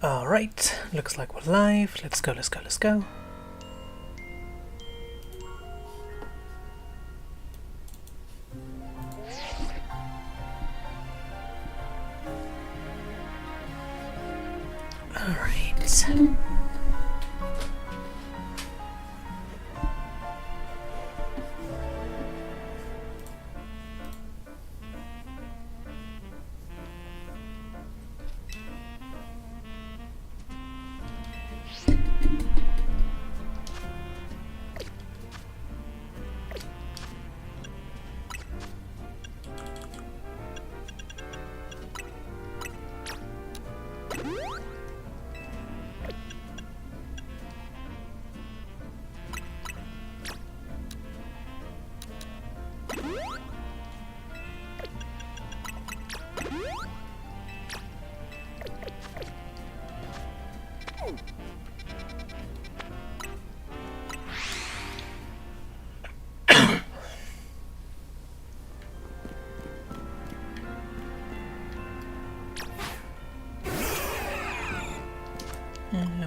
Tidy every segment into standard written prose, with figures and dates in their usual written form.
Alright, looks like we're live. Let's go, let's go, let's go. Alright.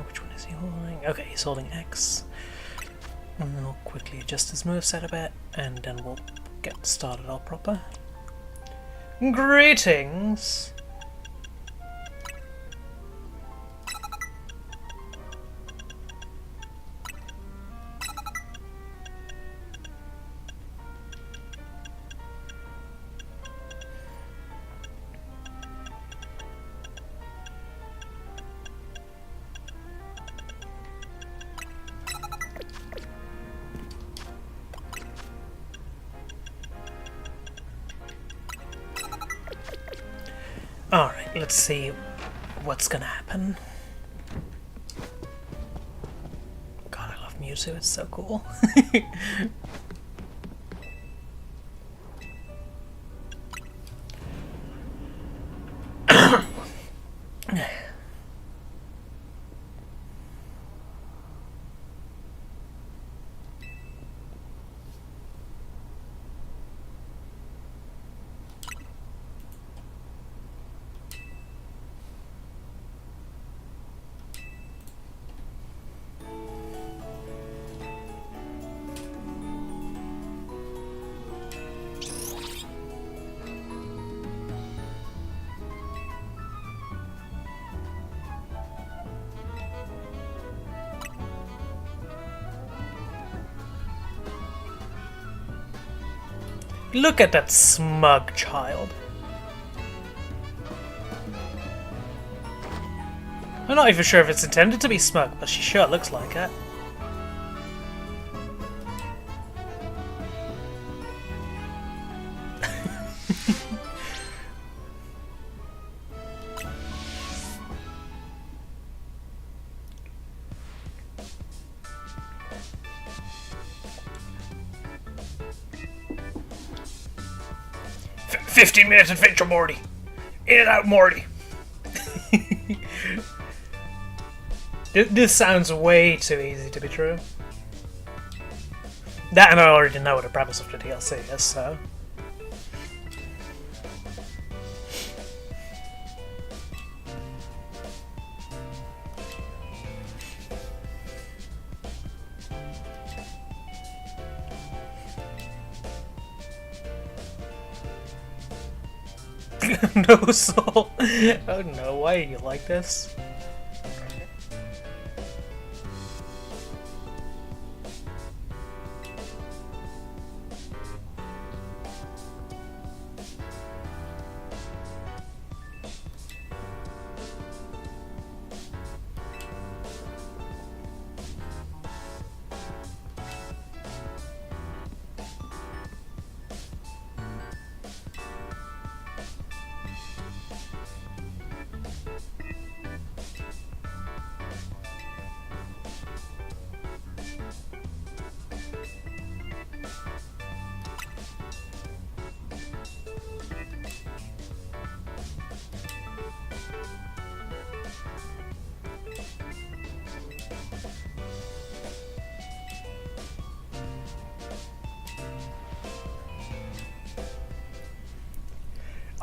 Which one is he holding? Okay, he's holding X. And then I'll quickly adjust his moveset a bit, and then we'll get started all proper. Greetings! Alright, let's see what's gonna happen. God, I love Mewtwo, it's so cool. Look at that smug child. I'm not even sure if it's intended to be smug, but she sure looks like it. "15 minutes adventure, Morty! In and out, Morty!" This sounds way too easy to be true. That, and I already know what the premise of the DLC is, so... No soul. Oh no, why are you like this?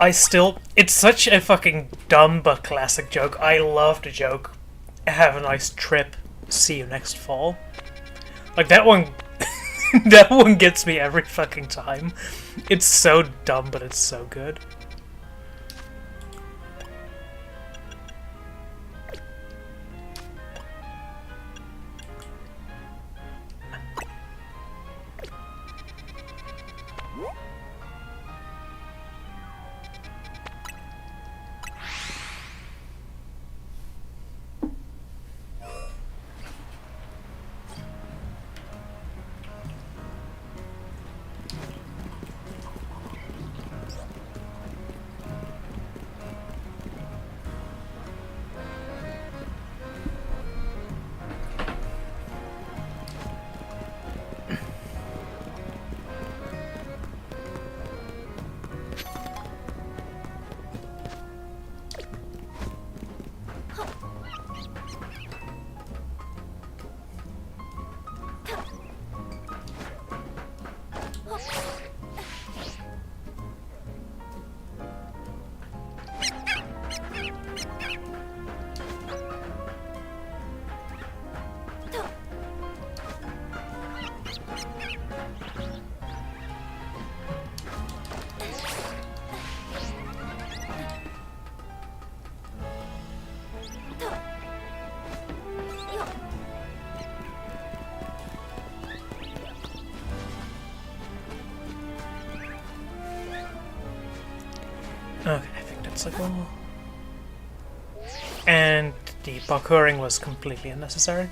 I still, It's such a fucking dumb but classic joke. I love the joke. Have a nice trip. See you next fall. Like, that one... that one gets me every fucking time. It's so dumb, but it's so good. Okay, I think that's like all. And the parkouring was completely unnecessary.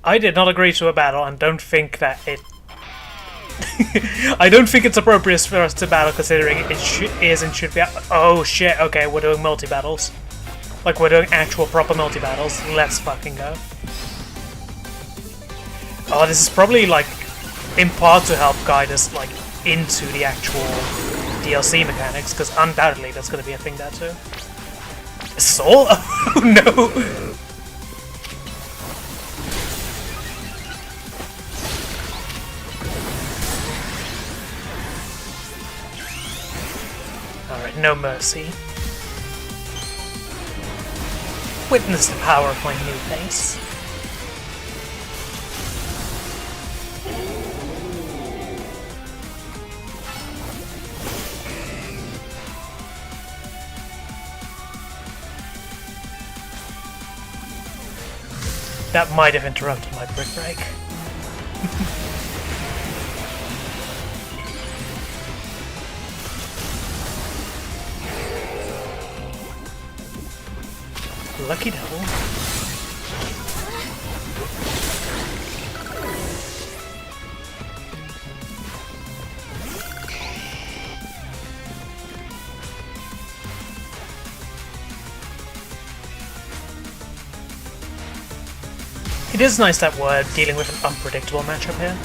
I did not agree to a battle and don't think that it... I don't think it's appropriate for us to battle considering it is and should be... Oh shit, okay, we're doing multi-battles. Like, we're doing actual proper multi-battles. Let's fucking go. Oh, this is probably, like, in part to help guide us, like, into the actual DLC mechanics, because undoubtedly that's going to be a thing there too. Soul? Oh no! Alright, no mercy. Witness the power of my new face. That might have interrupted my brick break. Lucky devil. It is nice that we're dealing with an unpredictable matchup here.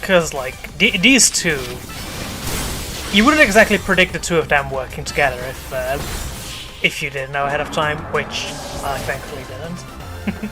Because, like, these two... You wouldn't exactly predict the two of them working together if you didn't know ahead of time, which I thankfully didn't.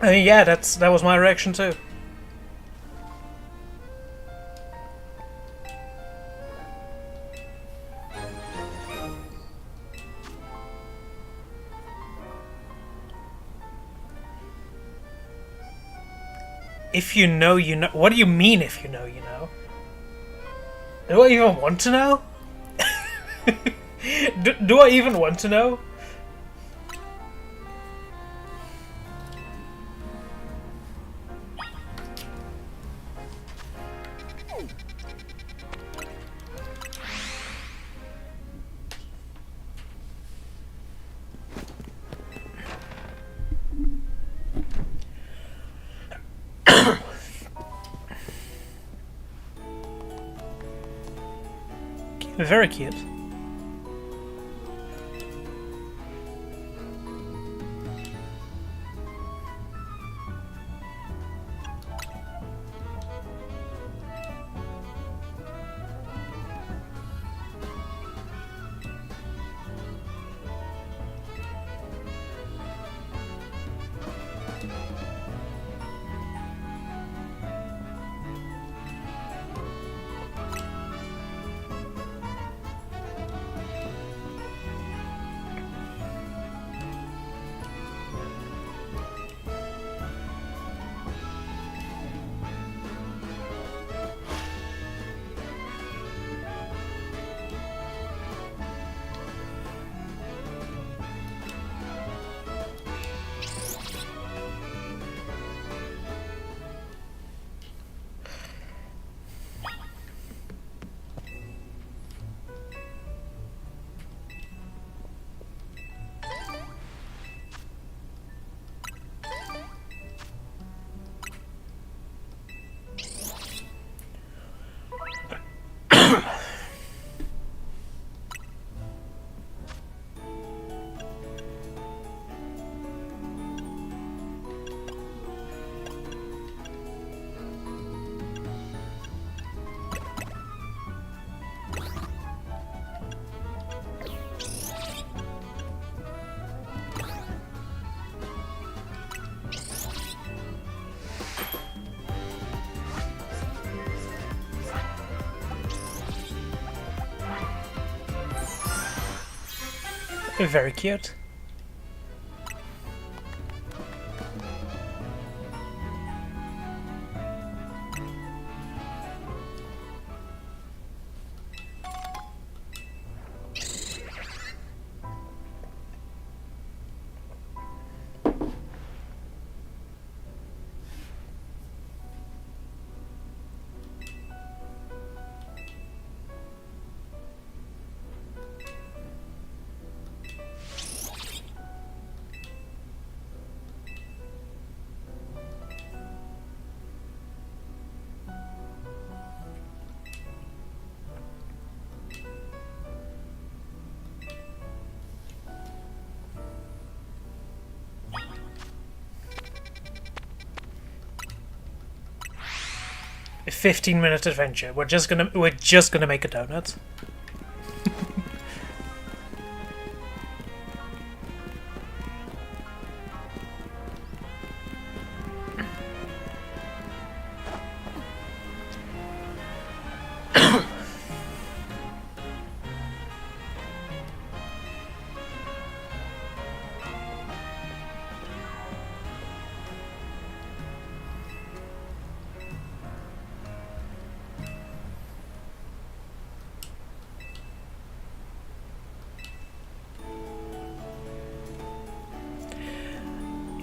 Yeah, that was my reaction too. If you know, you know. What do you mean, if you know, you know? Do I even want to know? do I even want to know? Very cute. Very cute. A 15-minute adventure. We're just gonna make a donut.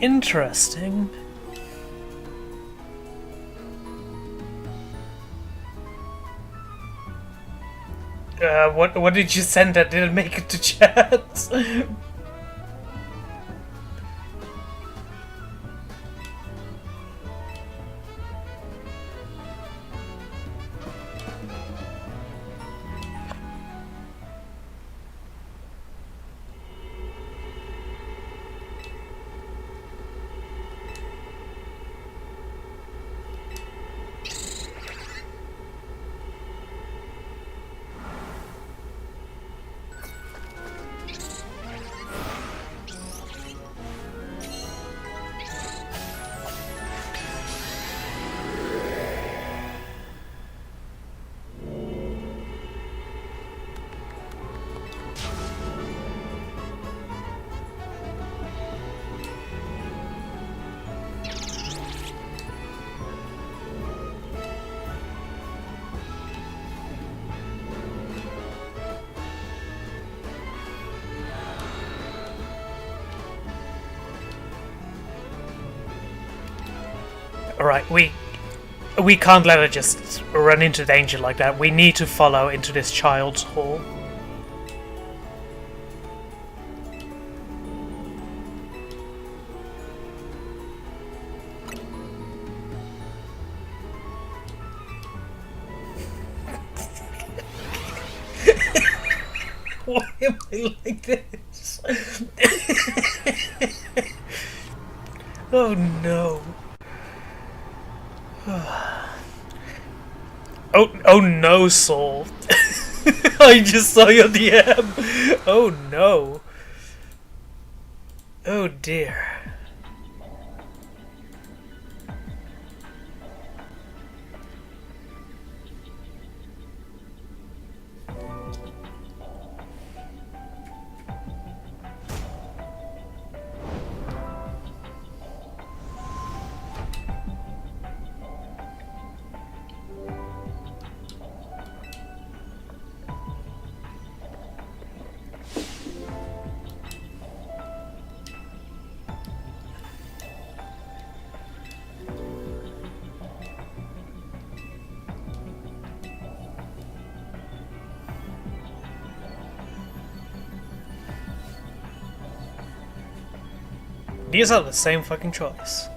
Interesting. What did you send that didn't make it to chat? Alright, we can't let her just run into danger like that. We need to follow into this child's hall. Why am I like this? Oh no. Oh no, Saul. I just saw your DM. Oh no. Oh dear. These are the same fucking choice.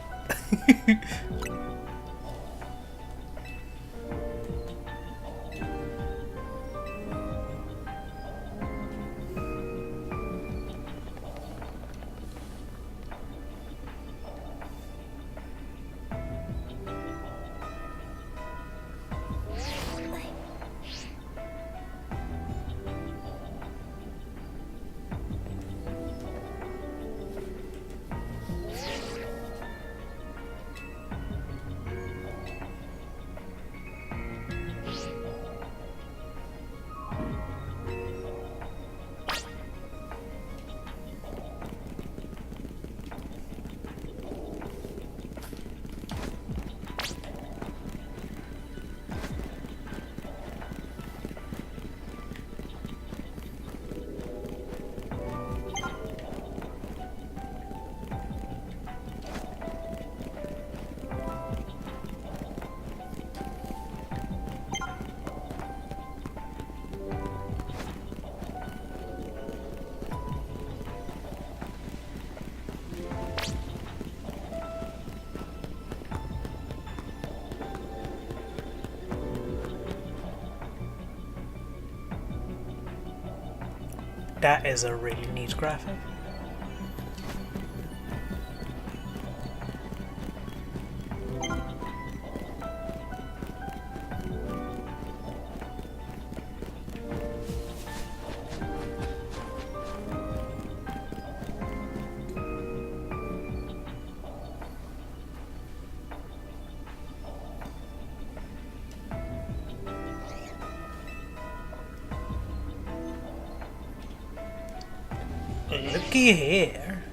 That is a really neat graphic. Looky here.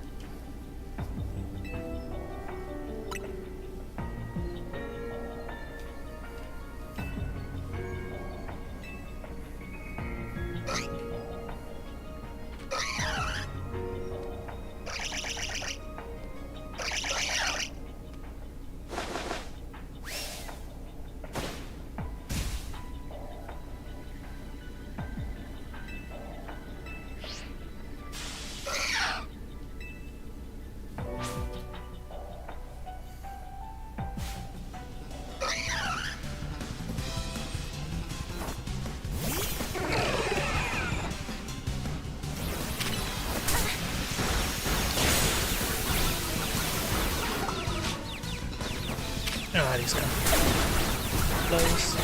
Oh, these guys. Close.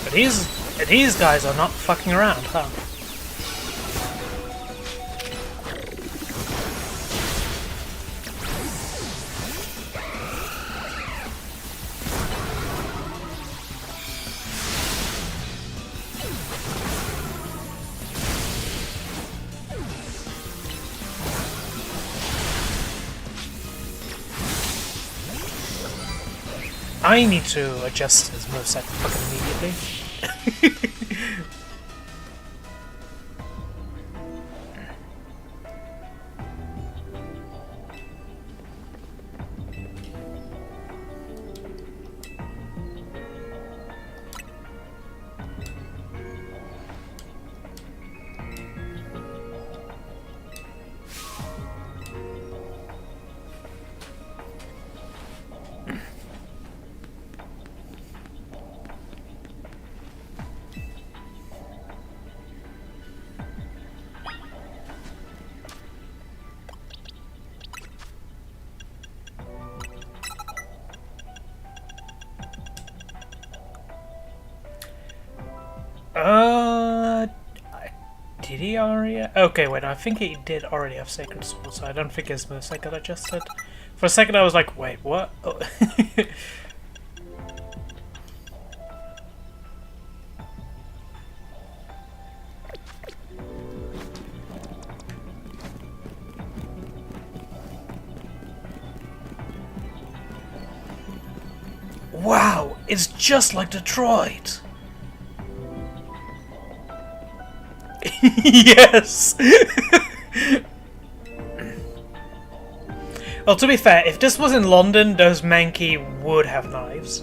But these guys are not fucking around, huh? I need to adjust his moveset fucking immediately. Uh, did he already? Okay, wait. I think he did already have Sacred Sword, so I don't think his moveset got adjusted. For a second, I was like, wait, what? Oh. Wow, it's just like Detroit. Yes. Well, to be fair, if this was in London, those Mankey would have knives.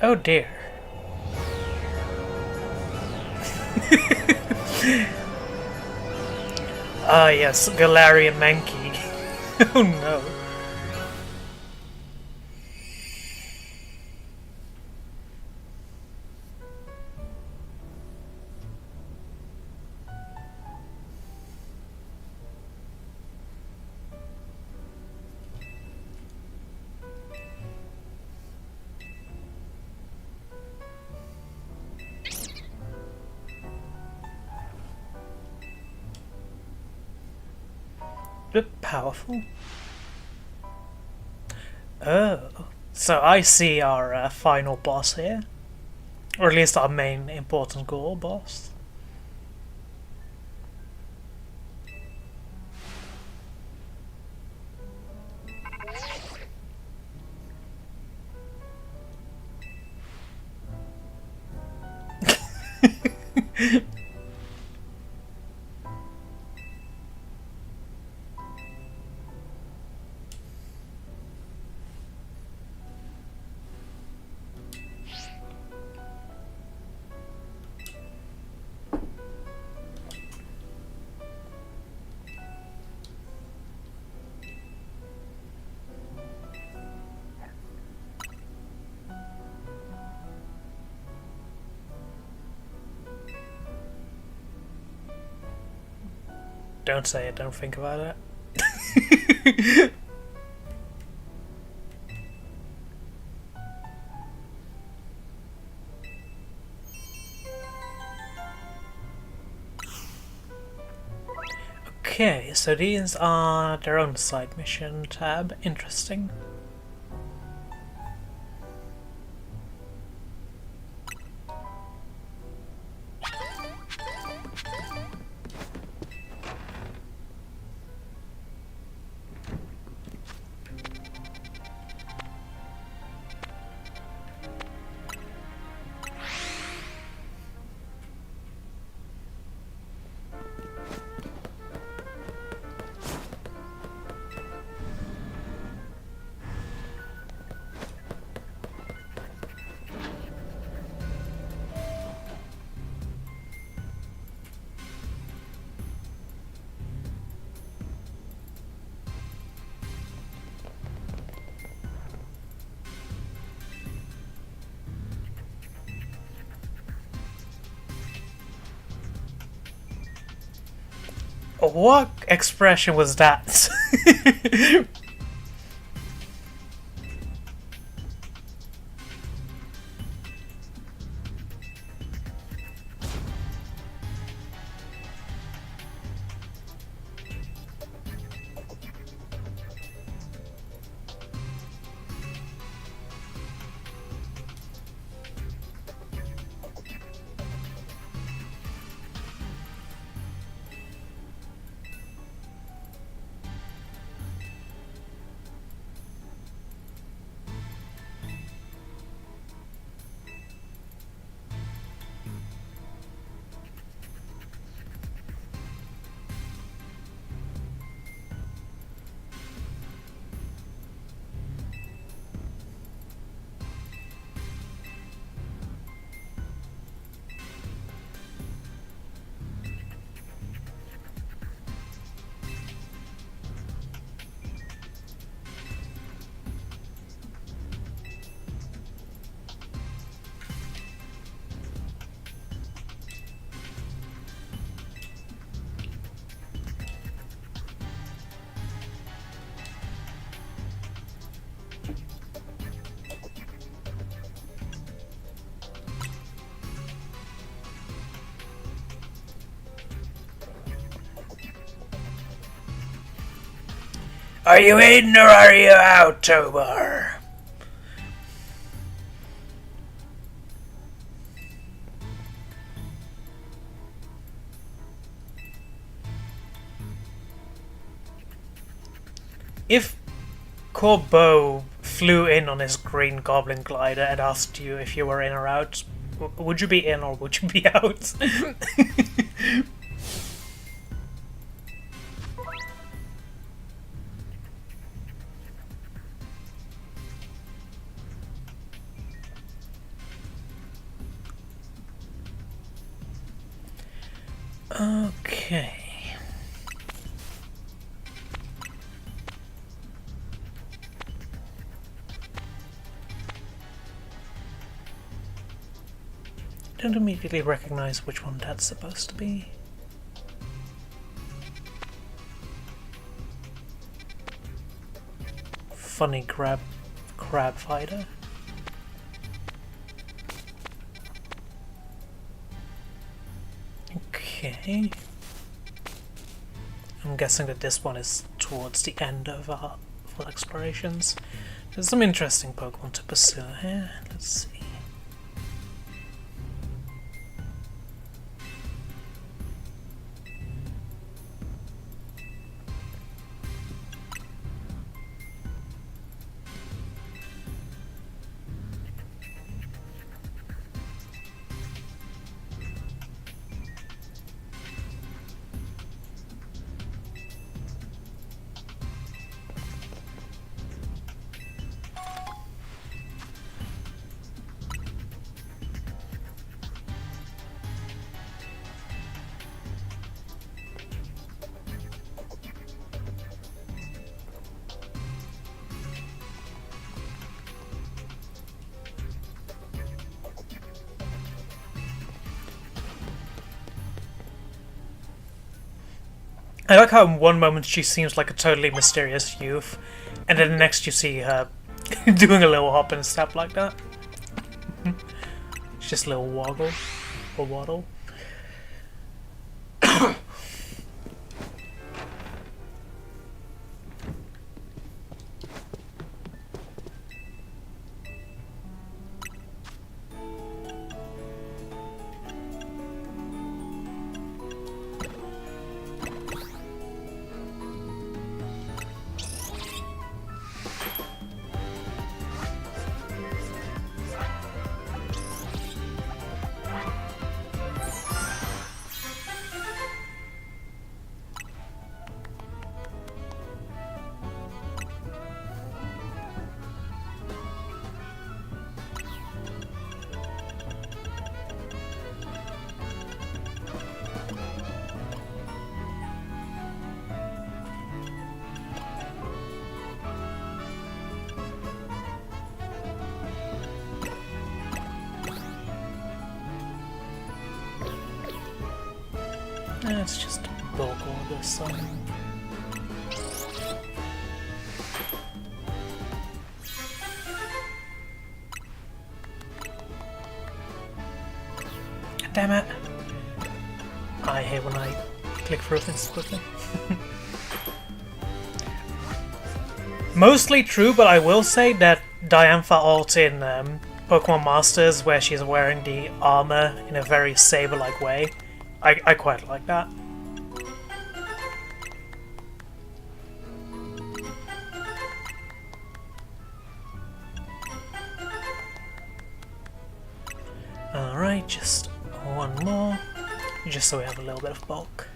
Oh dear. Ah yes, Galarian Mankey. Oh no. Bit powerful. Oh. So I see our final boss here. Or at least our main important goal boss. Don't say it, don't think about it. Okay, so these are their own side mission tab. Interesting. What expression was that? Are you in or are you out, Tobar? If Corbeau flew in on his green goblin glider and asked you if you were in or out, would you be in or would you be out? Okay. Don't immediately recognize which one that's supposed to be. Funny crab fighter. Okay. I'm guessing that this one is towards the end of our full explorations. There's some interesting Pokemon to pursue here. Let's see. I like how in one moment she seems like a totally mysterious youth, and then the next you see her doing a little hop and step like that. It's just a little woggle or waddle. It's just a bulk order, so... Damn it! I hate when I click through things quickly. Mostly true, but I will say that Diantha alt in Pokemon Masters, where she's wearing the armor in a very Saber-like way, I quite like that. Alright, just one more, just so we have a little bit of bulk.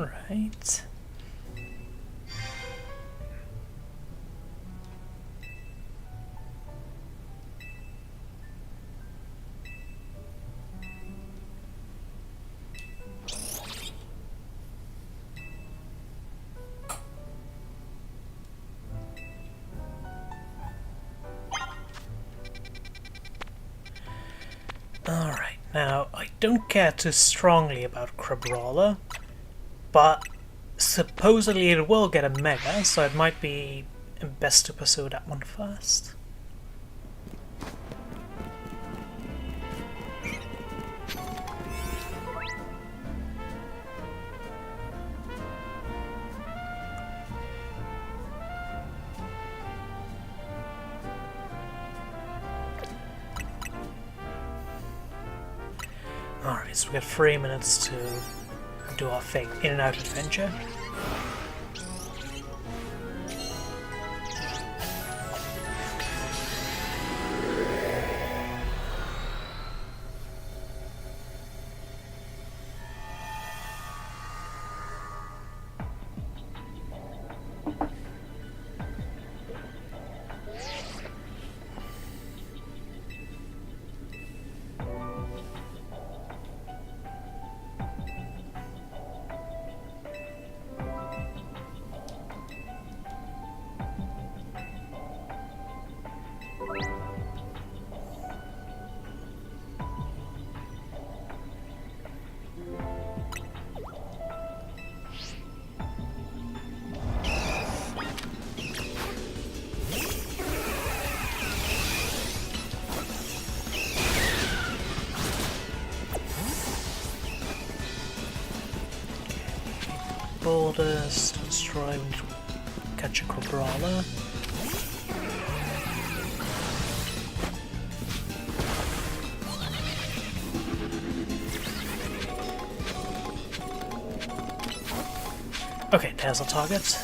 Right. Alright, now I don't care too strongly about Crabrawler, but supposedly it will get a Mega, so it might be best to pursue that one first. Alright, so we got 3 minutes to do our thing. In and out adventure. Boulders to destroy, we need to catch a Crabrawler. Okay, there's our target.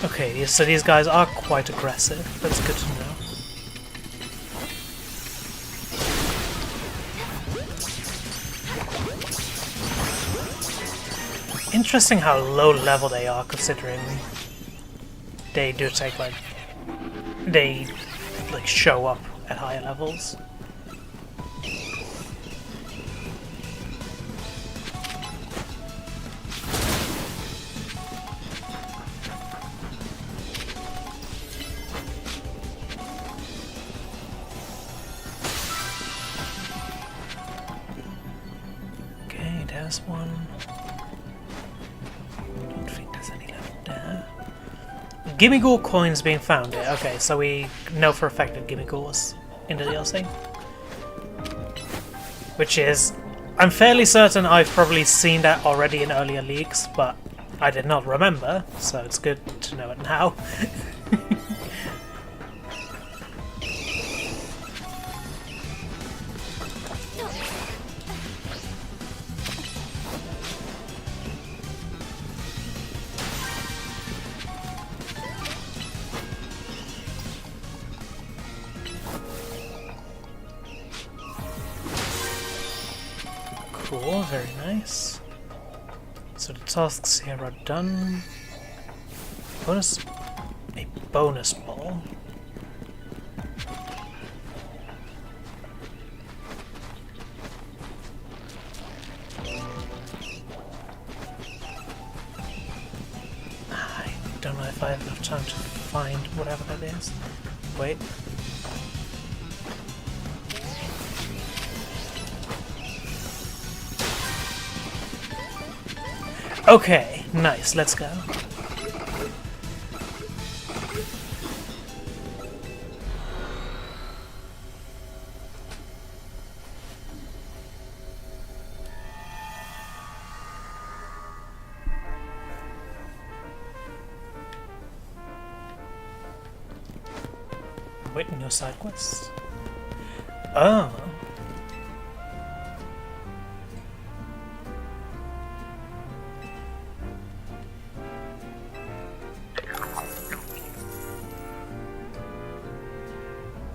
Okay, so these guys are quite aggressive. That's good to know. Interesting how low level they are, considering they do take they show up at higher levels. There's one. Don't think there's any left there. Gimmighoul coins being found here. Okay, so we know for a fact that Gimmighoul was in the DLC. Which is... I'm fairly certain I've probably seen that already in earlier leaks, but I did not remember, so it's good to know it now. Cool, very nice. So the tasks here are done. Bonus... a bonus ball. I don't know if I have enough time to find whatever that is. Wait. Okay, nice, let's go. wait, no side quests. Oh.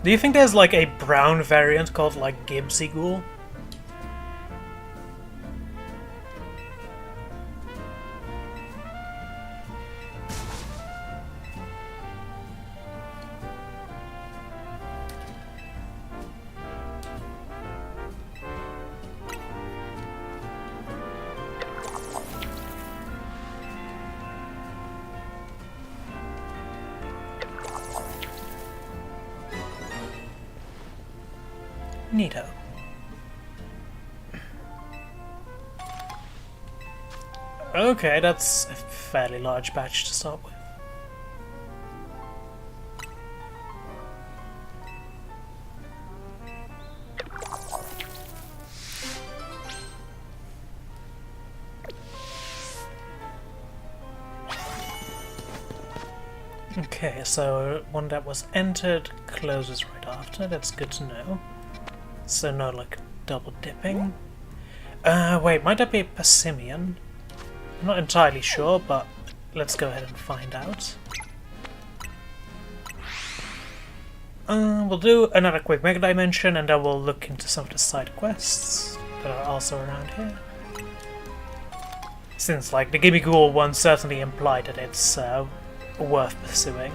Do you think there's like a brown variant called like Gibbsy Ghoul? Neato. Okay, that's a fairly large batch to start with. Okay, so one that was entered closes right after, that's good to know. So no, like, double dipping. Wait, might that be Persimmon? I'm not entirely sure, but let's go ahead and find out. We'll do another quick Mega Dimension, and then we'll look into some of the side quests that are also around here. Since, like, the Gimme Ghoul one certainly implied that it's worth pursuing.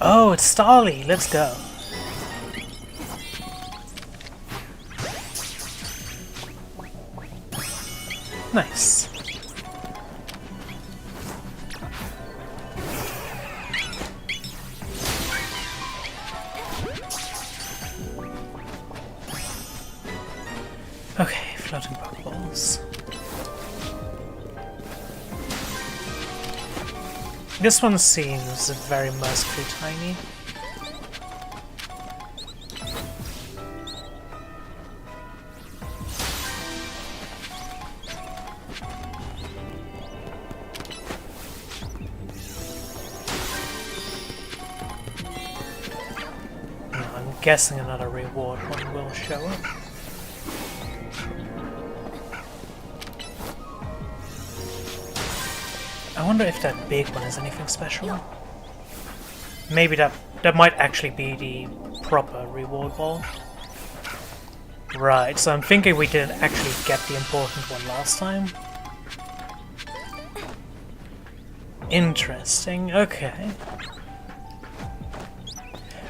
Oh, it's Starly! Let's go! Nice. Okay, floating Pokeballs. This one seems very mercifully tiny. I'm guessing another reward one will show up. I wonder if that big one is anything special. Maybe that might actually be the proper reward ball. Right, so I'm thinking we didn't actually get the important one last time. Interesting, okay.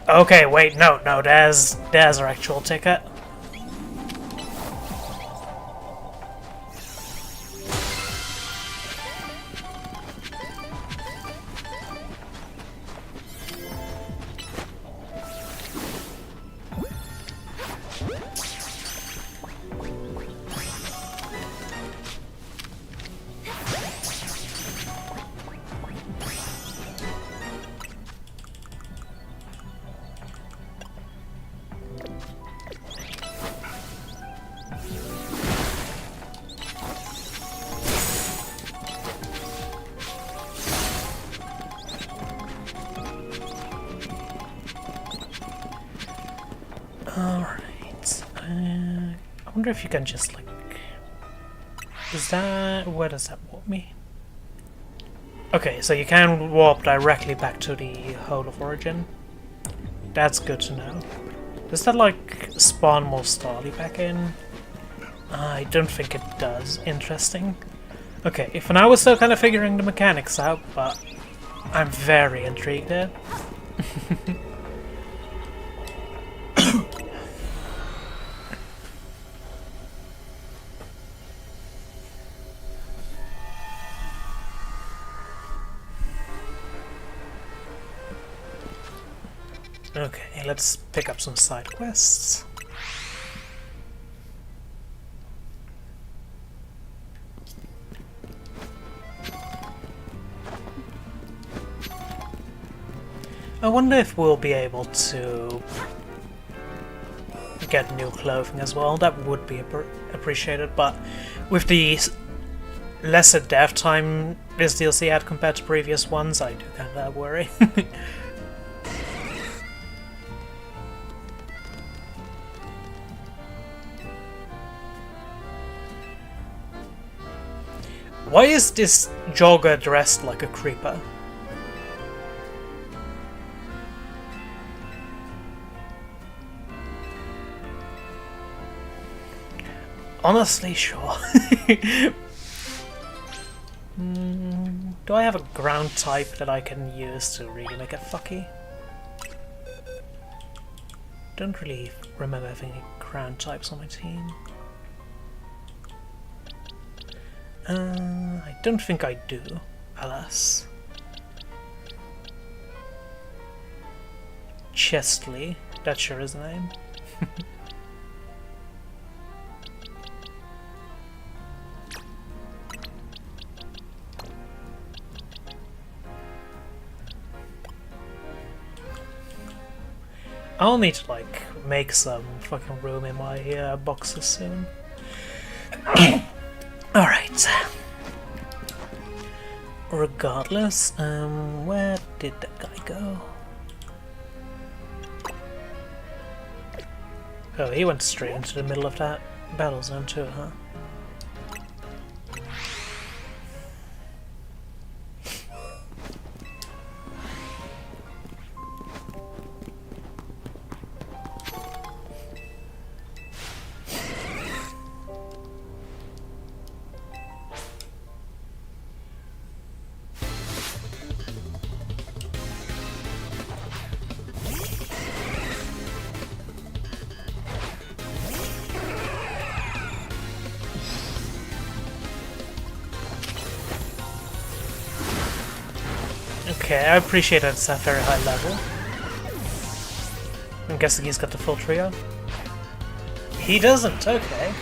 Okay, wait, no, there's our actual ticket. Alright, I wonder if you can just like... Is that... where does that warp me? Okay, so you can warp directly back to the Hole of Origin. That's good to know. Does that like spawn more Starly back in? I don't think it does. Interesting. Okay, for now we're still kind of figuring the mechanics out, but I'm very intrigued there. Okay, let's pick up some side quests. I wonder if we'll be able to get new clothing as well. That would be appreciated, but with the lesser dev time this DLC had compared to previous ones, I do kind of worry. Why is this jogger dressed like a creeper? Honestly, sure. Do I have a ground type that I can use to really make it fucky? Don't really remember having any ground types on my team. I don't think I do, alas. Chestley, that sure is the name. I'll need to, like, make some fucking room in my boxes soon. Alright. Regardless, where did that guy go? Oh, he went straight into the middle of that battle zone too, huh? Okay, I appreciate that it's at a very high level. I'm guessing he's got the full trio. He doesn't, okay.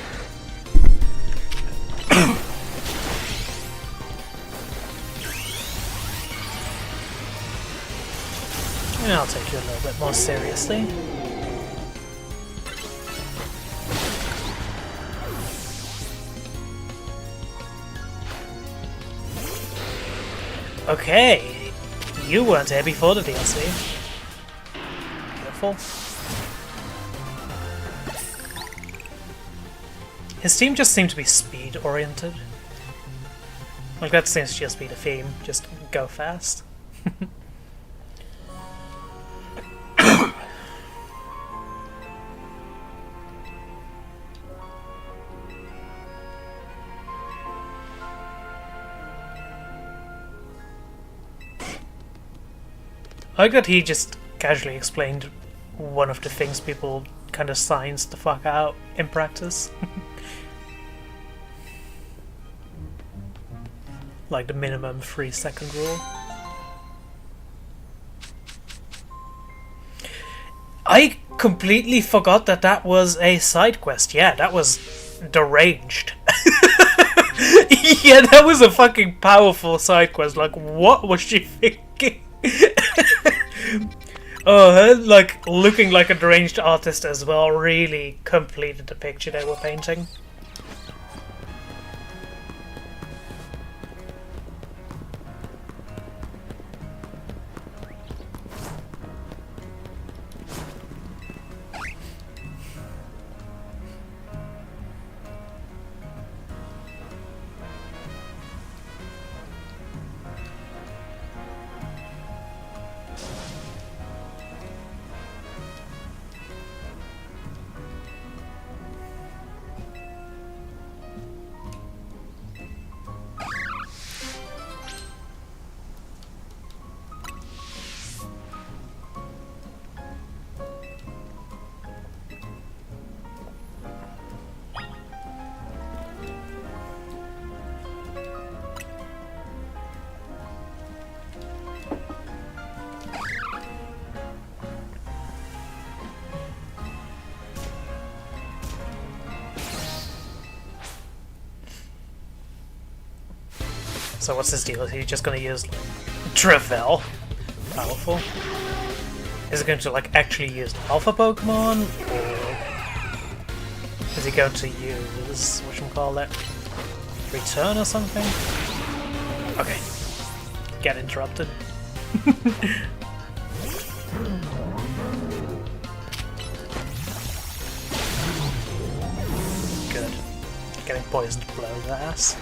And I'll take you a little bit more seriously. Okay. You weren't here before the DLC. Careful. His team just seemed to be speed-oriented. Like, that seems to just be the theme. Just go fast. I like that he just casually explained one of the things people kind of science the fuck out in practice. Like the minimum 3-second rule. I completely forgot that that was a side quest. Yeah, that was deranged. Yeah, that was a fucking powerful side quest. Like, what was she thinking? Oh, her, like, looking like a deranged artist as well really completed the picture they were painting. So what's his deal? Is he just gonna use like, Travel? Powerful. Is he going to like actually use Alpha Pokemon, or is he going to use whatchamacallit? Return or something? Okay. Get interrupted. Good. Getting poisoned blows ass.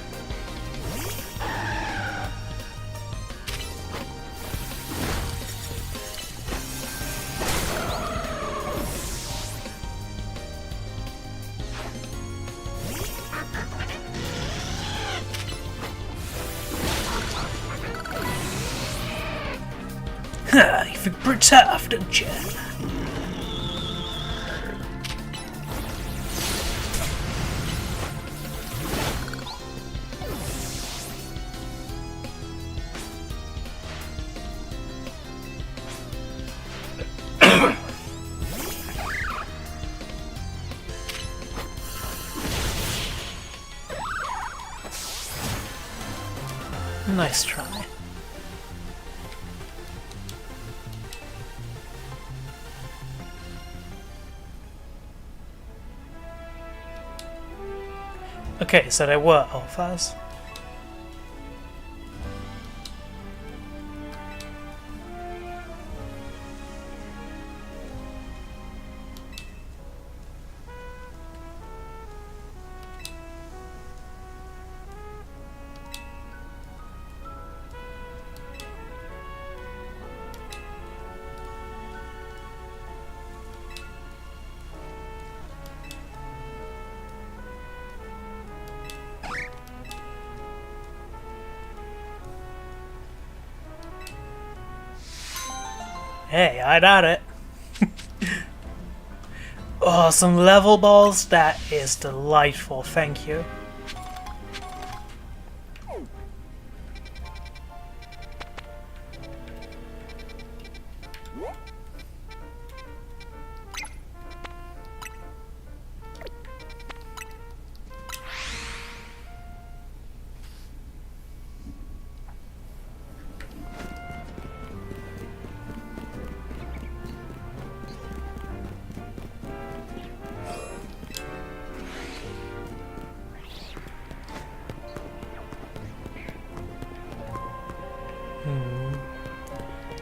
You think pretty tough, don't you? Nice try. Okay, so they were alphas. Hey, I got it. Oh, some level balls? That is delightful, thank you.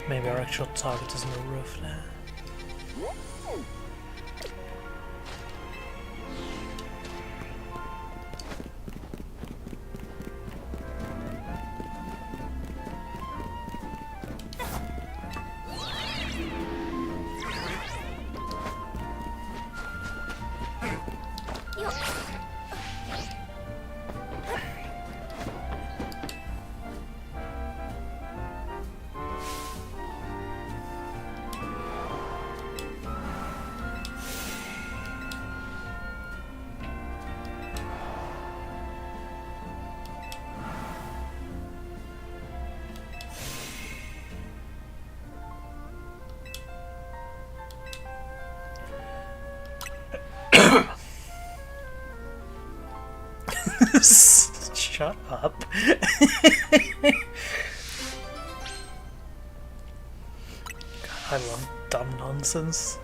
Maybe our actual target is on the roof there. Shut up. God, I love dumb nonsense.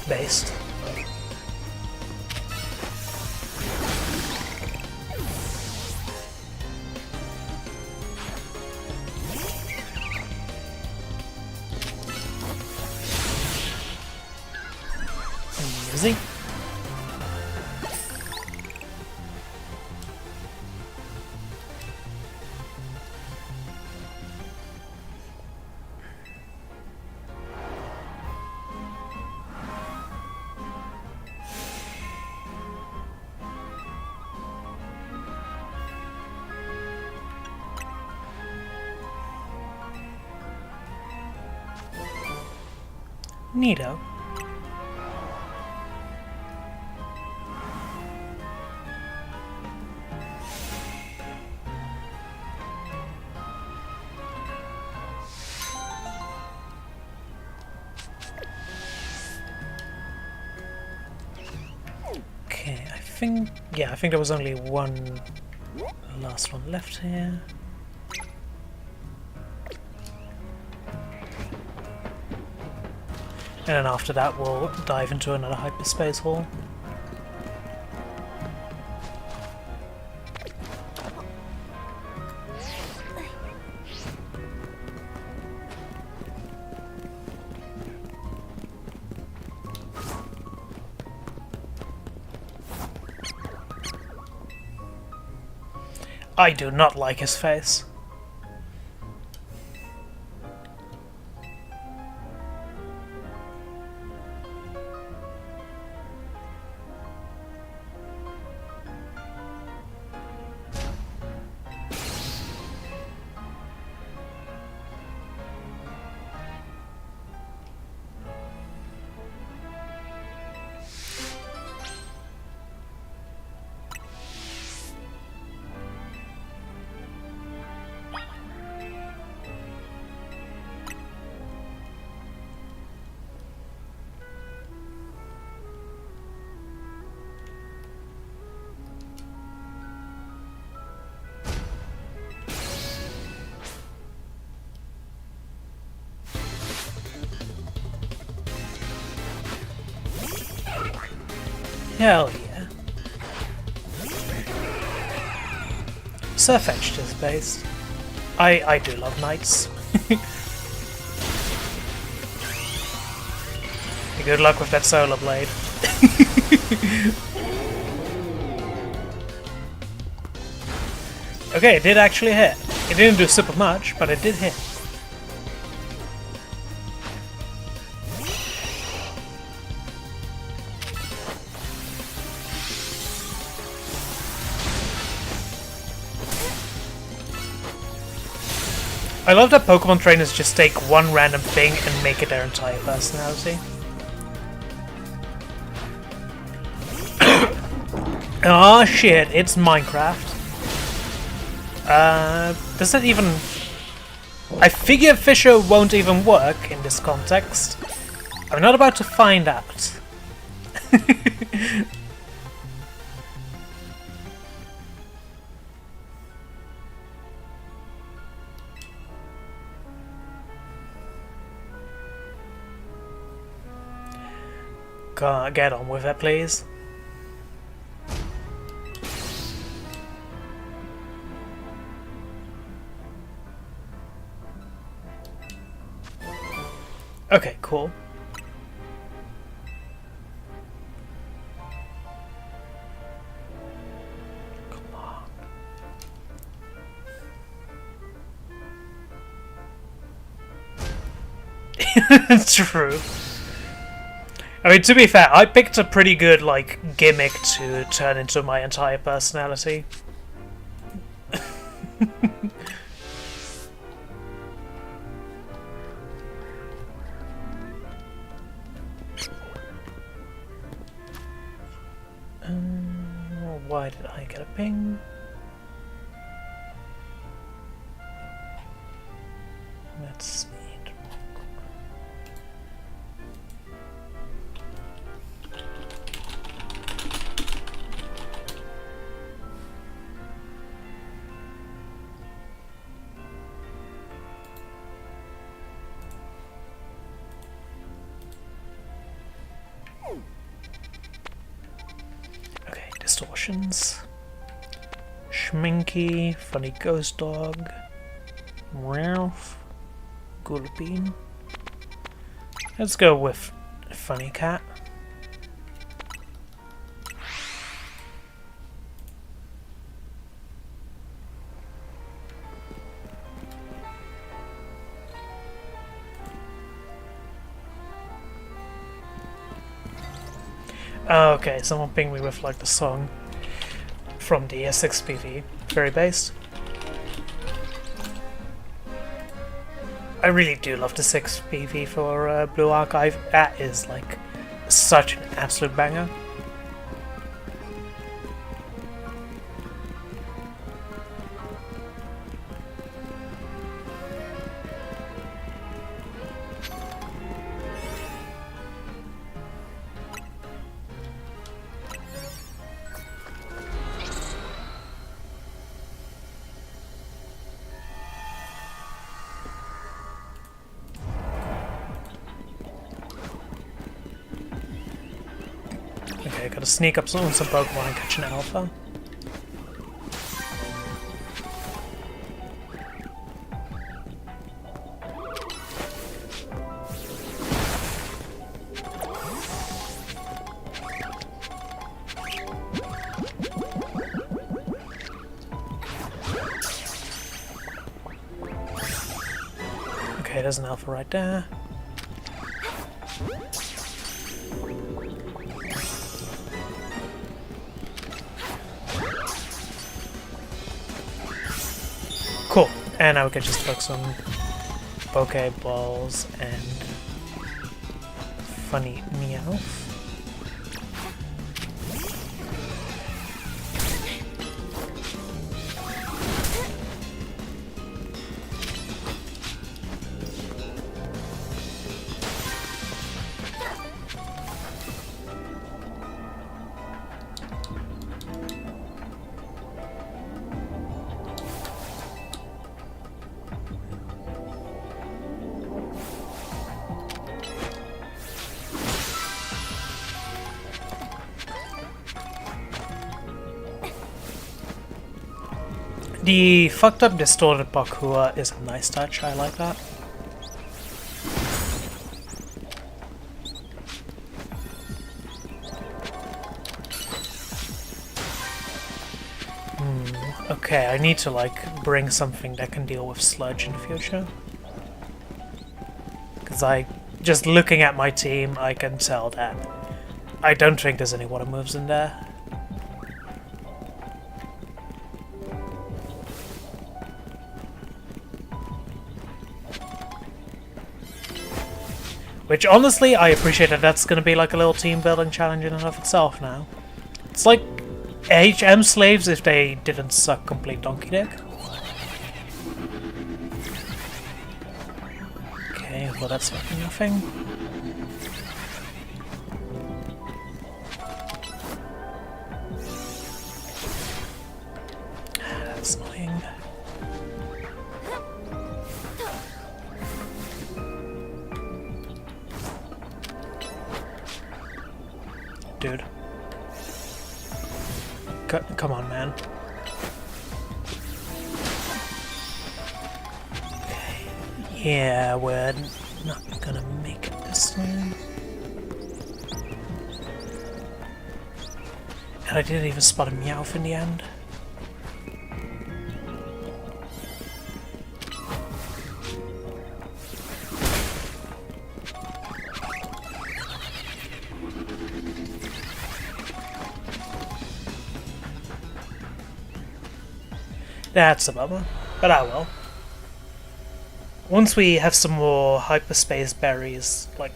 Based. Easy. Neato. Okay, I think there was only one last one left here. And then after that we'll dive into another hyperspace hall. I do not like his face. Hell yeah. Surfetched is based. I do love knights. Good luck with that solar blade. Okay, it did actually hit. It didn't do super much, but it did hit. I love that Pokemon trainers just take one random thing and make it their entire personality. Oh shit, it's Minecraft. Does that even... I figure Fisher won't even work in this context. I'm not about to find out. Get on with it, please. Okay, cool. Come on. True. I mean, to be fair, I picked a pretty good, like, gimmick to turn into my entire personality. Why did I get a ping? Let's speed. Distortions. Schminky, Funny Ghost Dog, Ralph, Gulpin. Let's go with Funny Cat. Oh, okay, someone pinged me with like the song from the S6PV. Very based. I really do love the 6 PV for Blue Archive. That is like such an absolute banger. Okay, gotta sneak up on some Pokemon and catch an alpha. Okay, there's an alpha right there. Cool, and now we can just focus on Pokeballs and funny Meowth. The fucked up distorted Bakua is a nice touch, I like that. Okay, I need to like bring something that can deal with sludge in the future. Because just looking at my team, I can tell that I don't think there's any water moves in there. Which, honestly, I appreciate that that's going to be like a little team building challenge in and of itself now. It's like HM slaves if they didn't suck complete donkey dick. Okay, well that's fucking nothing. That's annoying. Dude. Come on, man. Yeah, we're not gonna make it this time. And I didn't even spot a Meowth in the end. That's a bummer, but I will. Once we have some more hyperspace berries, like,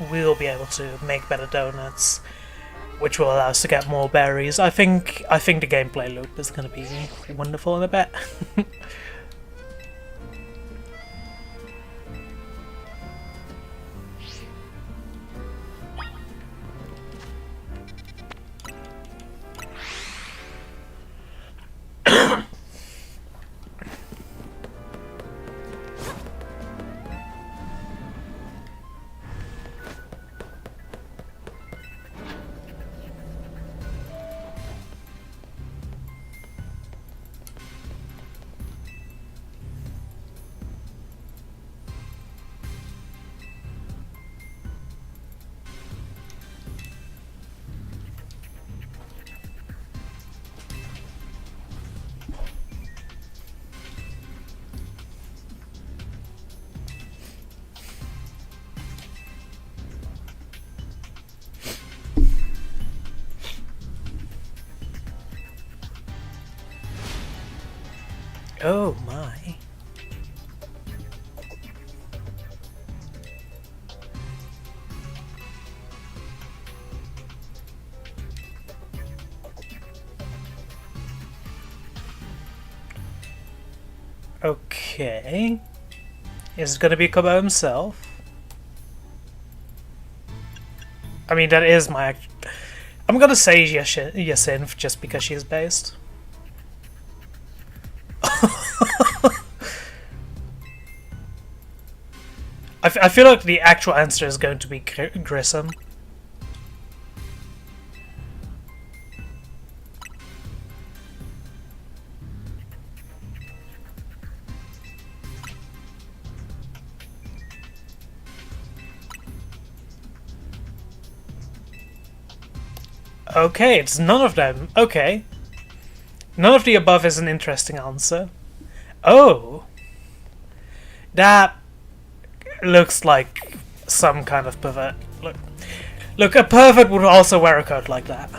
we'll be able to make better donuts, which will allow us to get more berries. I think the gameplay loop is going to be wonderful in a bit. Oh my. Okay. Is it gonna be Kobo himself? I mean, that is my... I'm gonna say Yasin just because she's based. I feel like the actual answer is going to be Grissom. Okay, it's none of them. Okay. None of the above is an interesting answer. Oh. That looks like some kind of pervert. Look, a pervert would also wear a coat like that.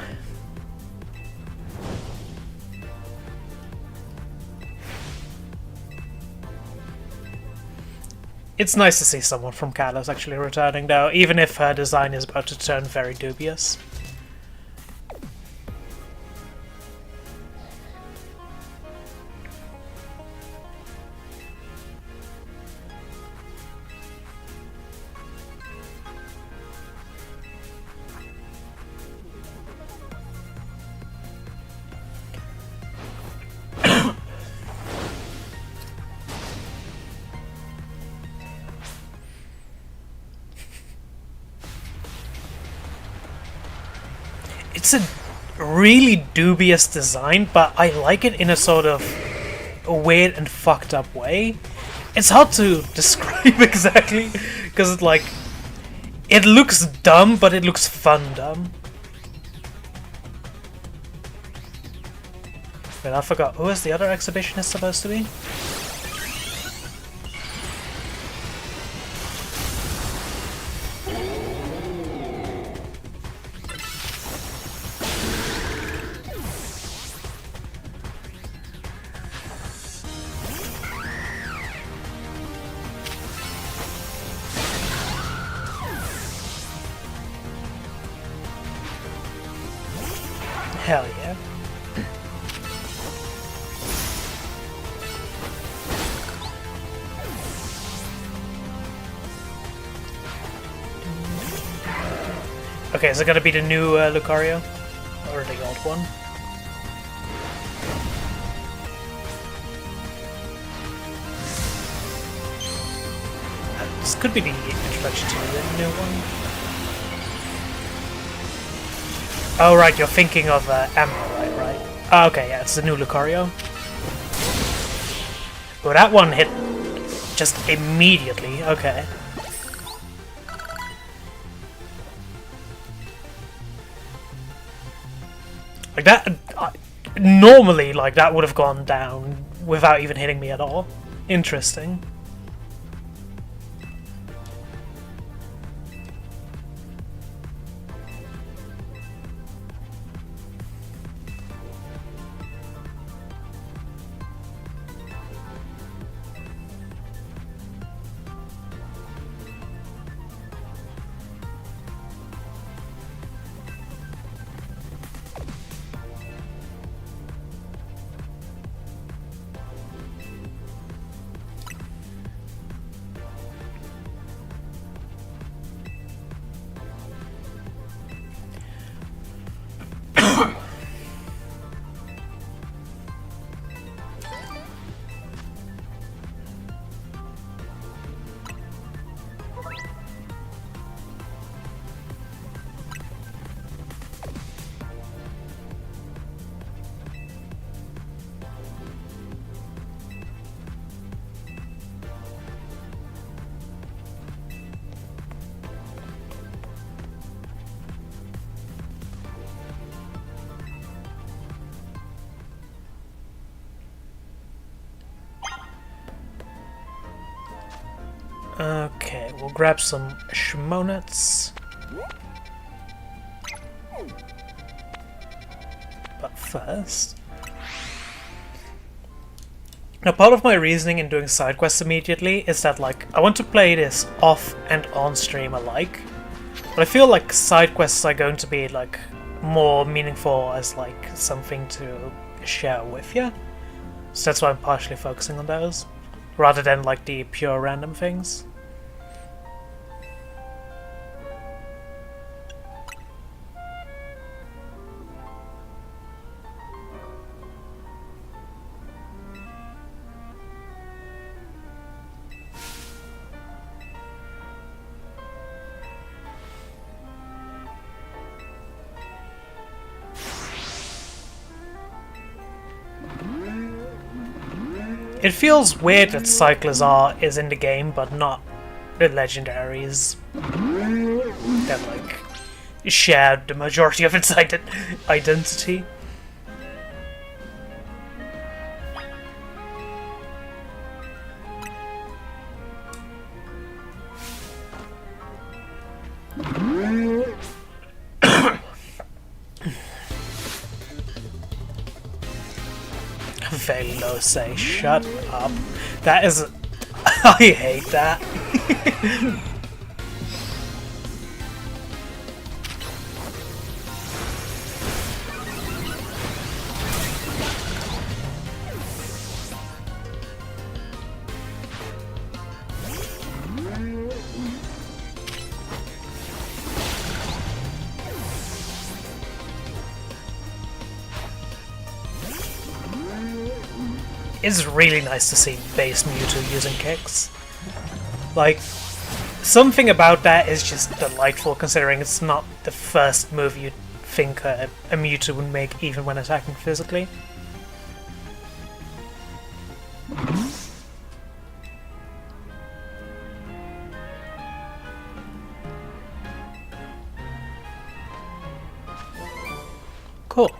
It's nice to see someone from Kalos actually returning though, even if her design is about to turn very dubious. It's a really dubious design, but I like it in a sort of weird and fucked up way. It's hard to describe exactly, because it's like, it looks dumb, but it looks fun dumb. Wait, I forgot, who is the other exhibitionist supposed to be? Hell yeah. Okay, is it gonna be the new Lucario? Or the old one? This could be the introduction to the new one. Oh right, you're thinking of Emerald, right? Oh, okay, yeah, it's the new Lucario. Oh, that one hit just immediately, okay. Like that, normally, like, that would have gone down without even hitting me at all. Interesting. Okay, we'll grab some Shmonets. But first... Now, part of my reasoning in doing side quests immediately is that, like, I want to play this off and on stream alike. But I feel like side quests are going to be, like, more meaningful as, like, something to share with you. So that's why I'm partially focusing on those. rather than like the pure random things. It feels weird that Cycler's R is in the game, but not the legendaries that like share the majority of its identity. Velose, shut up. That is... I hate that. It's really nice to see base Mewtwo using kicks. Like, something about that is just delightful, considering it's not the first move you'd think a Mewtwo would make, even when attacking physically. Cool.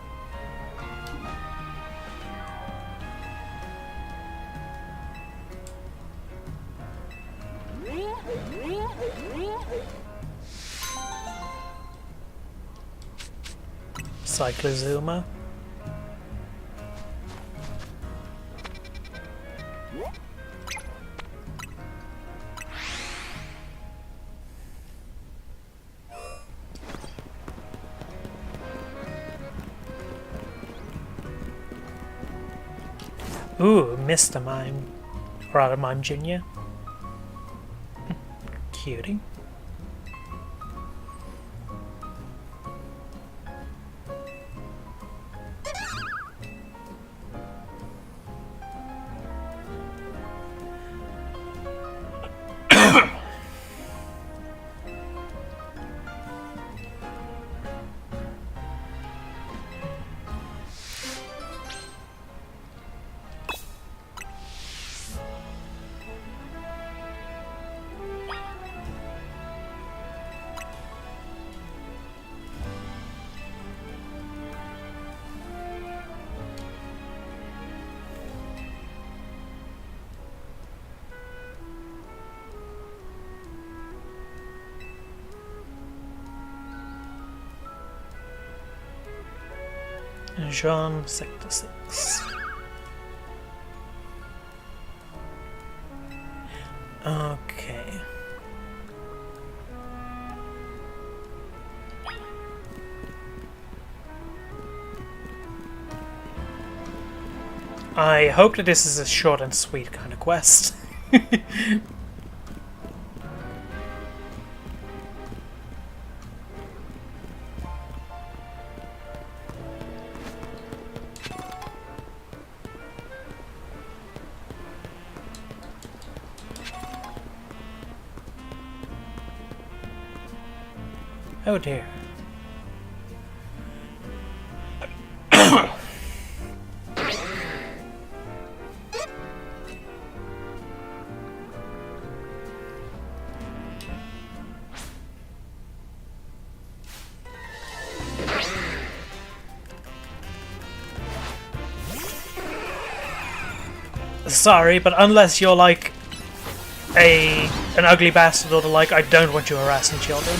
Cyclozuma. Ooh, Mr. Mime. Or rather, Mime Jr. Cutie. Jean, Sector 6. Okay. I hope that this is a short and sweet kind of quest. Oh dear. Sorry, but unless you're like an ugly bastard or the like, I don't want you harassing children.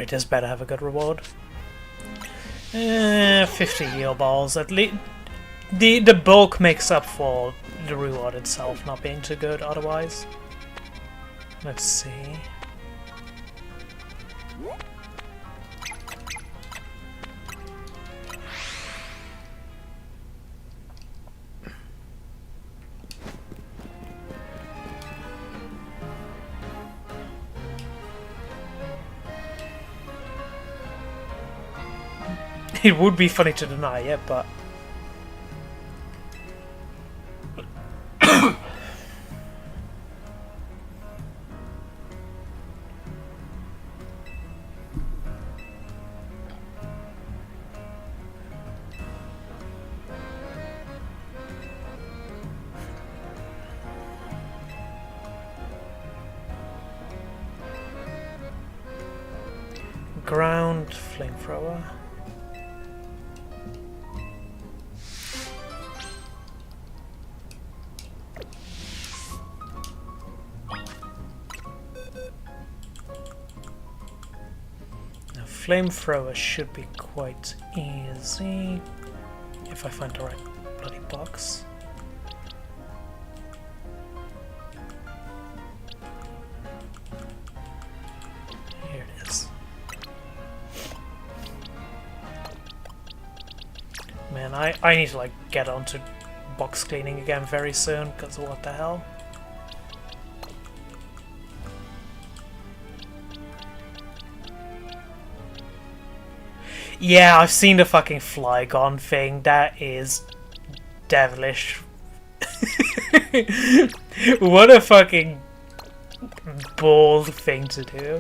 Alright, this better have a good reward. 50 heal balls. At least the bulk makes up for the reward itself not being too good otherwise. Let's see. It would be funny to deny it, but... Ground flamethrower. Flamethrower should be quite easy if I find the right bloody box. Here it is. Man, I need to like get onto box cleaning again very soon, because what the hell? Yeah, I've seen the fucking Flygon thing. That is devilish. What a fucking bold thing to do.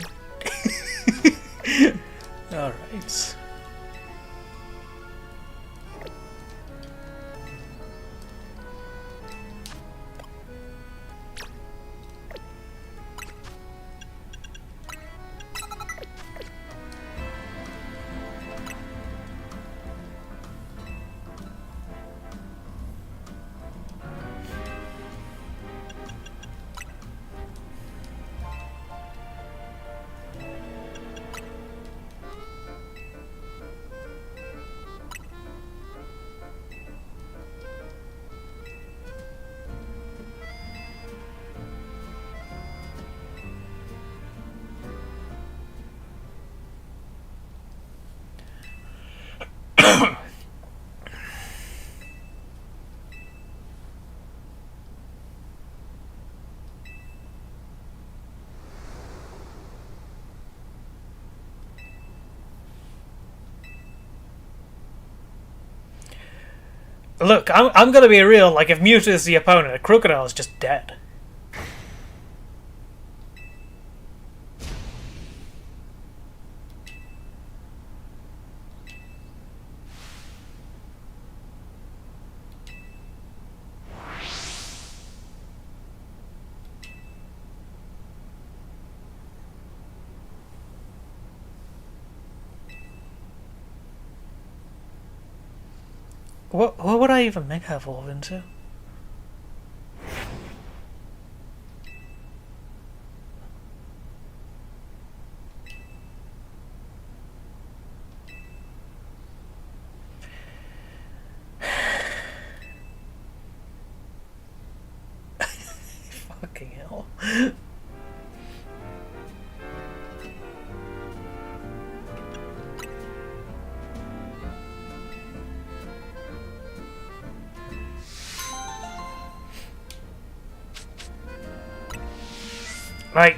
Alright. Look, I'm gonna be real, like if Mewtwo is the opponent, Crocodile is just dead. What would I even Mega Evolve into? Fucking hell. Like,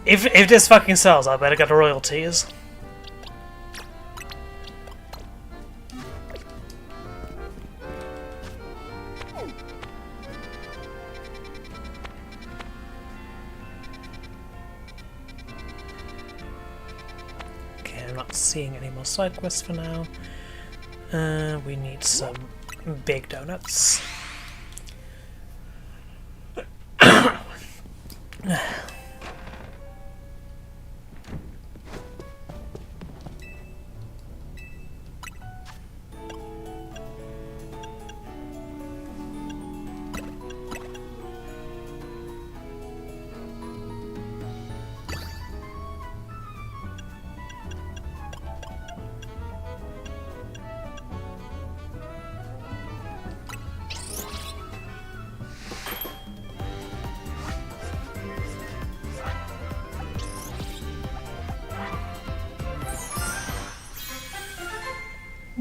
if this fucking sells, I better get the royalties. Okay, I'm not seeing any more side quests for now. We need some big donuts.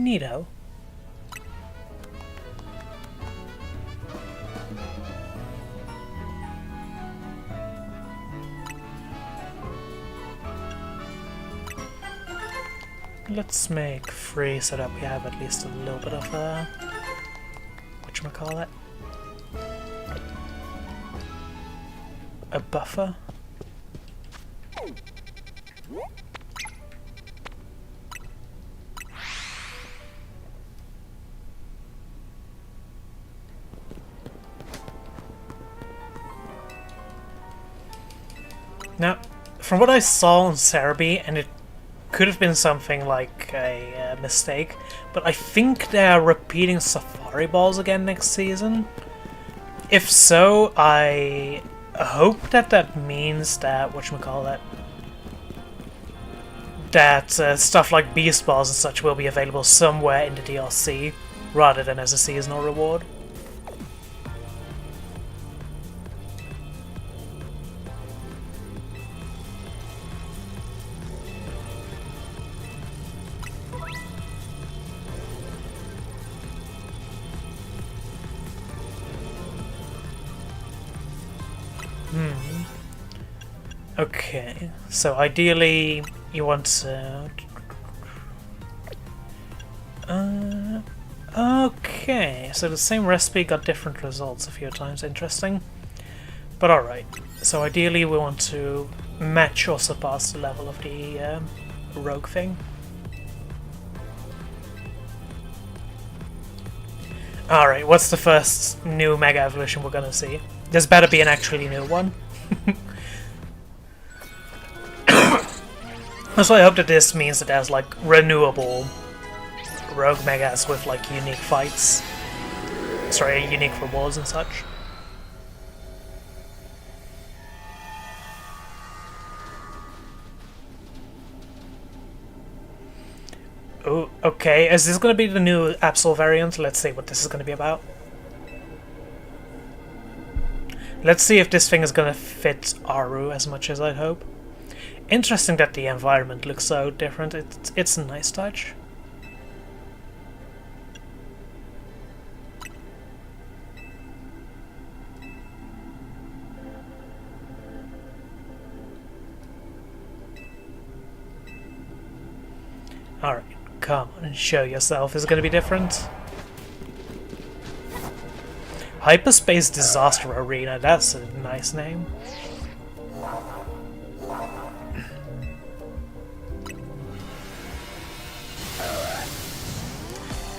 Neato. Let's make 3 so that we have at least a little bit of a... whatchamacallit? A buffer? Now, from what I saw on Cerebi, and it could have been something like a mistake, but I think they're repeating Safari Balls again next season. If so, I hope that that means that, whatchamacallit, that stuff like Beast Balls and such will be available somewhere in the DLC, rather than as a seasonal reward. Okay, so ideally you want to... okay, so the same recipe got different results a few times, interesting. But alright, so ideally we want to match or surpass the level of the rogue thing. Alright, what's the first new Mega Evolution we're gonna see? There's better be an actually new one. So I hope that this means that there's like renewable rogue megas with like unique fights. Sorry, unique rewards and such. Oh, okay. Is this going to be the new Absol variant? Let's see what this is going to be about. Let's see if this thing is going to fit Aru as much as I hope. Interesting that the environment looks so different. It's a nice touch. Alright, come on and show yourself. Is it going to be different? Hyperspace Disaster Arena, that's a nice name.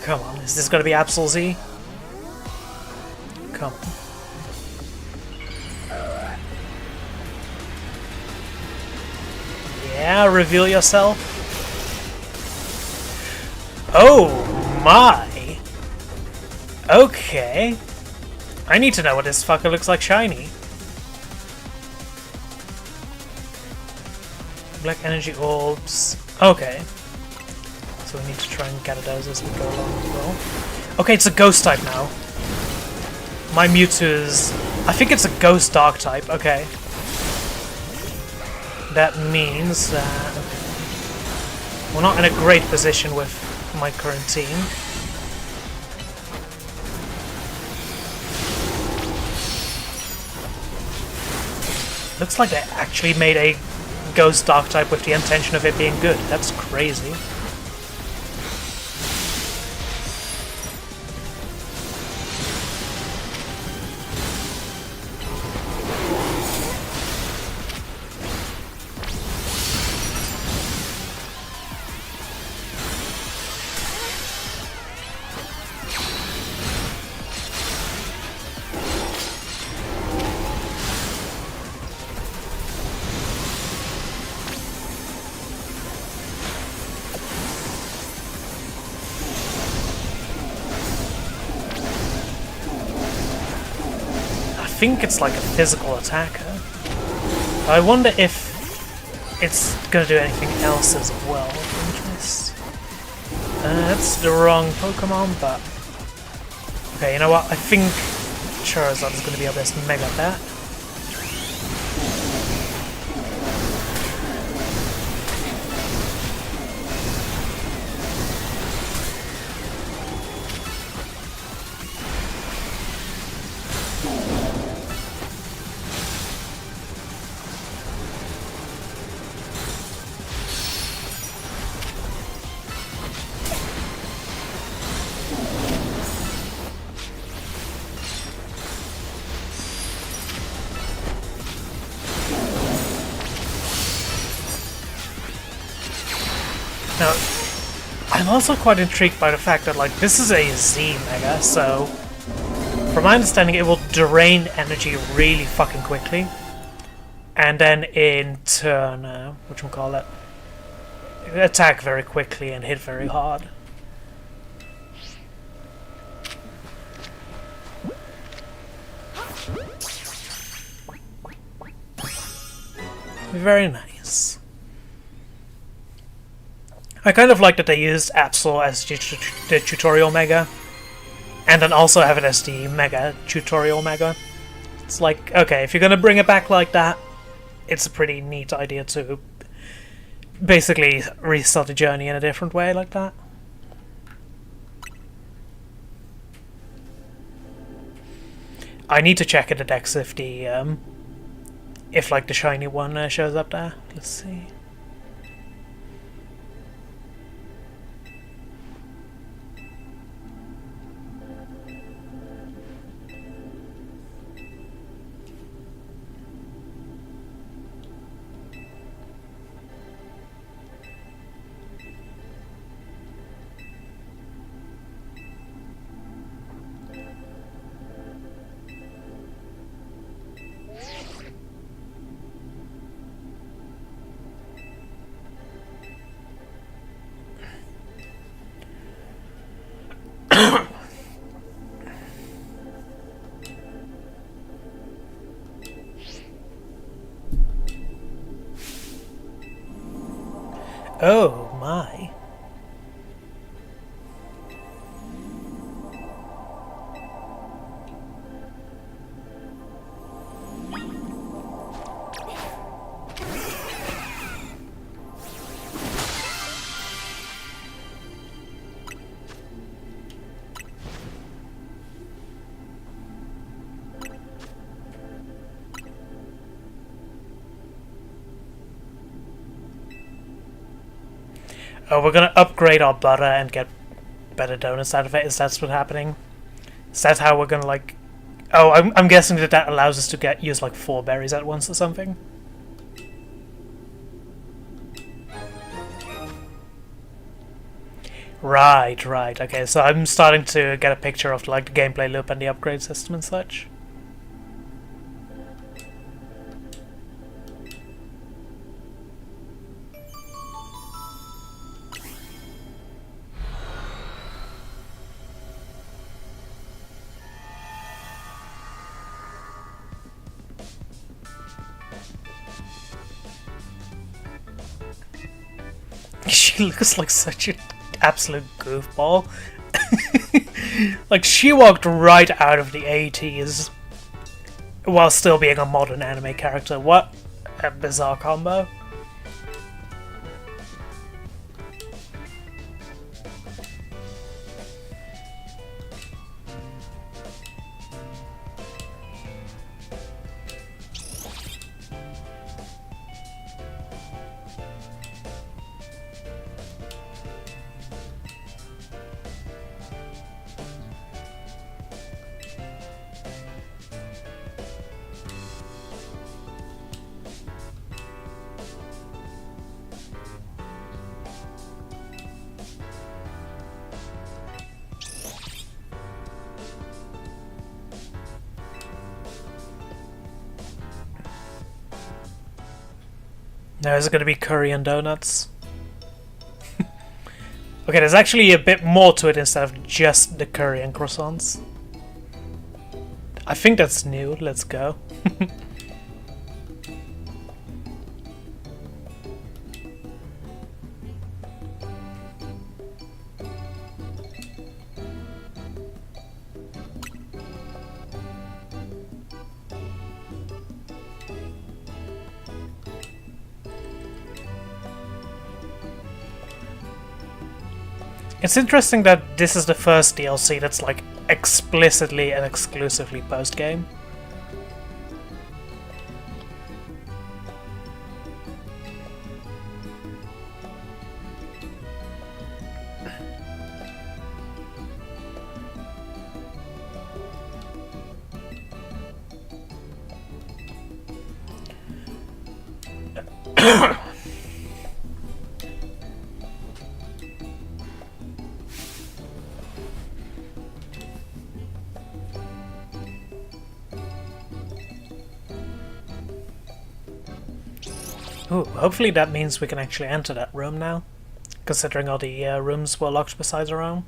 Come on, is this going to be Absol Z? Come on. Yeah, reveal yourself. Oh my! Okay. I need to know what this fucker looks like shiny. Black energy orbs. Okay. So we need to try and gather those as we go along as well. Okay, it's a ghost type now. My Mewtwo is... I think it's a ghost dark type, okay. That means that we're not in a great position with my current team. Looks like they actually made a ghost dark type with the intention of it being good. That's crazy. I think it's like a physical attacker. I wonder if it's gonna do anything else as well of interest. That's the wrong Pokemon, but... okay, you know what? I think Charizard is gonna be our best Mega Bet. Now, I'm also quite intrigued by the fact that, like, this is a Z Mega, so from my understanding it will drain energy really fucking quickly. And then in turn, whatchamacallit, attack very quickly and hit very hard. Very nice. I kind of like that they used Absol as the tutorial Mega, and then also have it as the Mega tutorial Mega. It's like, okay, if you're gonna bring it back like that, it's a pretty neat idea to basically restart the journey in a different way like that. I need to check in the decks if the if like the shiny one shows up there. Let's see. Oh my. Oh, we're gonna upgrade our butter and get better donuts out of it. Is that what's happening? Is that how we're gonna like? Oh, I'm guessing that that allows us to use like 4 berries at once or something. Right, right. Okay, so I'm starting to get a picture of like the gameplay loop and the upgrade system and such. She looks like such an absolute goofball. Like, she walked right out of the 80s while still being a modern anime character. What a bizarre combo. Now, is it going to be curry and donuts? Okay, there's actually a bit more to it instead of just the curry and croissants. I think that's new. Let's go. It's interesting that this is the first DLC that's like explicitly and exclusively post-game. Ooh, hopefully that means we can actually enter that room now, considering all the rooms were locked besides our own.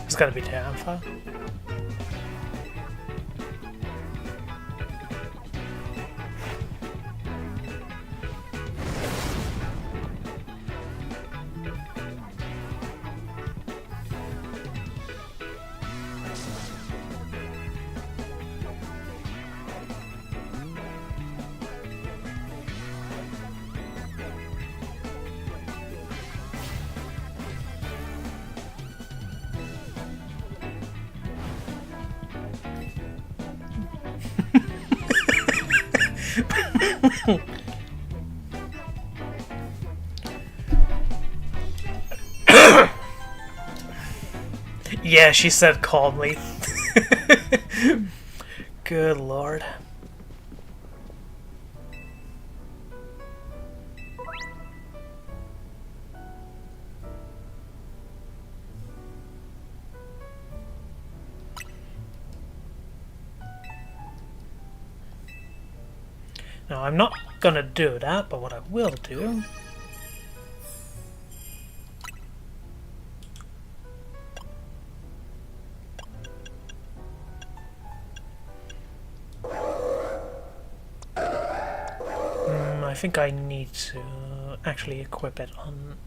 It's gotta be Tianfa. Yeah, she said calmly. Good lord. Now, I'm not gonna do that, but what I will do... I think I need to actually equip it on...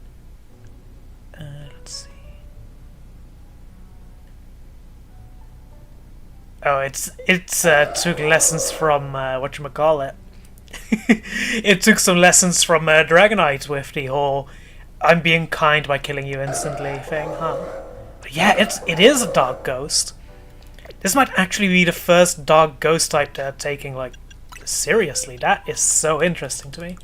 let's see... Oh, it took lessons from, whatchamacallit. It took some lessons from Dragonite with the whole "I'm being kind by killing you instantly" thing, huh? But yeah, it is a dark ghost. This might actually be the first dark ghost type they're taking, like, seriously. That is so interesting to me.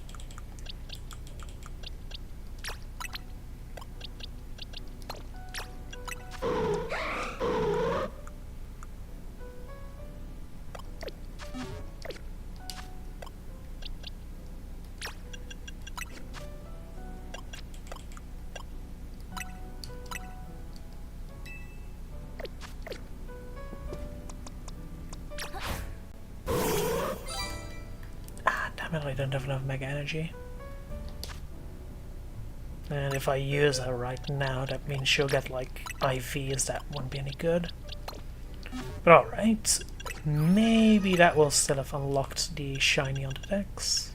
I don't have enough Mega Energy. And if I use her right now, that means she'll get like IVs that won't be any good. But alright, maybe that will still have unlocked the shiny on the decks.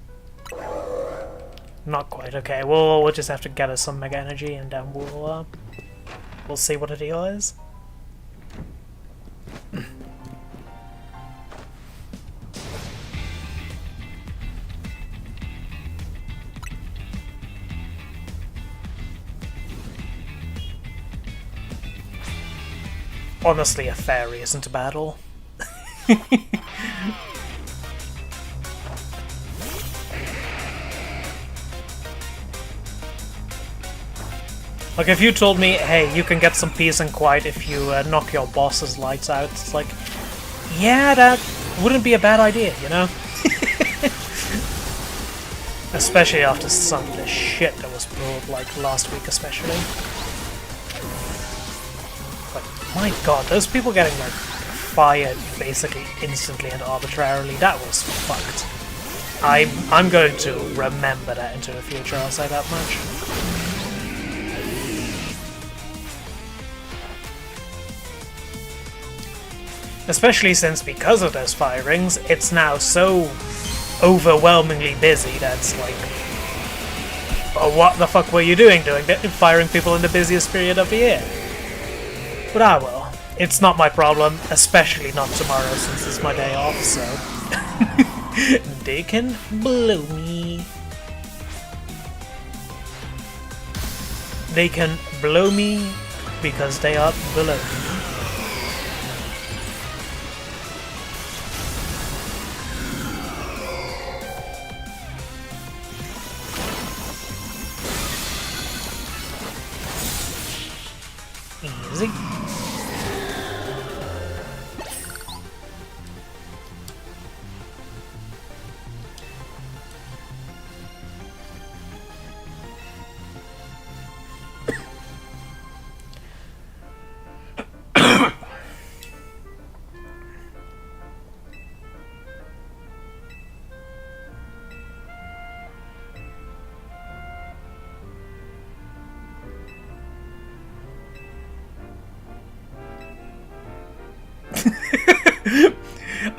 Not quite. Okay, we'll just have to gather some mega energy and then we'll see what the deal is. Honestly, a fairy isn't a battle. Like, if you told me, hey, you can get some peace and quiet if you knock your boss's lights out, it's like, yeah, that wouldn't be a bad idea, you know? Especially after some of the shit that was pulled, like, last week especially. But, my god, those people getting, like, fired basically instantly and arbitrarily, that was fucked. I'm going to remember that into the future, I'll say that much. Especially since, because of those firings, it's now so overwhelmingly busy that it's like, oh, what the fuck were you doing firing people in the busiest period of the year? But ah well, it's not my problem, especially not tomorrow since it's my day off, so they can blow me. They can blow me because they are below me. Easy.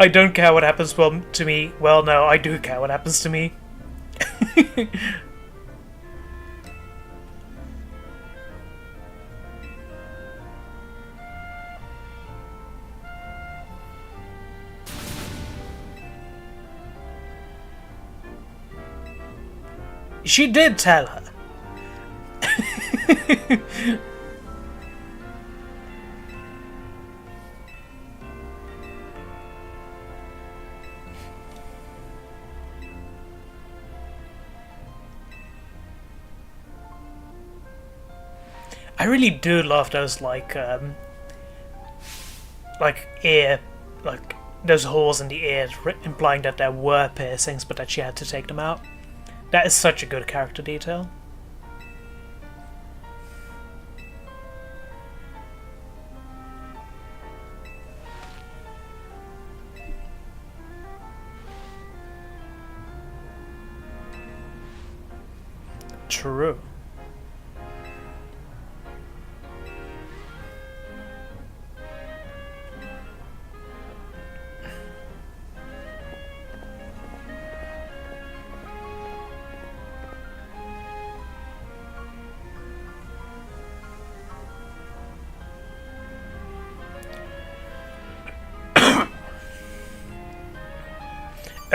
I don't care what happens to me. Well, no, I do care what happens to me. She did tell her. I really do love those like ear, like those holes in the ears, implying that there were piercings, but that she had to take them out. That is such a good character detail. True.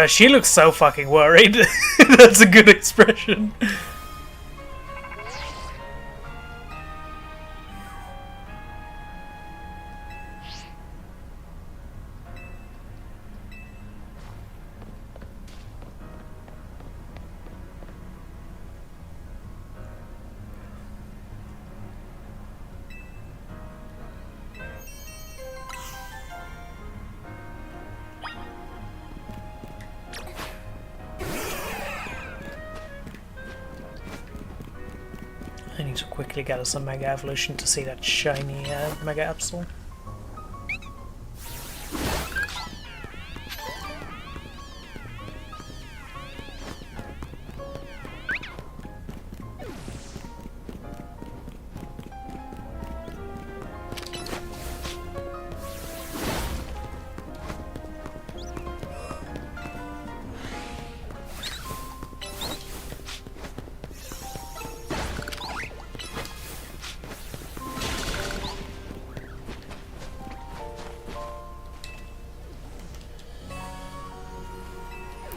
She looks so fucking worried. That's a good expression. I need to quickly gather some Mega Evolution to see that shiny Mega Absol.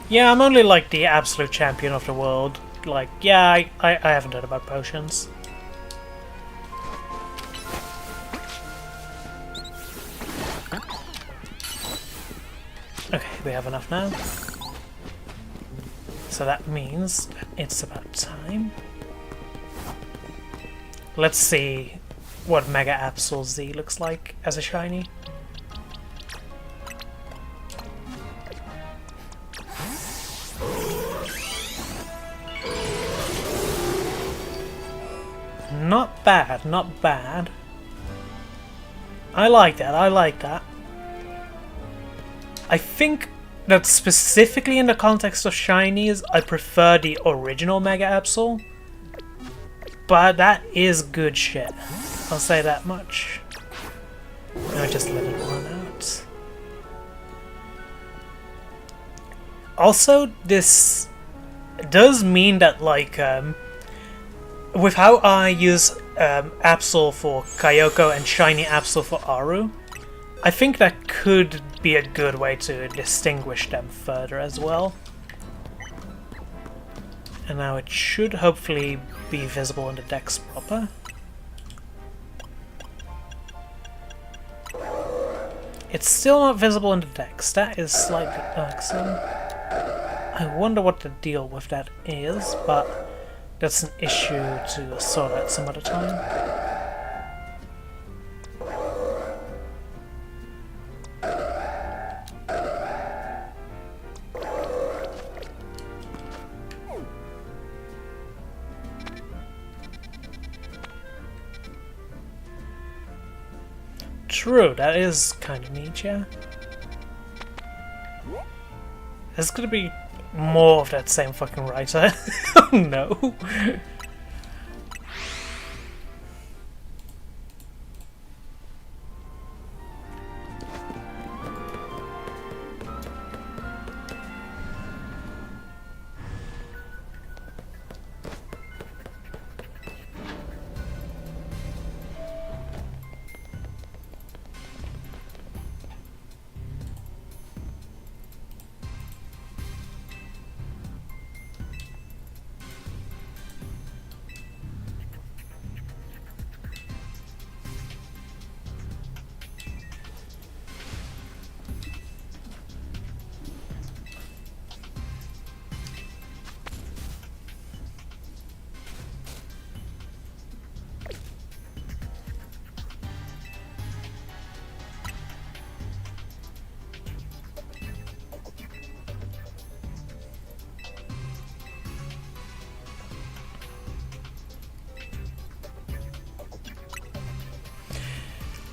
Yeah, I'm only like the absolute champion of the world. Like, yeah, I haven't heard about potions. Okay, we have enough now. So that means it's about time. Let's see what Mega Absol Z looks like as a shiny. Not bad, not bad. I like that, I like that. I think that specifically in the context of shinies, I prefer the original Mega Absol. But that is good shit. I'll say that much. I just let it run out. Also, this does mean that, like, with how I use Absol for Kyoko and Shiny Absol for Aru, I think that could be a good way to distinguish them further as well. And now it should hopefully be visible in the Dex proper. It's still not visible in the Dex. That is slightly irksome. I wonder what the deal with that is, but that's an issue to sort out some other time. True, that is kind of neat, yeah. There's gonna be more of that same fucking writer. Oh no.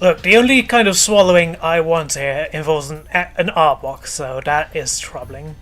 Look, the only kind of swallowing I want here involves an R-box, so that is troubling.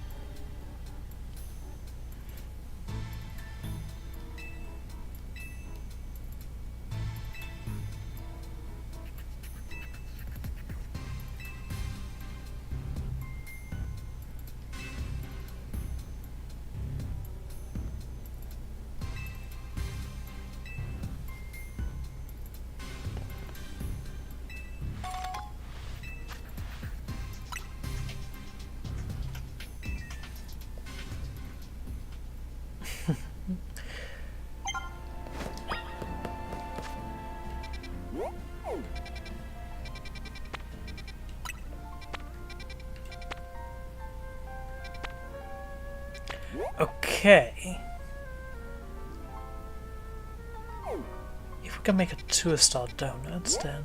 Okay. If we can make a 2-star donuts, then...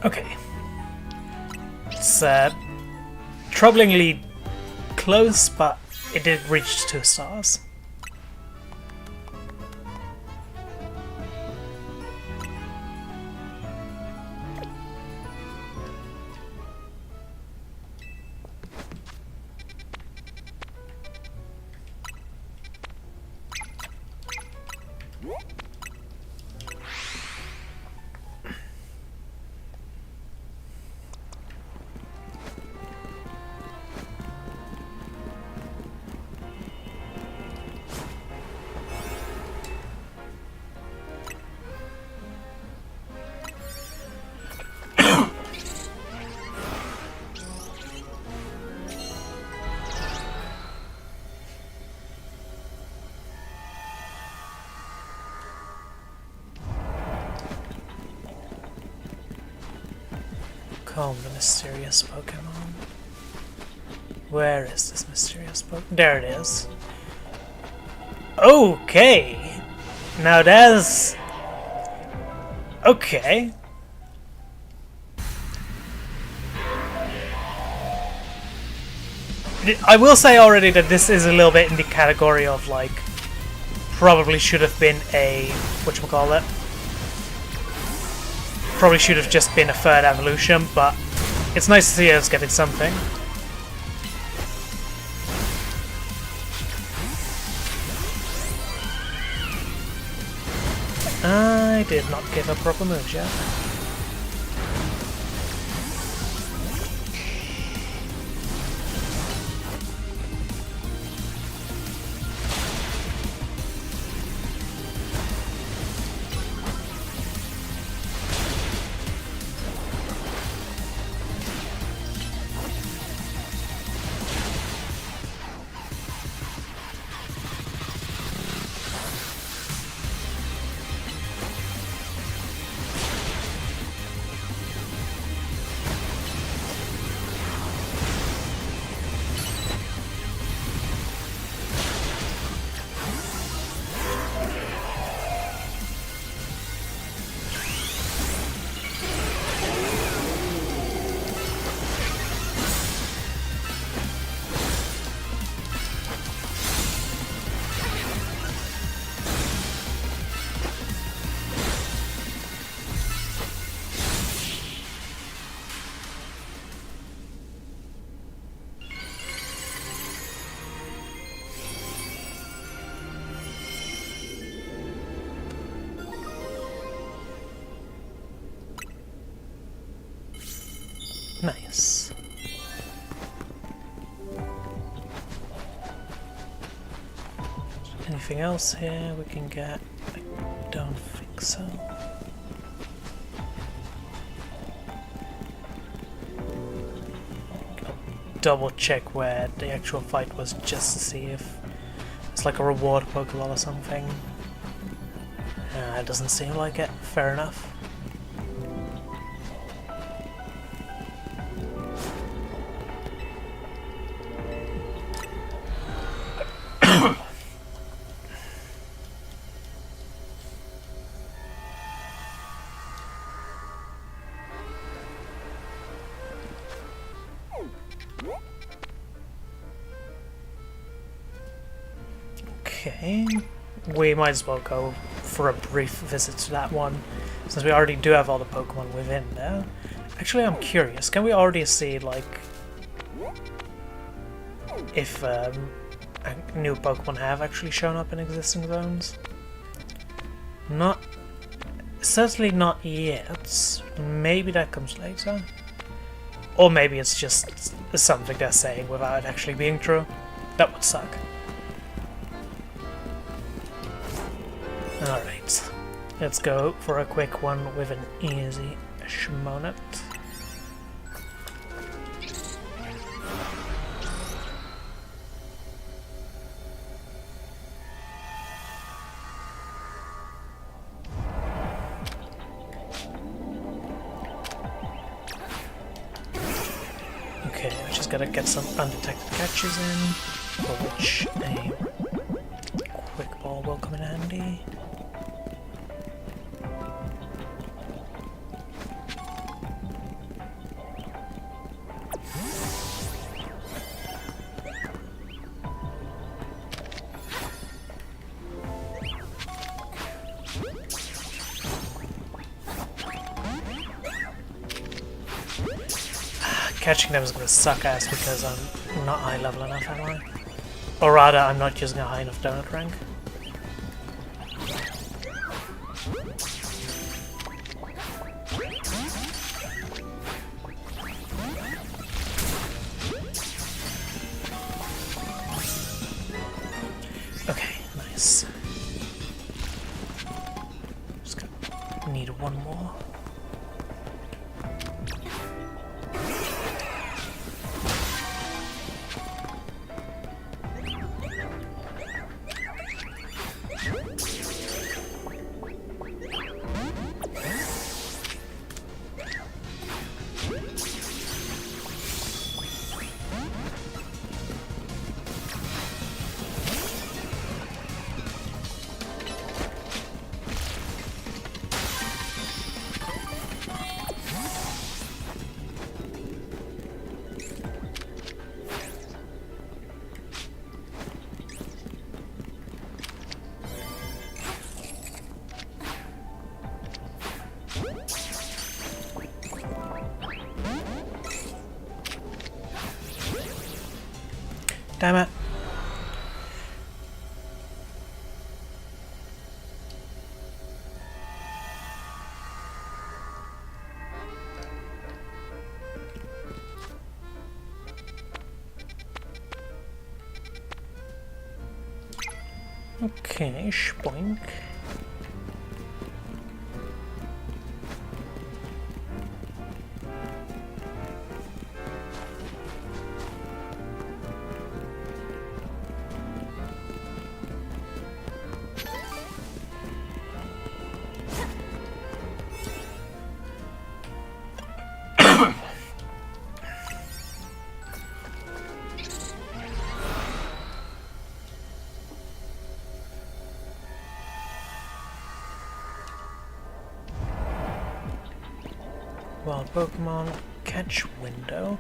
Okay. It's troublingly close, but it did reach 2 stars. Calm the mysterious Pokemon. Where is this mysterious Pokemon? There it is. Okay! Now that's... okay. I will say already that this is a little bit in the category of, like, probably should have been a... whatchamacallit? Probably should have just been a third evolution, but it's nice to see us getting something. I did not give a proper move yet. Nice. Anything else here we can get? I don't think so. I'll double check where the actual fight was just to see if it's like a reward Pokeball or something. It doesn't seem like it. Fair enough. Okay, we might as well go for a brief visit to that one, since we already do have all the Pokemon within there. Actually, I'm curious, can we already see, like, if new Pokemon have actually shown up in existing zones? Not... certainly not yet. Maybe that comes later. Or maybe it's just something they're saying without it actually being true. That would suck. Alright, let's go for a quick one with an easy Shmonut. Okay, we just gotta get some undetected catches in, for which a quick ball will come in handy. catching them is gonna suck ass because I'm not high level enough, am I? Or rather, I'm not using a high enough donut rank. Okay, nice. Just gonna need one more. Damn it. Okay, spoink. Wild Pokemon catch window.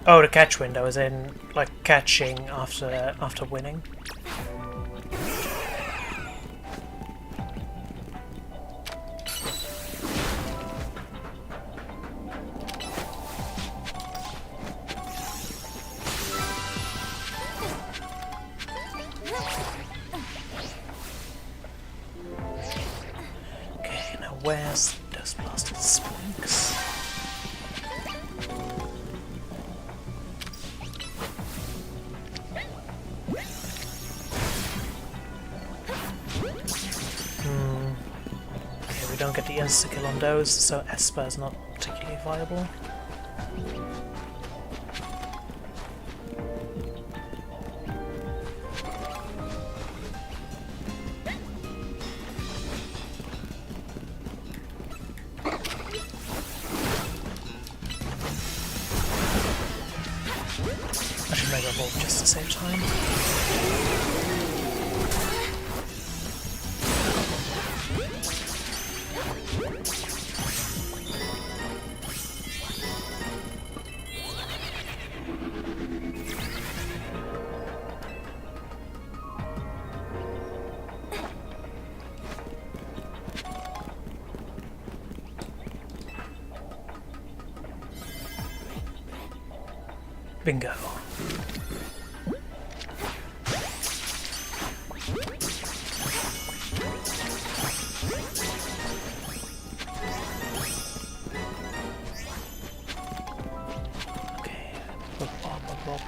Oh, the catch window is in like catching after winning. Okay, now where's those blasted splinks? We don't get the insta-kill on those, so Esper is not particularly viable. I should Mega Evolve just to save time. Bingo. Okay, Pokeball.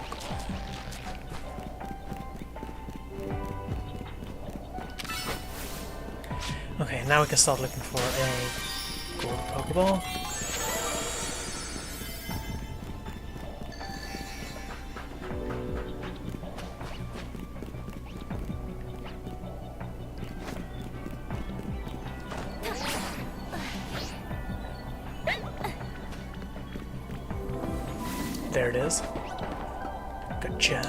Okay, now we can start looking for a gold Pokeball. There it is. Gotcha.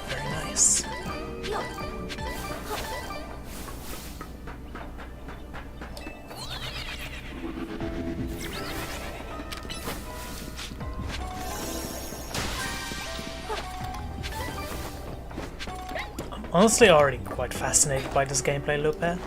Very nice. I'm honestly already quite fascinated by this gameplay loop here.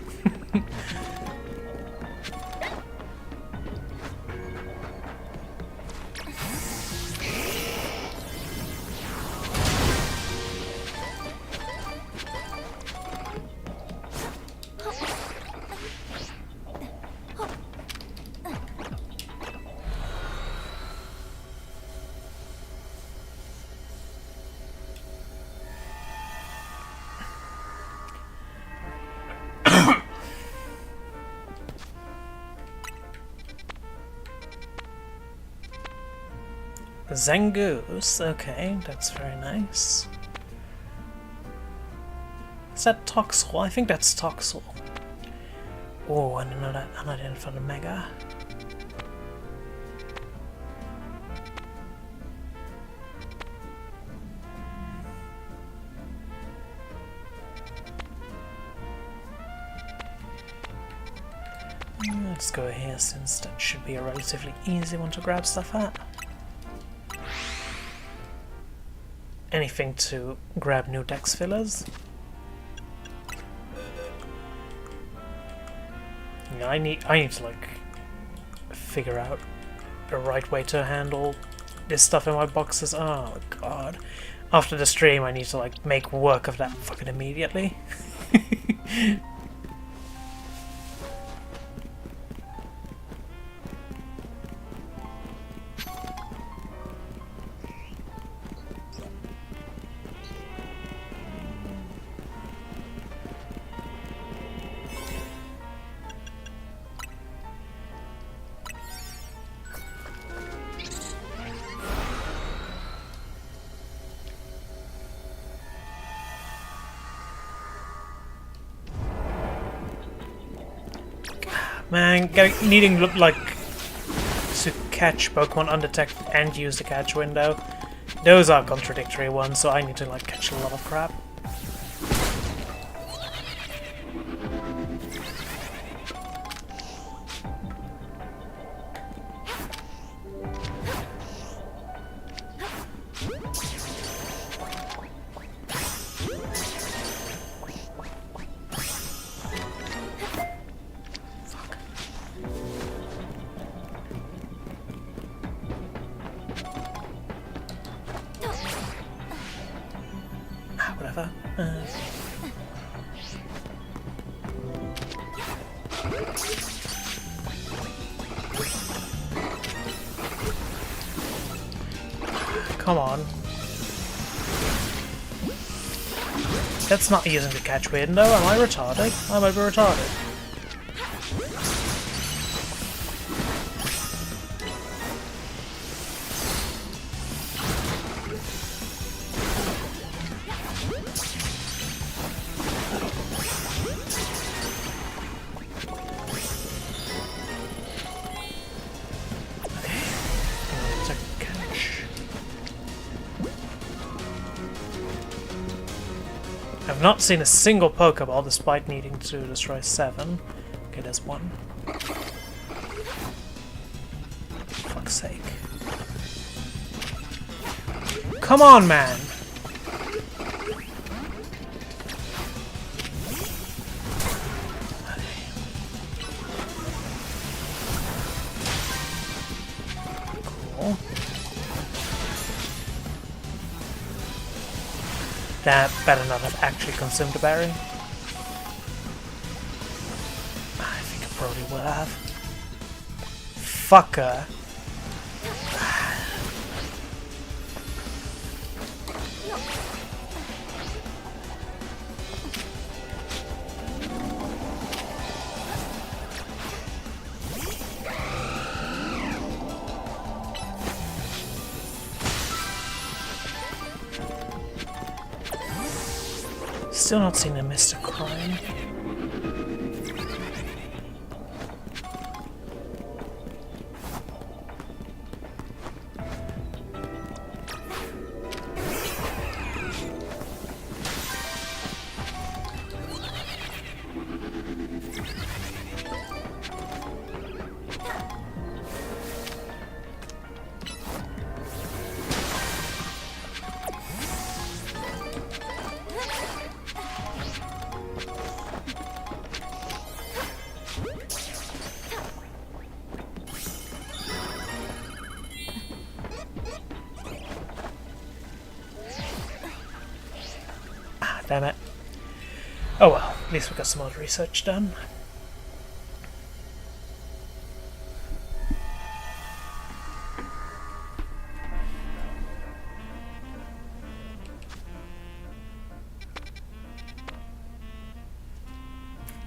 Zangoose, okay, that's very nice. Is that Toxel? I think that's Toxel. Oh, and another unidentified Mega. Let's go here since that should be a relatively easy one to grab stuff at. Anything to grab new dex fillers? Yeah, I need to like figure out the right way to handle this stuff in my boxes. Oh god. After the stream I need to like make work of that fucking immediately. Man, needing like to catch Pokemon undetected and use the catch window. Those are contradictory ones, so I need to like catch a lot of crap. Whatever. Come on. That's not using the catch window. Am I retarded? I might be retarded. I've not seen a single Pokeball despite needing to destroy 7. Okay, there's one. Fuck's sake. Come on, man! Cool. That better not have actually consumed a berry. I think it probably would have. Fucker. Still not seen a Mr. Crime. Damn it. Oh well, at least we got some odd research done.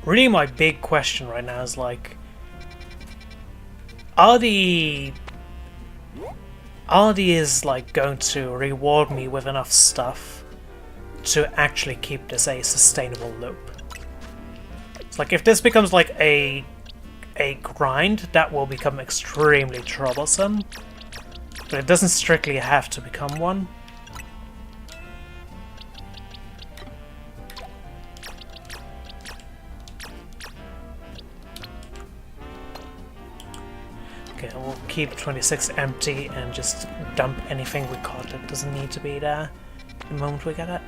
Really my big question right now is like, are the Aldi is like going to reward me with enough stuff to actually keep this a sustainable loop. It's like if this becomes like a grind, that will become extremely troublesome. But it doesn't strictly have to become one. Okay, we'll keep 26 empty and just dump anything we caught that doesn't need to be there the moment we get it.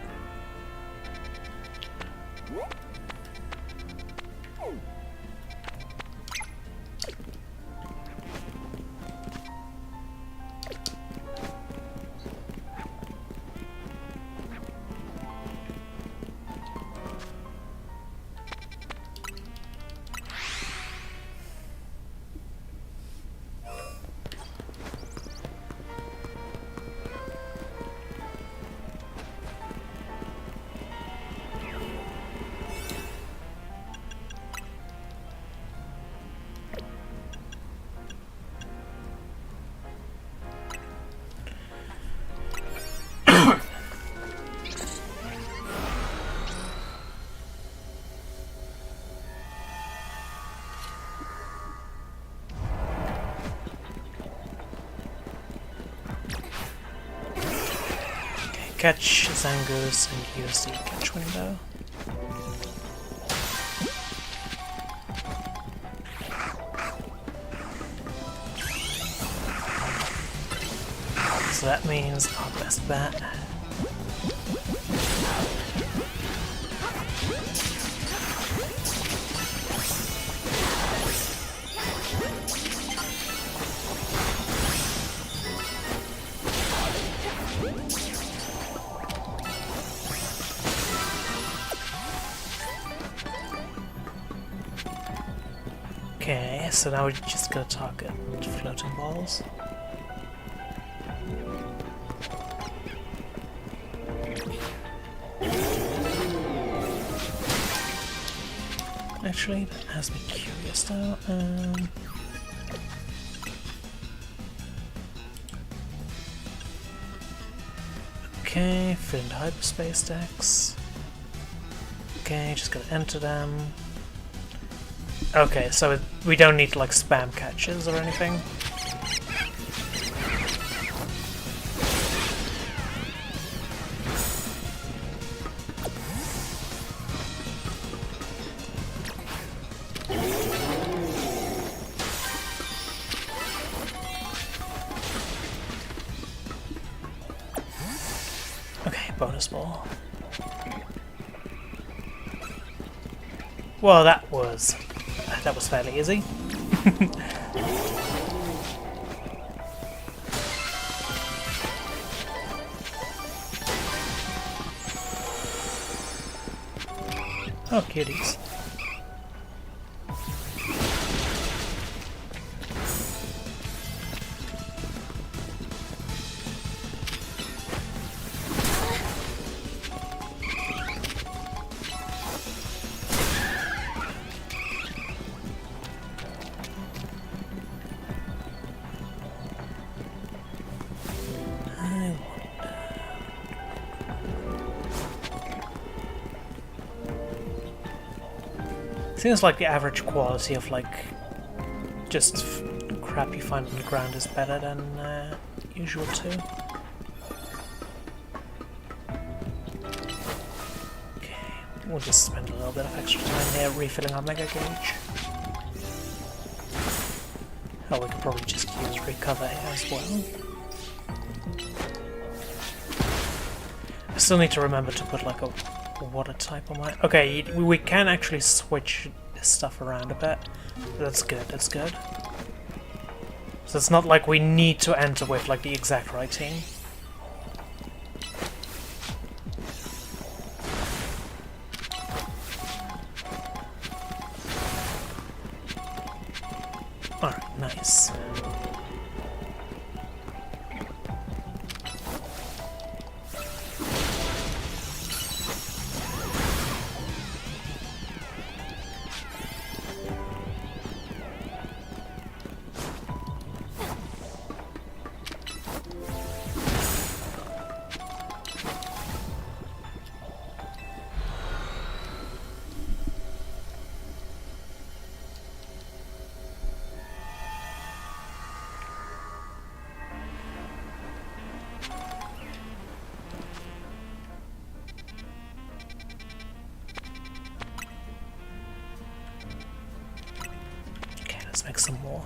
Catch Zangoose and use the catch window. So that means our best bet. Okay, so now we're just gonna target floating balls. Actually, that has me curious though. Okay, fit into hyperspace decks. Okay, just gotta enter them. Okay, so we don't need to like spam catches or anything. Okay, bonus ball. Well, that was fairly easy. Oh, cuties. Seems like the average quality of like just crap you find on the ground is better than usual too. Okay, we'll just spend a little bit of extra time here refilling our mega gauge. Oh, we could probably just use recover here as well. I still need to remember to put like a water type on my... Okay, we can actually switch this stuff around a bit. That's good, that's good. So it's not like we need to enter with like the exact right team. Alright, nice. Let's make some more.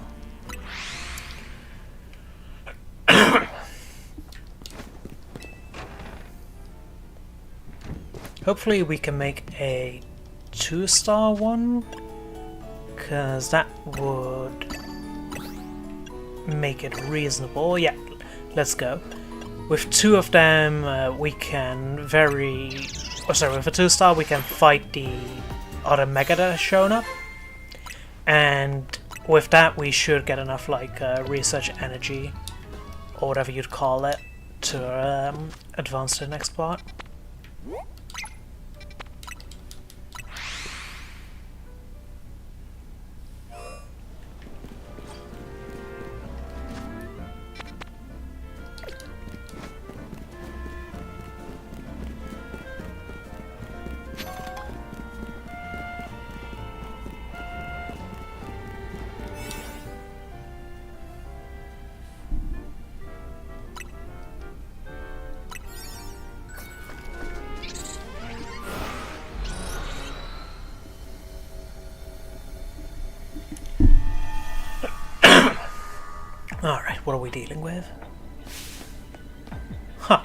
Hopefully we can make a 2-star one, because that would make it reasonable. Yeah, let's go. With 2 of them, we can with a 2-star we can fight the other mega that has shown up, and with that we should get enough like research energy, or whatever you'd call it, to advance to the next part. Alright, what are we dealing with? Huh.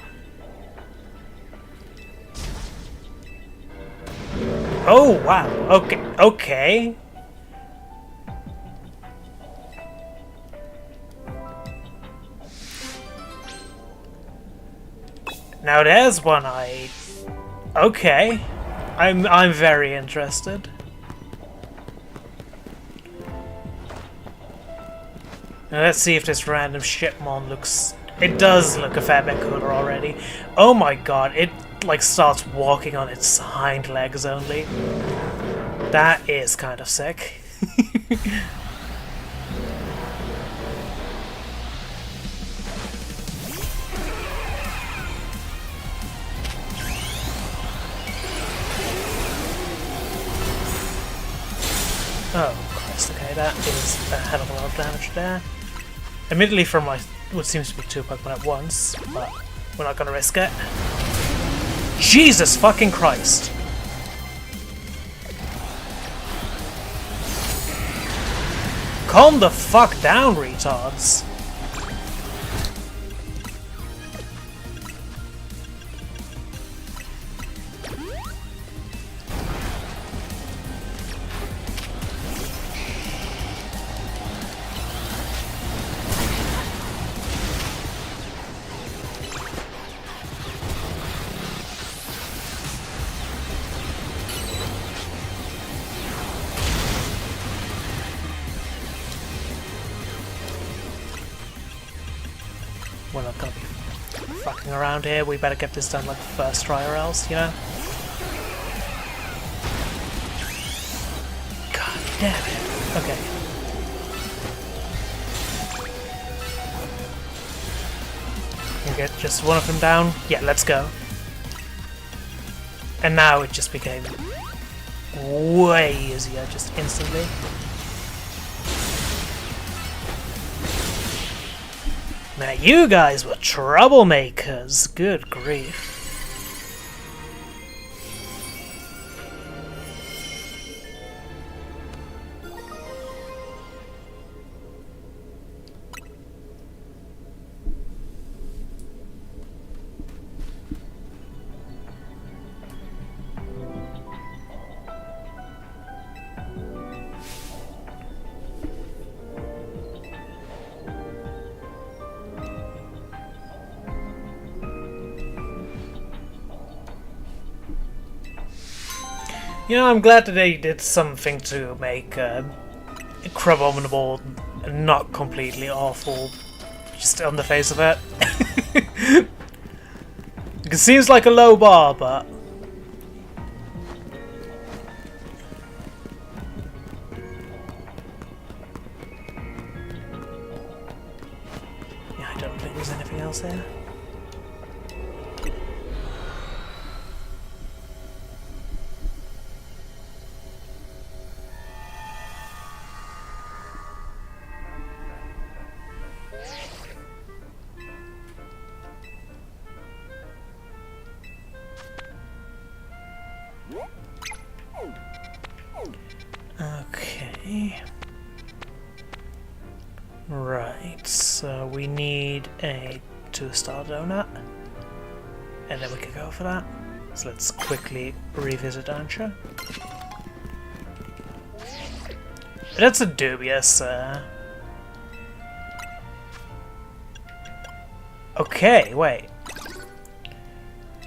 Oh, wow. Okay. Now there's one okay. I'm very interested. Now let's see if this random shipmon looks... It does look a fair bit cooler already. Oh my god, it like starts walking on its hind legs only. That is kind of sick. Oh Christ, okay, that is a hell of a lot of damage there. Admittedly from what seems to be 2 Pokemon at once, but we're not gonna risk it. Jesus fucking Christ! Calm the fuck down, retards! We're not gonna be fucking around here. We better get this done like first try or else, you know? God damn it. Okay. Can we get just one of them down? Yeah, let's go. And now it just became way easier, just instantly. Now you guys were troublemakers, good grief. You know, I'm glad that they did something to make Crabominable not completely awful, just on the face of it. It seems like a low bar, but... yeah, I don't think there's anything else there. Okay. Right, so we need a 2-star donut. And then we can go for that. So let's quickly revisit Ancha. That's a dubious... Okay, wait.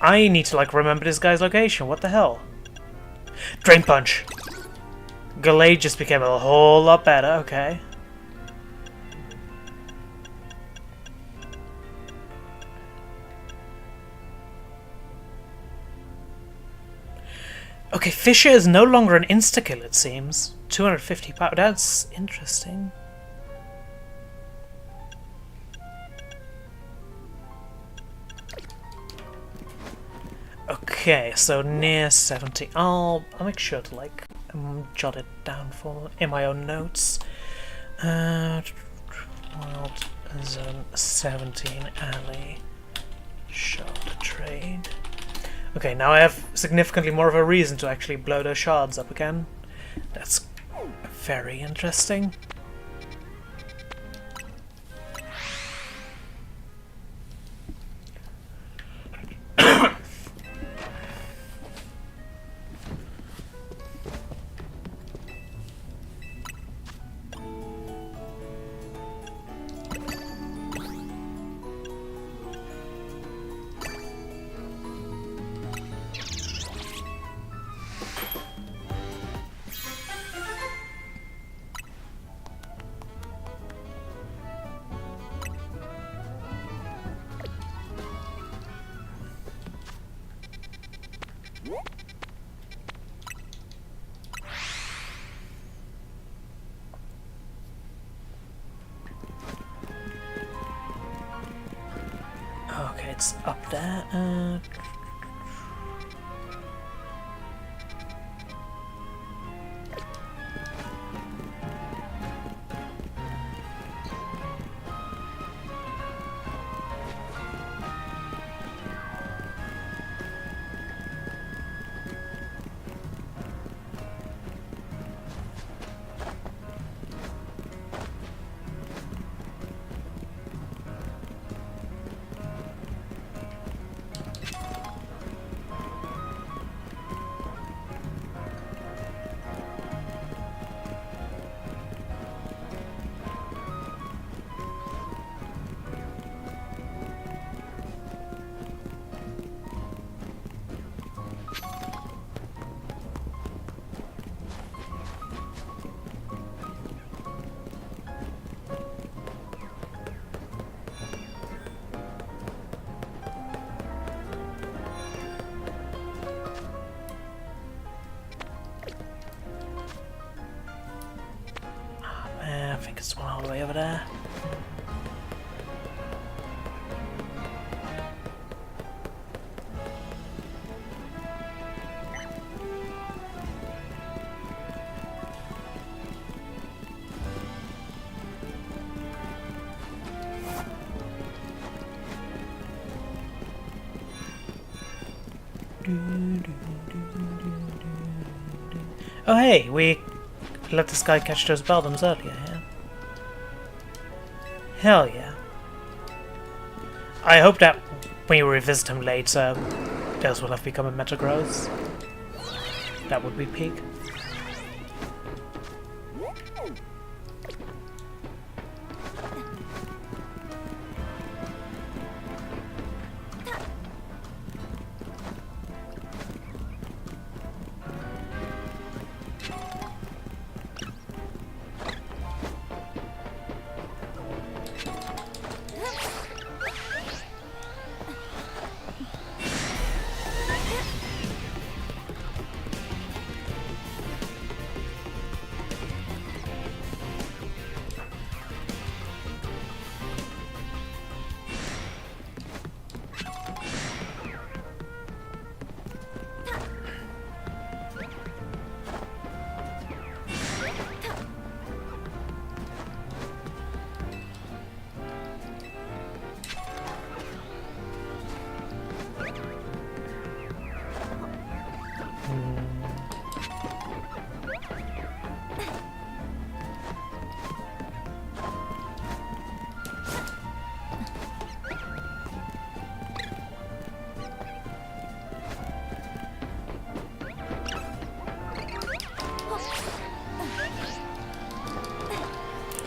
I need to, like, remember this guy's location. What the hell? Drain Punch! Gallade just became a whole lot better, okay. Okay, Fisher is no longer an insta-kill, it seems. 250 power. That's interesting. Okay, so near 70. I'll make sure to like jot it down for in my own notes. Wild Zone 17 alley shard trade. Okay, now I have significantly more of a reason to actually blow those shards up again. That's very interesting. Okay, it's up there. I think it's one all the way over there. Oh hey, we let this guy catch those Beldams earlier, yeah? Hell yeah. I hope that when you revisit him later, those will have become a Metagross. That would be peak.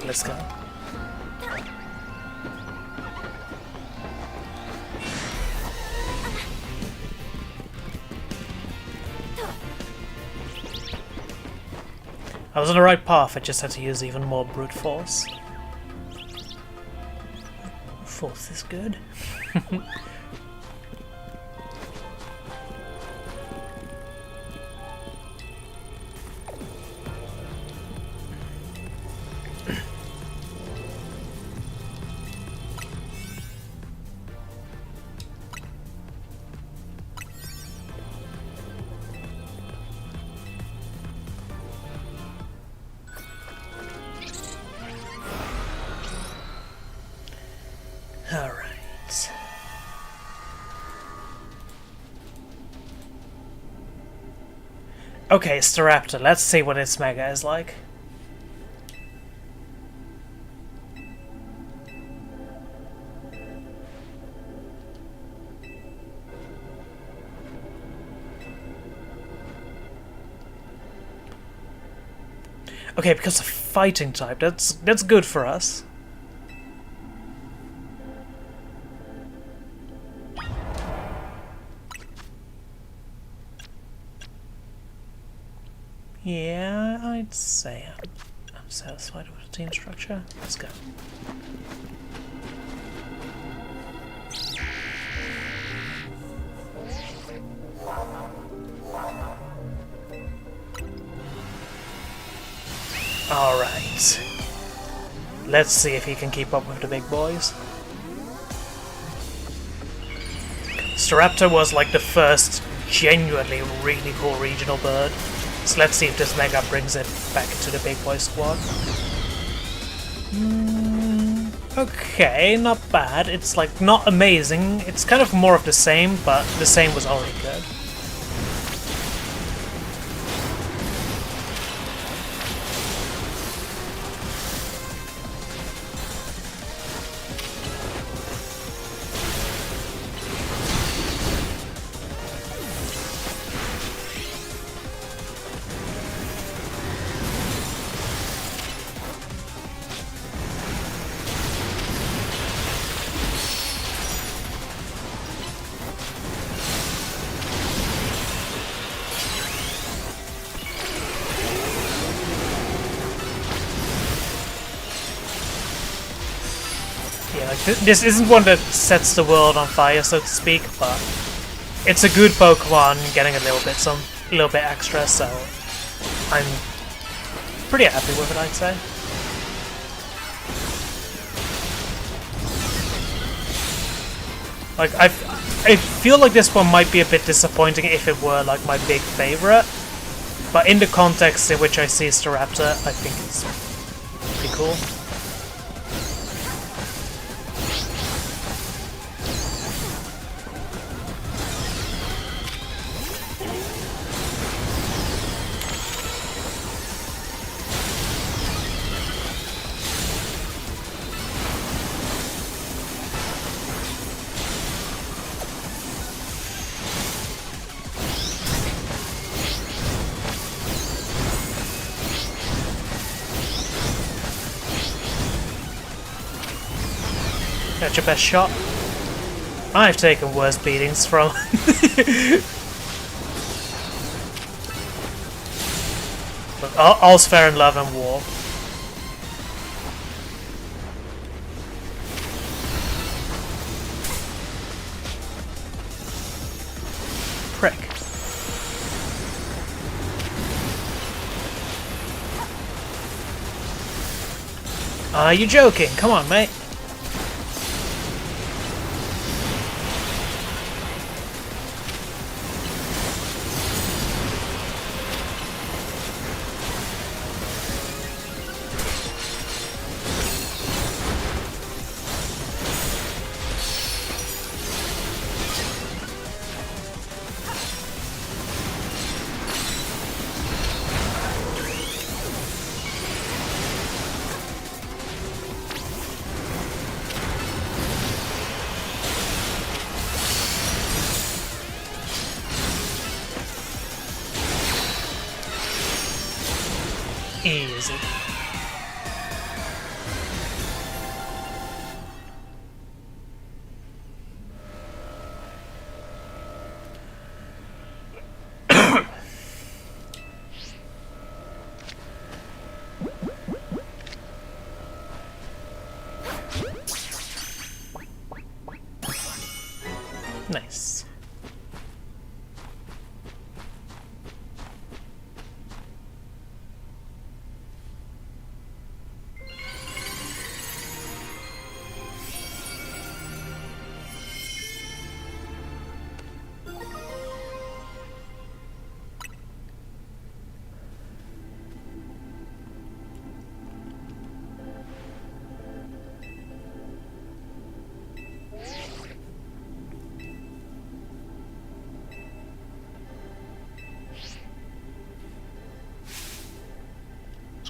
let's go. I was on the right path, I just had to use even more brute force. Fourth is good. Alright. Okay, Staraptor, let's see what its mega is like. Okay, because of fighting type, that's good for us. Yeah, I'd say I'm satisfied with the team structure. Let's go. Alright. Let's see if he can keep up with the big boys. Staraptor was like the first genuinely really cool regional bird. So let's see if this mega brings it back to the big boy squad. Okay, not bad. It's like not amazing. It's kind of more of the same, but the same was already good. Yeah, like this isn't one that sets the world on fire, so to speak, but it's a good Pokemon getting a little bit extra, so I'm pretty happy with it, I'd say. Like I feel like this one might be a bit disappointing if it were like my big favorite, but in the context in which I see Staraptor, I think it's pretty cool. That's your best shot. I've taken worse beatings from... But all's fair in love and war. Prick. Are you joking? Come on, mate. Easy.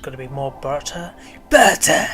gonna be more butter. Butter!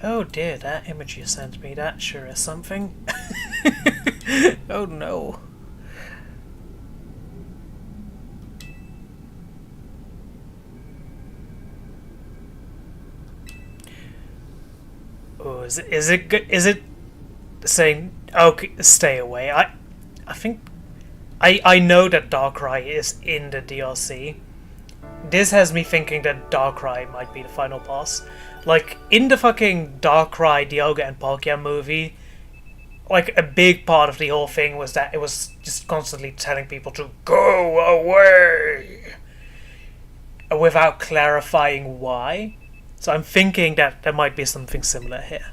Oh dear, that image you sent me, that sure is something. Oh no. Oh, is it good? Is it saying, okay, stay away? I think, I know that Darkrai is in the DLC. This has me thinking that Darkrai might be the final boss. Like, in the fucking Darkrai, Dialga and Palkia movie, like, a big part of the whole thing was that it was just constantly telling people to go away without clarifying why. So I'm thinking that there might be something similar here.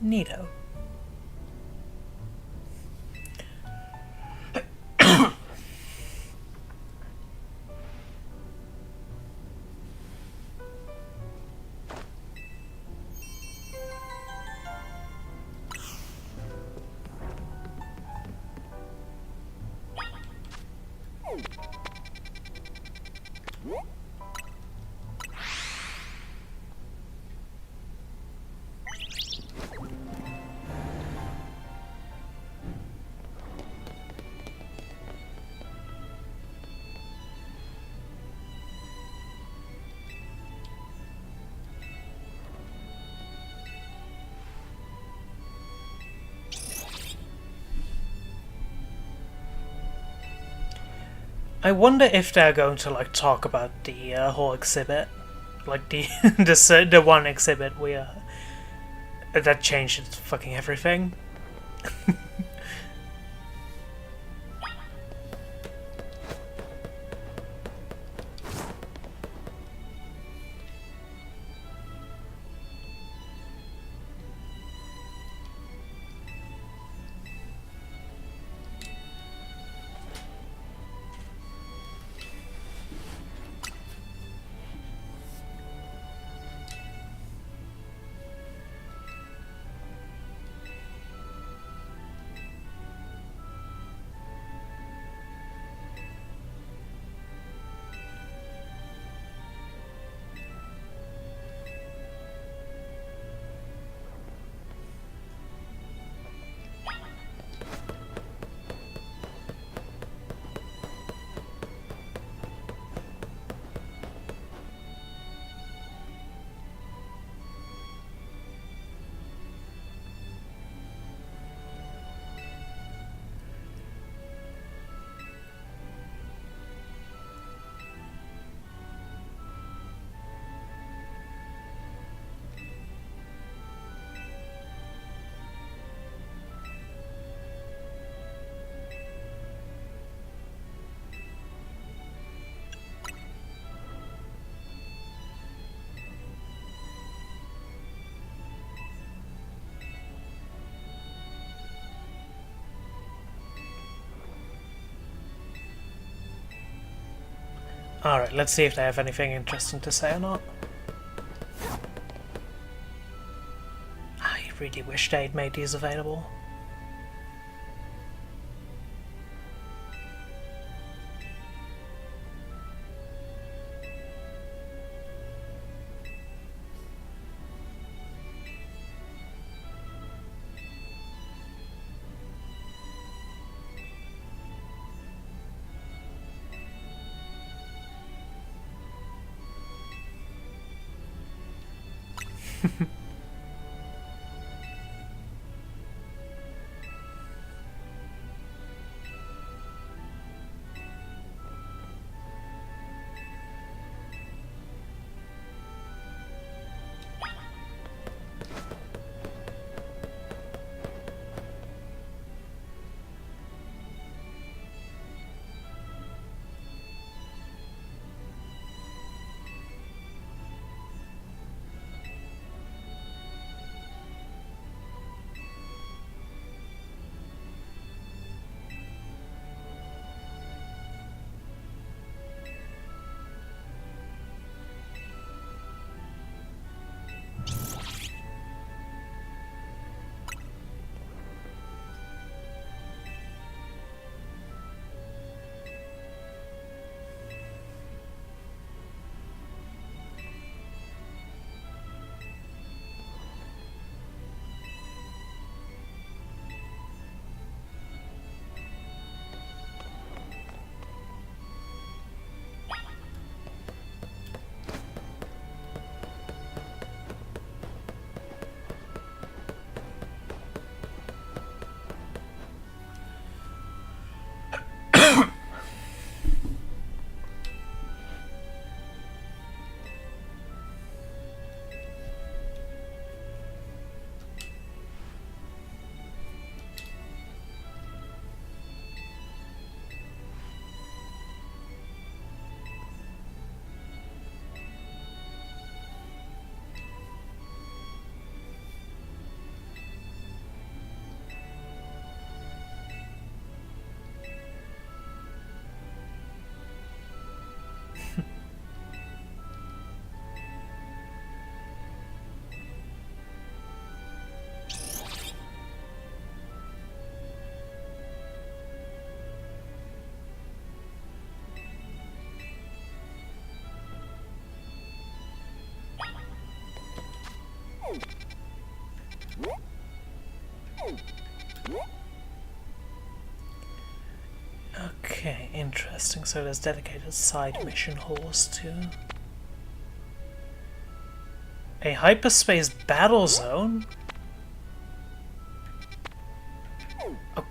Neato. I wonder if they're going to like talk about the whole exhibit, like the the one exhibit that changed fucking everything. Alright, let's see if they have anything interesting to say or not. I really wish they'd made these available. Interesting, so there's dedicated side mission halls too. A hyperspace battle zone? Oh,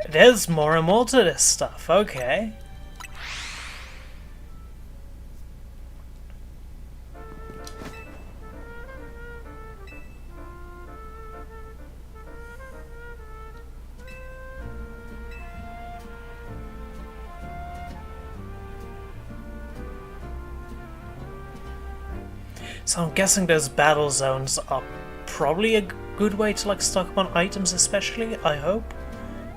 there's more and more to this stuff, okay. So I'm guessing those battle zones are probably a good way to like stock up on items, especially, I hope.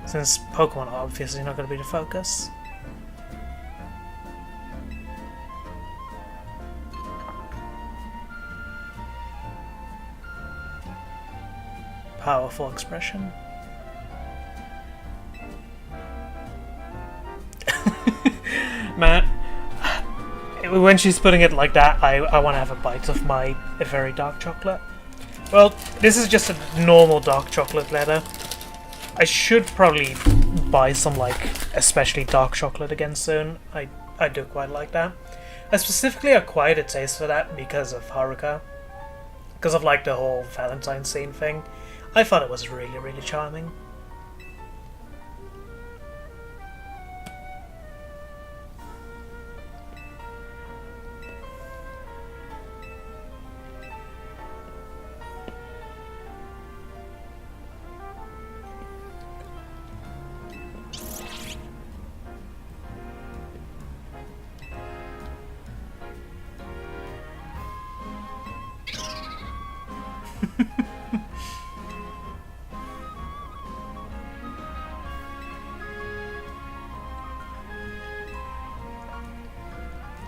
Since Pokemon are obviously not going to be the focus. Powerful expression. Man, when she's putting it like that, I want to have a bite of my very dark chocolate. Well, this is just a normal dark chocolate letter. I should probably buy some, like, especially dark chocolate again soon. I do quite like that. I specifically acquired a taste for that because of Haruka. Because of, like, the whole Valentine's scene thing. I thought it was really, really charming.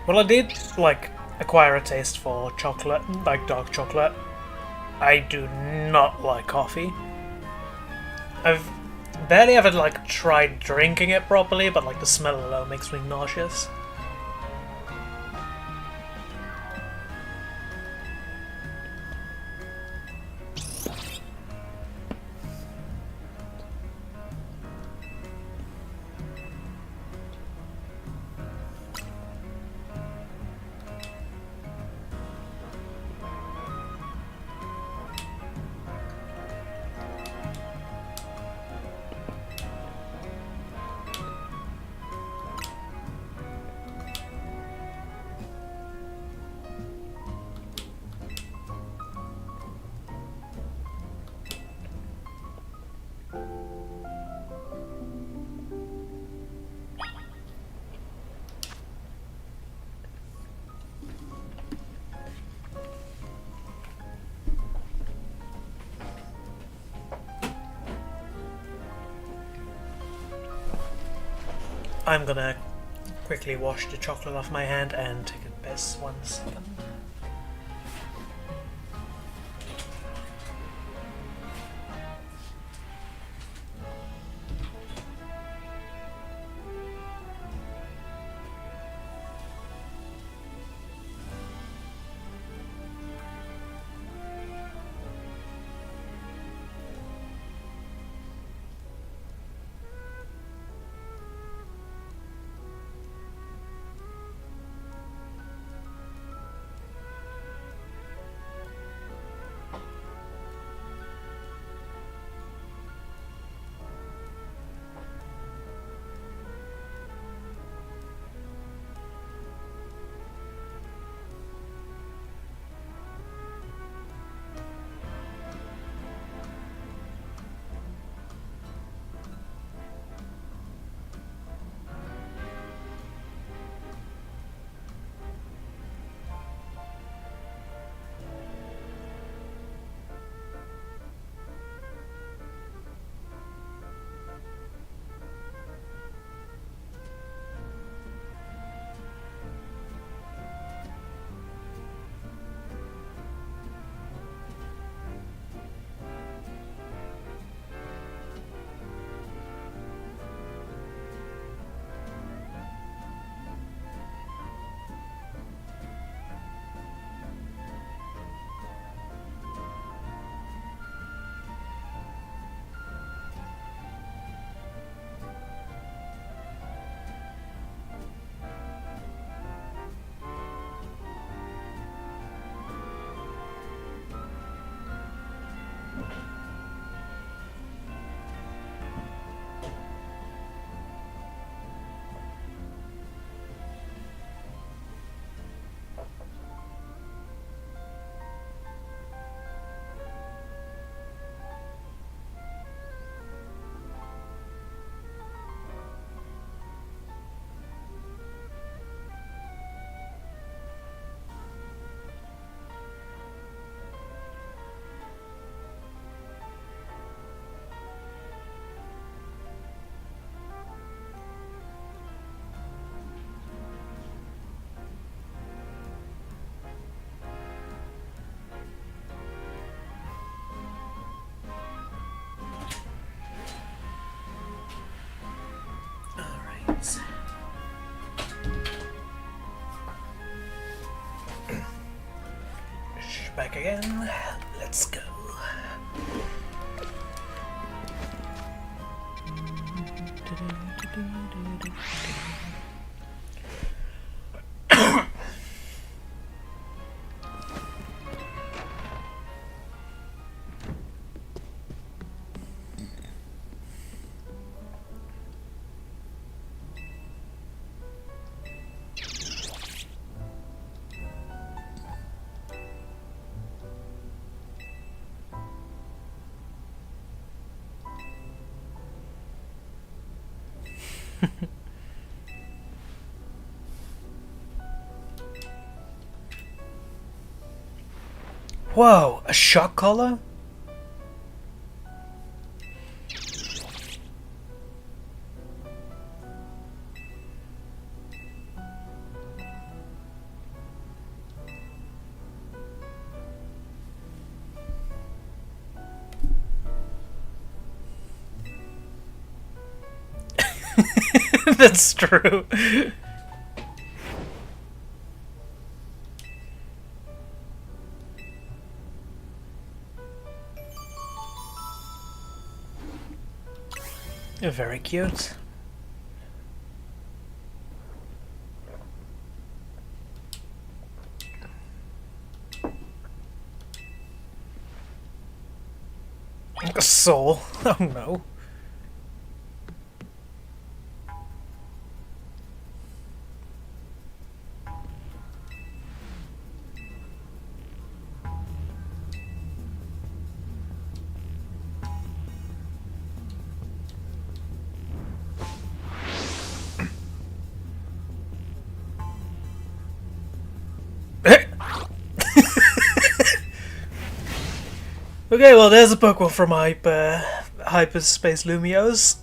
Well, I did, like, acquire a taste for chocolate, like dark chocolate. I do not like coffee. I've barely ever, like, tried drinking it properly, but, like, the smell alone makes me nauseous. I'm gonna quickly wash the chocolate off my hand and take a piss 1 second. back again. Let's go. Whoa, a shock collar? That's true. Very cute. A soul. Oh no. Okay, well, there's a Pokemon from Hyperspace Lumios.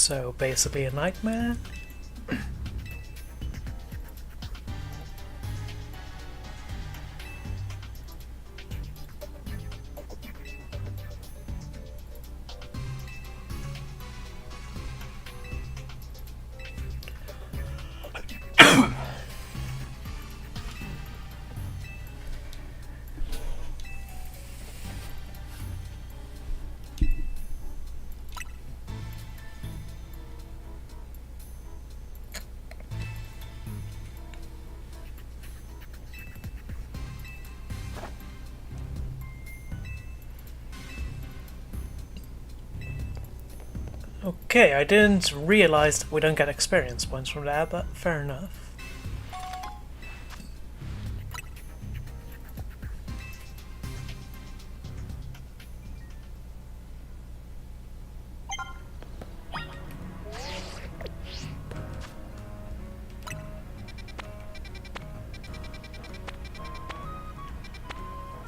So basically a nightmare. Okay, I didn't realize that we don't get experience points from that, but fair enough.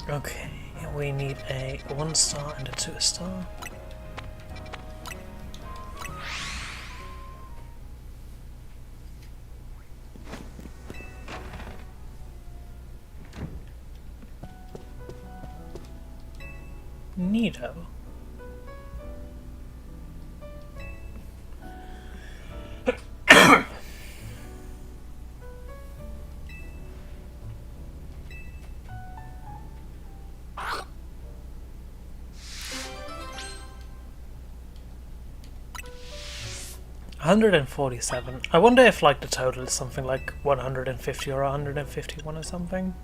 Okay, we need a 1-star and a 2-star. Neato. $147. I wonder if like the total is something like 150 or 151 or something.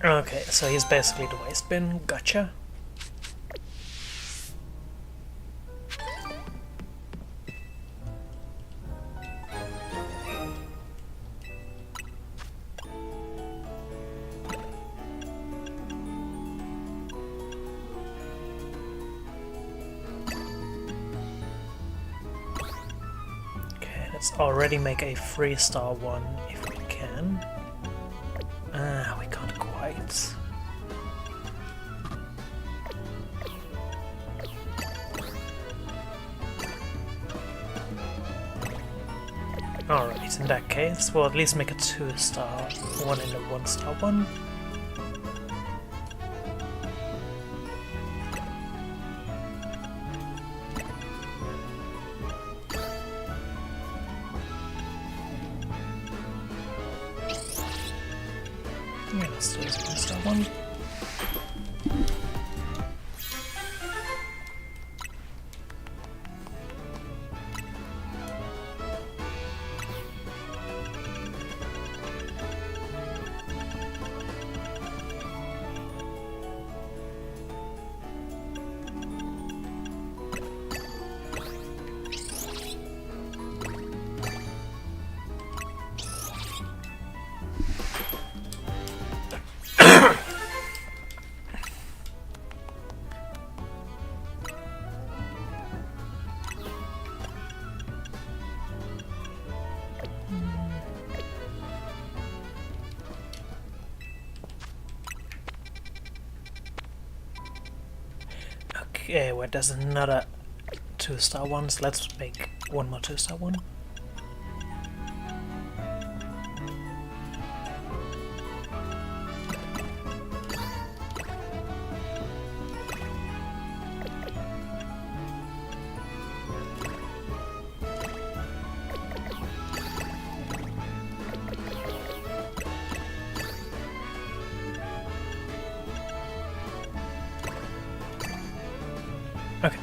Okay, so he's basically the waste bin. Gotcha. Okay, let's already make a 3-star one if we can. Ah, we can't quite. Alright, in that case, we'll at least make a 2-star one and a 1-star one. Yeah, let's do this 1-star one. Okay, wait, there's another 2-star one, so let's make one more 2-star one. Okay.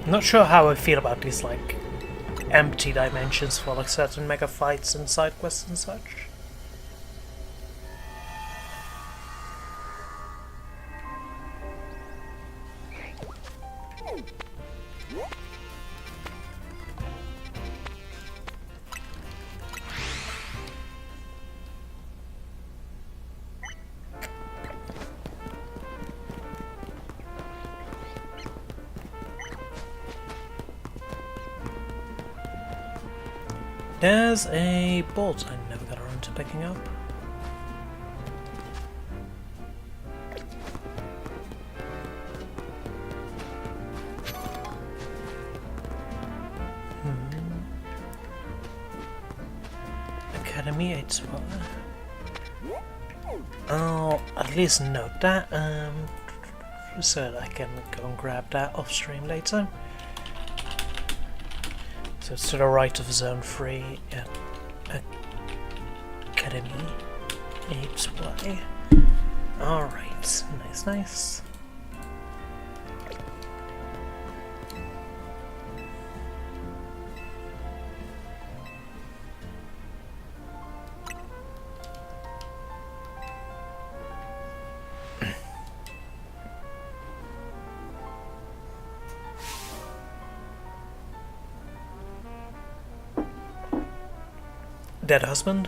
Not sure how I feel about these, like, empty dimensions for, like, certain mega fights and side quests and such. There's a bolt I never got around to picking up. Academy 8 spot. I'll at least note that, so that I can go and grab that off stream later. So it's to the right of Zone 3, yeah. Academy 8 supply. Alright, nice, nice. Dead husband?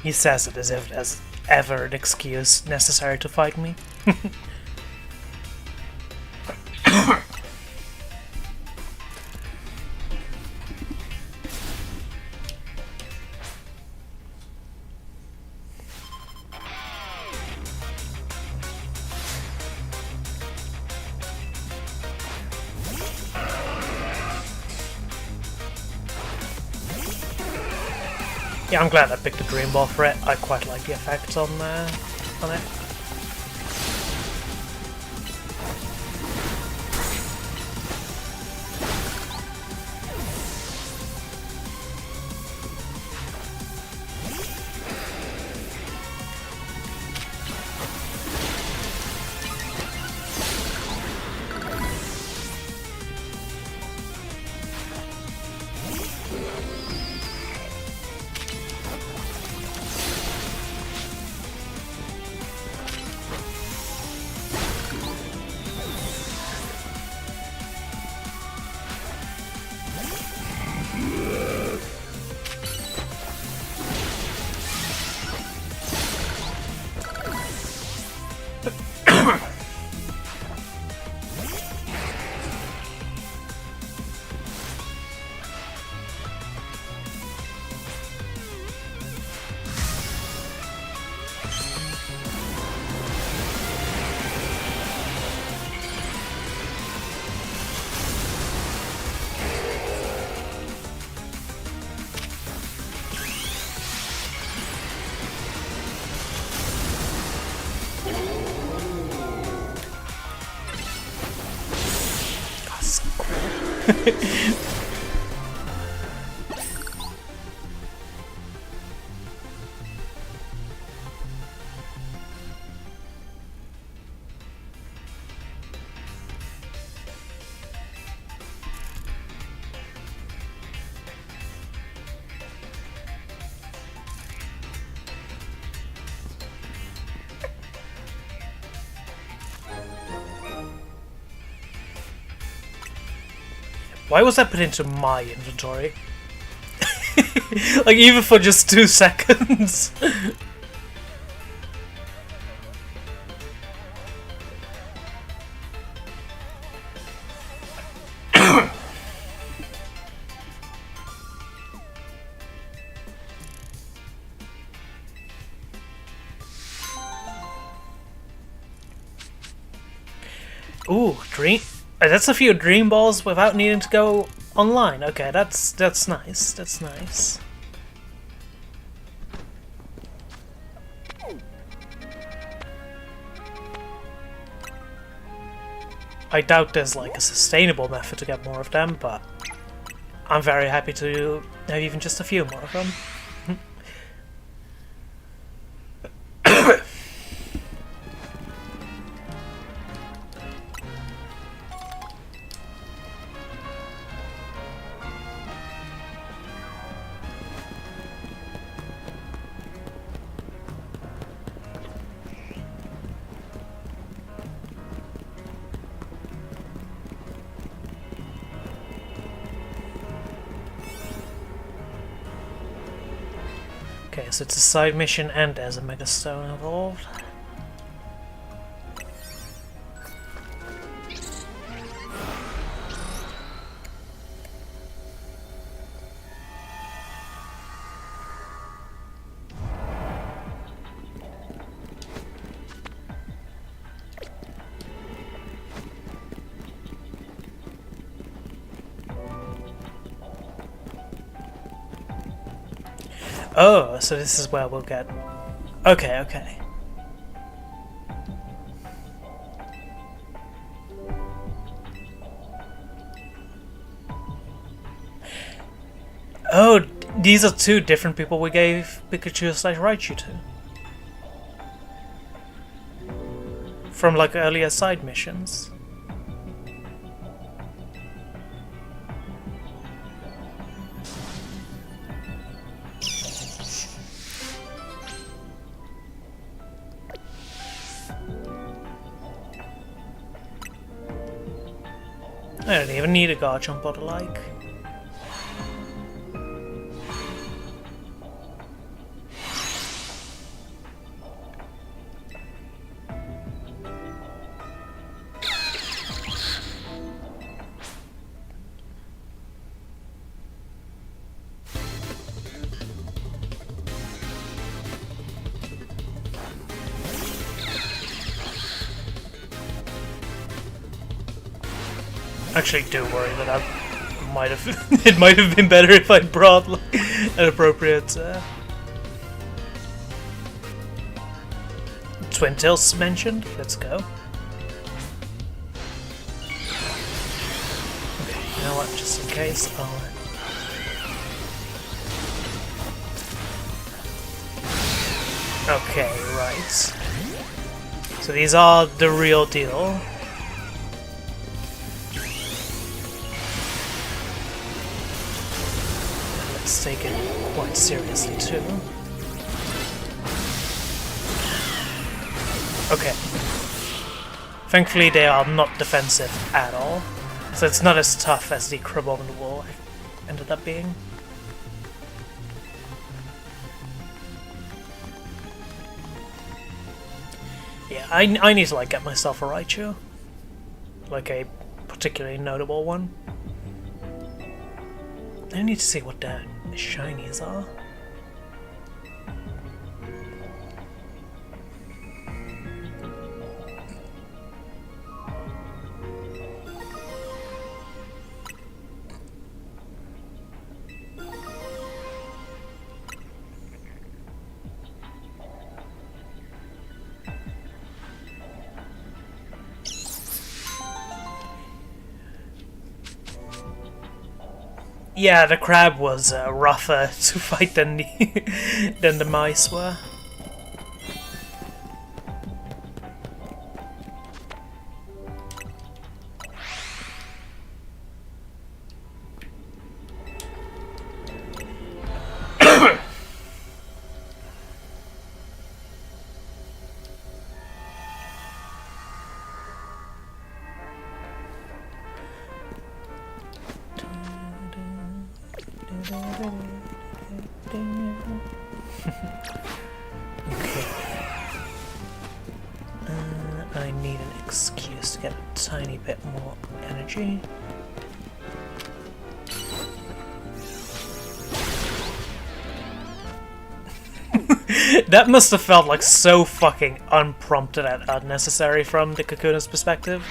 He says it as if there's ever an excuse necessary to fight me. Yeah, I'm glad I picked the Dream Ball for it. I quite like the effect on it. Why was that put into my inventory? Like, even for just 2 seconds. Ooh, dream. That's a few dream balls without needing to go online. Okay, that's nice. That's nice. I doubt there's like a sustainable method to get more of them, but I'm very happy to have even just a few more of them. Okay, so it's a side mission and there's a Mega Stone involved. Oh, so this is where we'll get... Okay, okay. Oh, these are 2 different people we gave Pikachu/Raichu to. From like earlier side missions. I don't even need a Garchomp or the like. Actually, do worry that I might have. It might have been better if I brought like, an appropriate Twin Tails mentioned. Let's go. Okay, you know what? Just in case, I'll. Okay, right. So these are the real deal. Let's take it quite seriously too. Okay. Thankfully they are not defensive at all, so it's not as tough as the Crib on the Wall ended up being. Yeah, I need to like get myself a Raichu. Like a particularly notable one. I need to see what the shinies are. Yeah, the crab was rougher to fight than the mice were. I need an excuse to get a tiny bit more energy. That must have felt like so fucking unprompted and unnecessary from the Kakuna's perspective.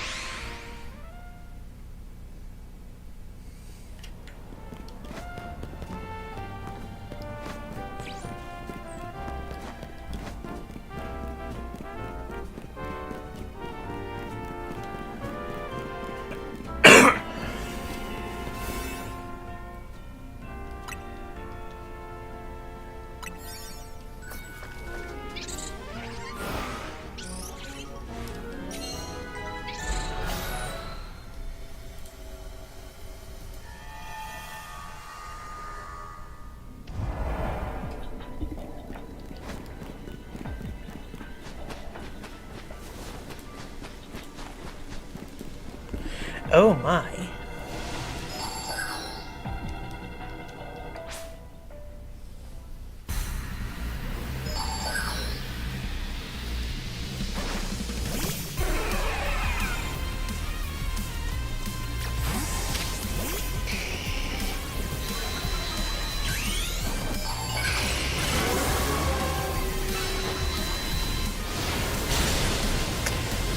Oh my.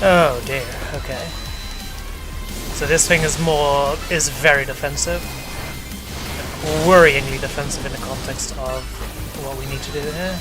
Oh dear, okay. So this thing is very defensive. Worryingly defensive in the context of what we need to do here.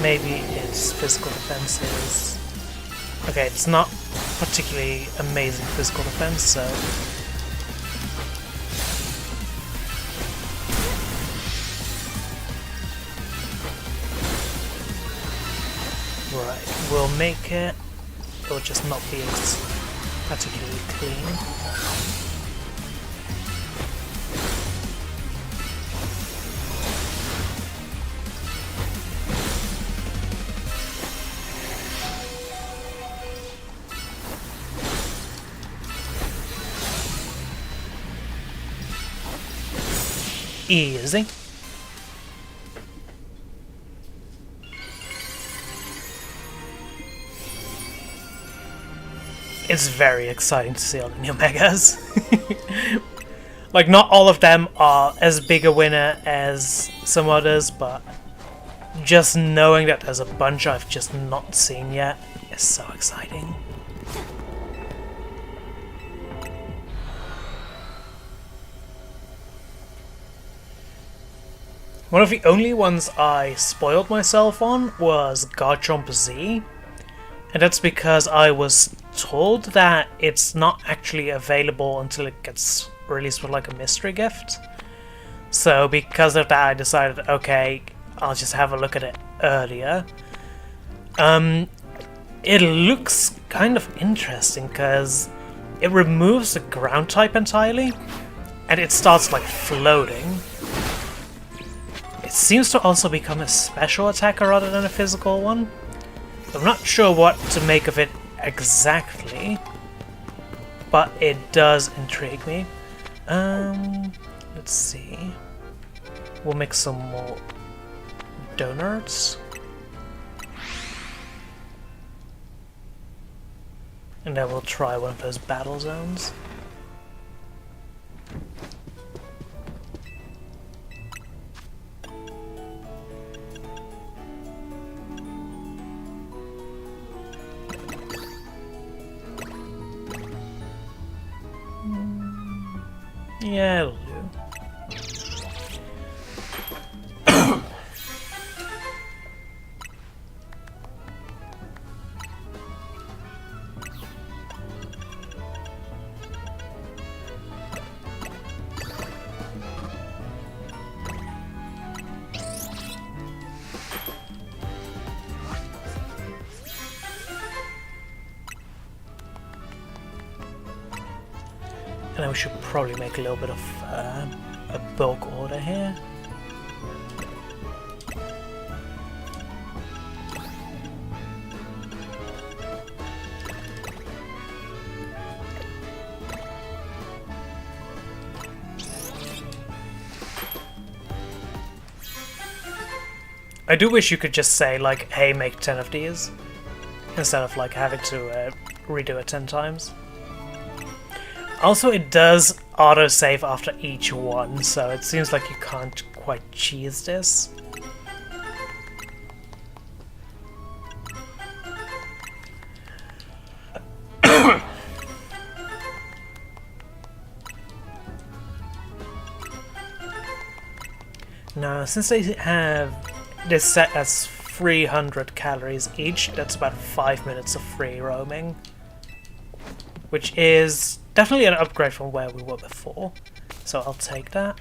Maybe its physical defense is... Okay, it's not particularly amazing physical defense, so... Right, we'll make it. It'll just not be as particularly clean. Easy. It's very exciting to see all the new megas. Like, not all of them are as big a winner as some others, but just knowing that there's a bunch I've just not seen yet is so exciting. One of the only ones I spoiled myself on was Garchomp Z, and that's because I was told that it's not actually available until it gets released with like a mystery gift. So because of that I decided, okay, I'll just have a look at it earlier. It looks kind of interesting because it removes the ground type entirely, and it starts like floating. It seems to also become a special attacker rather than a physical one. I'm not sure what to make of it exactly, but it does intrigue me. Let's see. We'll make some more donuts. And then we'll try one of those battle zones. Yeah, it'll do. And then we should probably make a little bit of a bulk order here. I do wish you could just say, like, hey, make 10 of these, instead of, like, having to redo it 10 times. Also, it does autosave after each one, so it seems like you can't quite cheese this. Now, since they have this set as 300 calories each, that's about 5 minutes of free roaming, which is definitely an upgrade from where we were before, so I'll take that.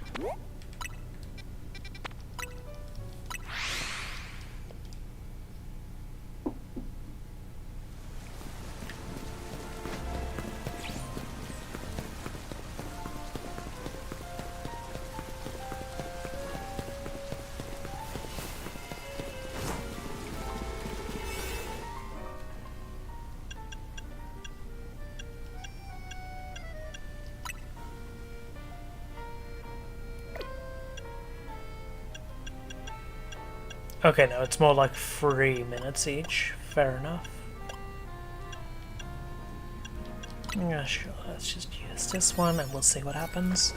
Okay, no, it's more like 3 minutes each. Fair enough. Yeah, sure, let's just use this one and we'll see what happens.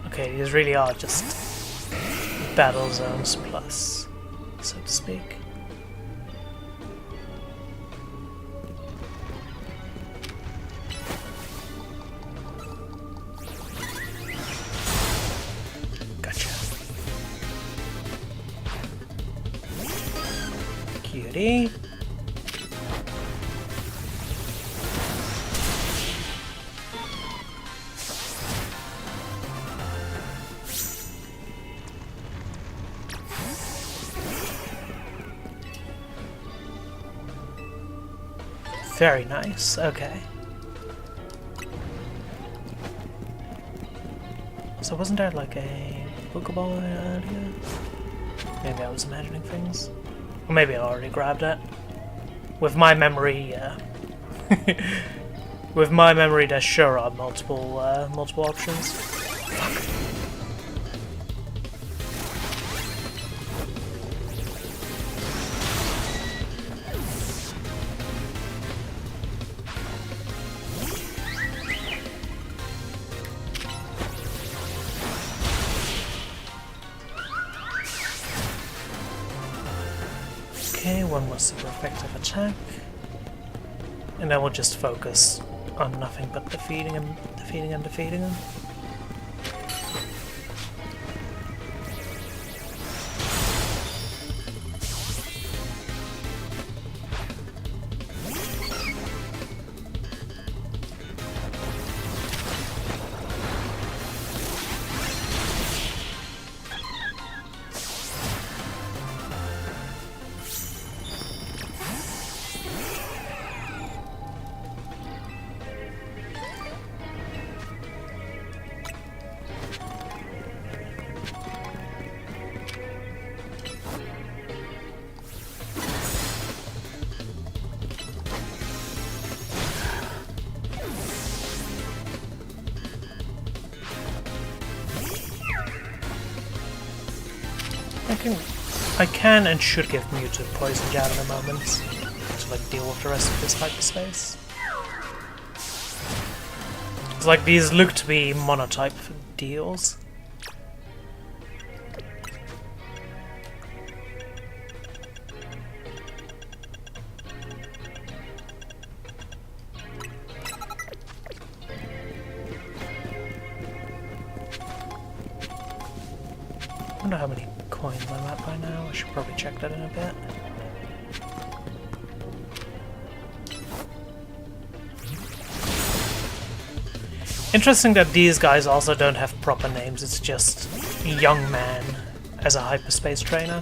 Okay, these really are just battle zones plus, so to speak. Gotcha. Cutie. Very nice, okay. So wasn't there like a Pokeball earlier? Maybe I was imagining things. Or maybe I already grabbed it. With my memory, with my memory there sure are multiple options. Fuck. Okay, one more super effective attack. And then we'll just focus on nothing but defeating him, defeating him. I can and should give Mewtwo Poison Jab in a moment to like deal with the rest of this hyperspace. It's like these look to be monotype deals. I wonder how many coins I'm at by now. I should probably check that in a bit. Interesting that these guys also don't have proper names, it's just young man as a hyperspace trainer.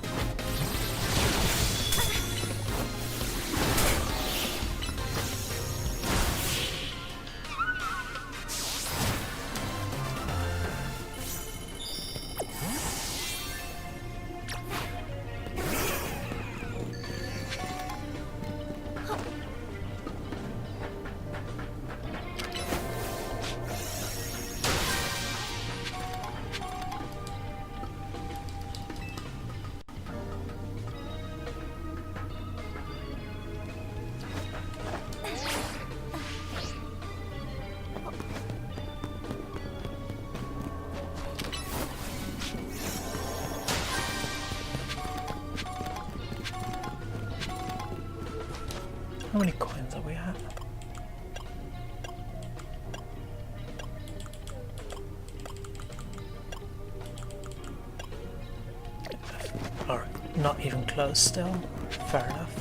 How many coins are we at? Alright, not even close still. Fair enough.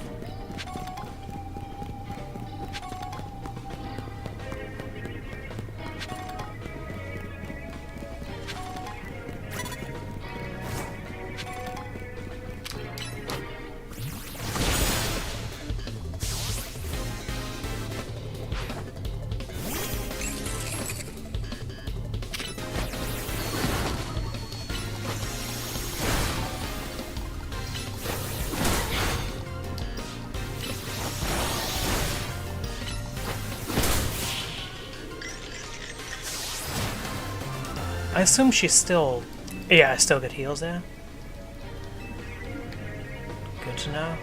I assume she's still... Yeah, I still get heals there. Good to know.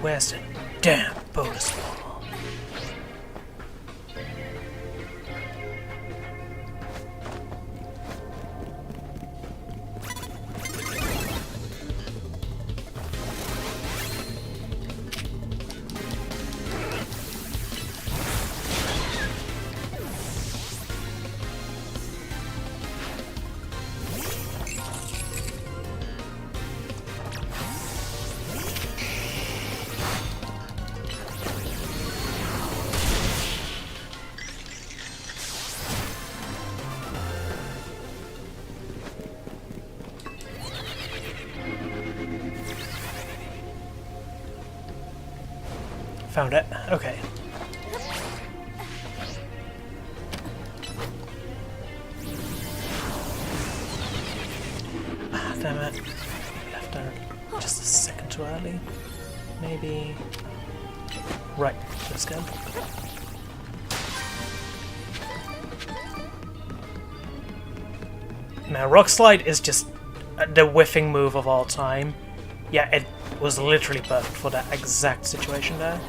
Where's the damn bonus ball? Found it. Okay. Ah, damn it. Left her just a second too early. Maybe... Right, let's go. Now, Rock Slide is just the whiffing move of all time. Yeah, it was literally perfect for that exact situation there.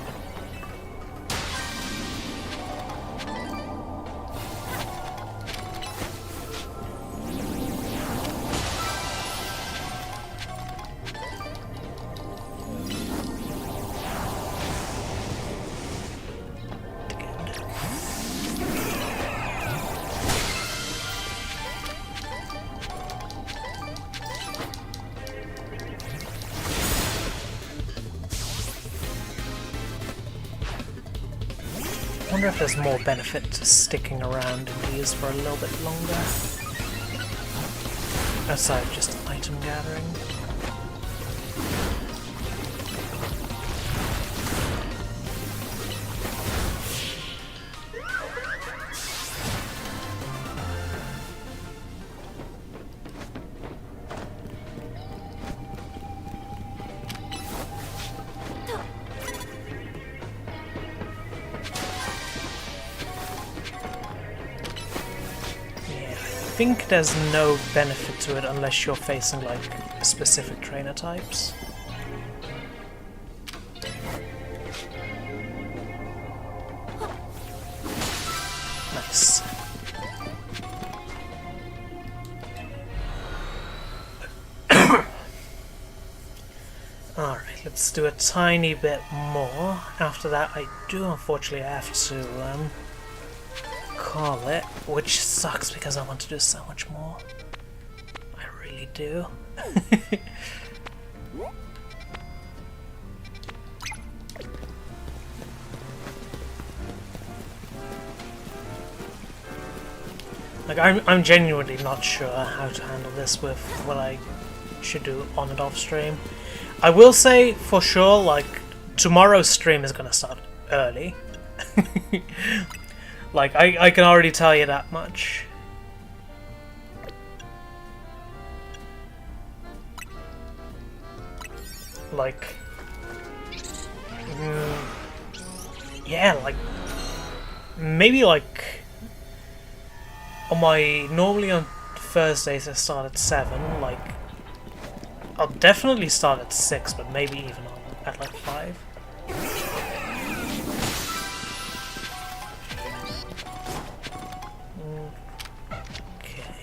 I wonder if there's more benefit to sticking around in these for a little bit longer. Aside from just item gathering. think there's no benefit to it unless you're facing like specific trainer types. Nice. Alright, let's do a tiny bit more. After that I do unfortunately have to call it, which sucks because I want to do so much more. I really do. Like, I'm genuinely not sure how to handle this with what I should do on and off stream. I will say for sure, like, tomorrow's stream is gonna start early. Like, I can already tell you that much. Like, yeah, like, maybe like, normally on Thursdays I start at 7, like, I'll definitely start at 6, but maybe even at like 5. Okay.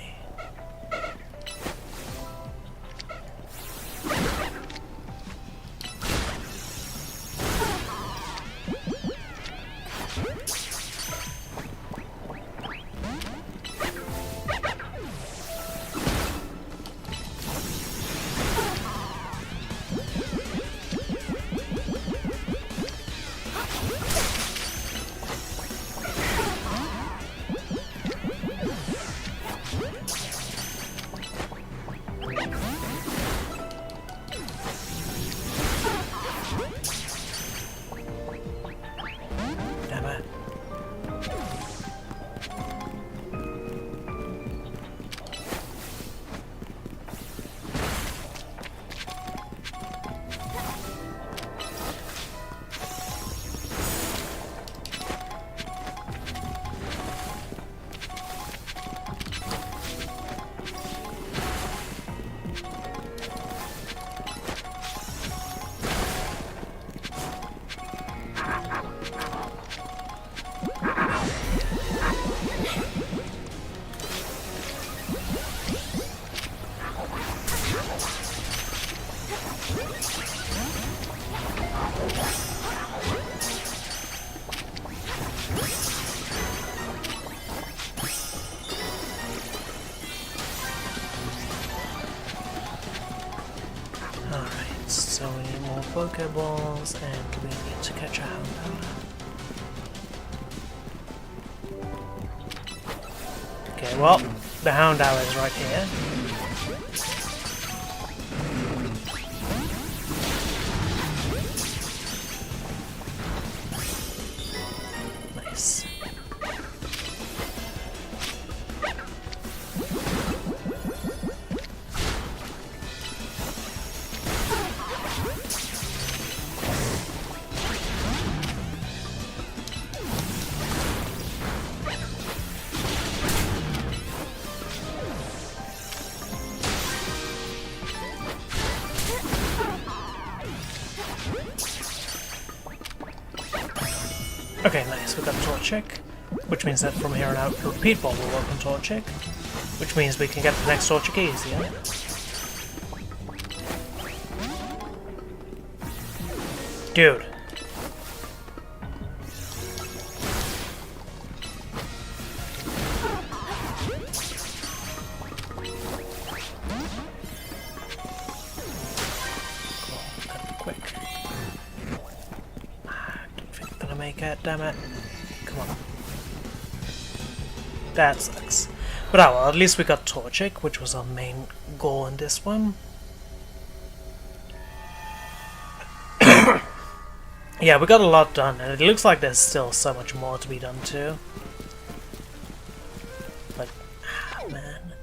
So we need more Pokeballs, and we need to catch a Houndour. Okay, well, the Houndour is right here. Nice. Okay, nice, we got Torchic, which means that from here on out, Repeat Ball will work on Torchic, which means we can get the next Torchic easier. Dude. Damn it. Come on. That sucks. But oh well, at least we got Torchic, which was our main goal in this one. Yeah, we got a lot done, and it looks like there's still so much more to be done too. Like, man.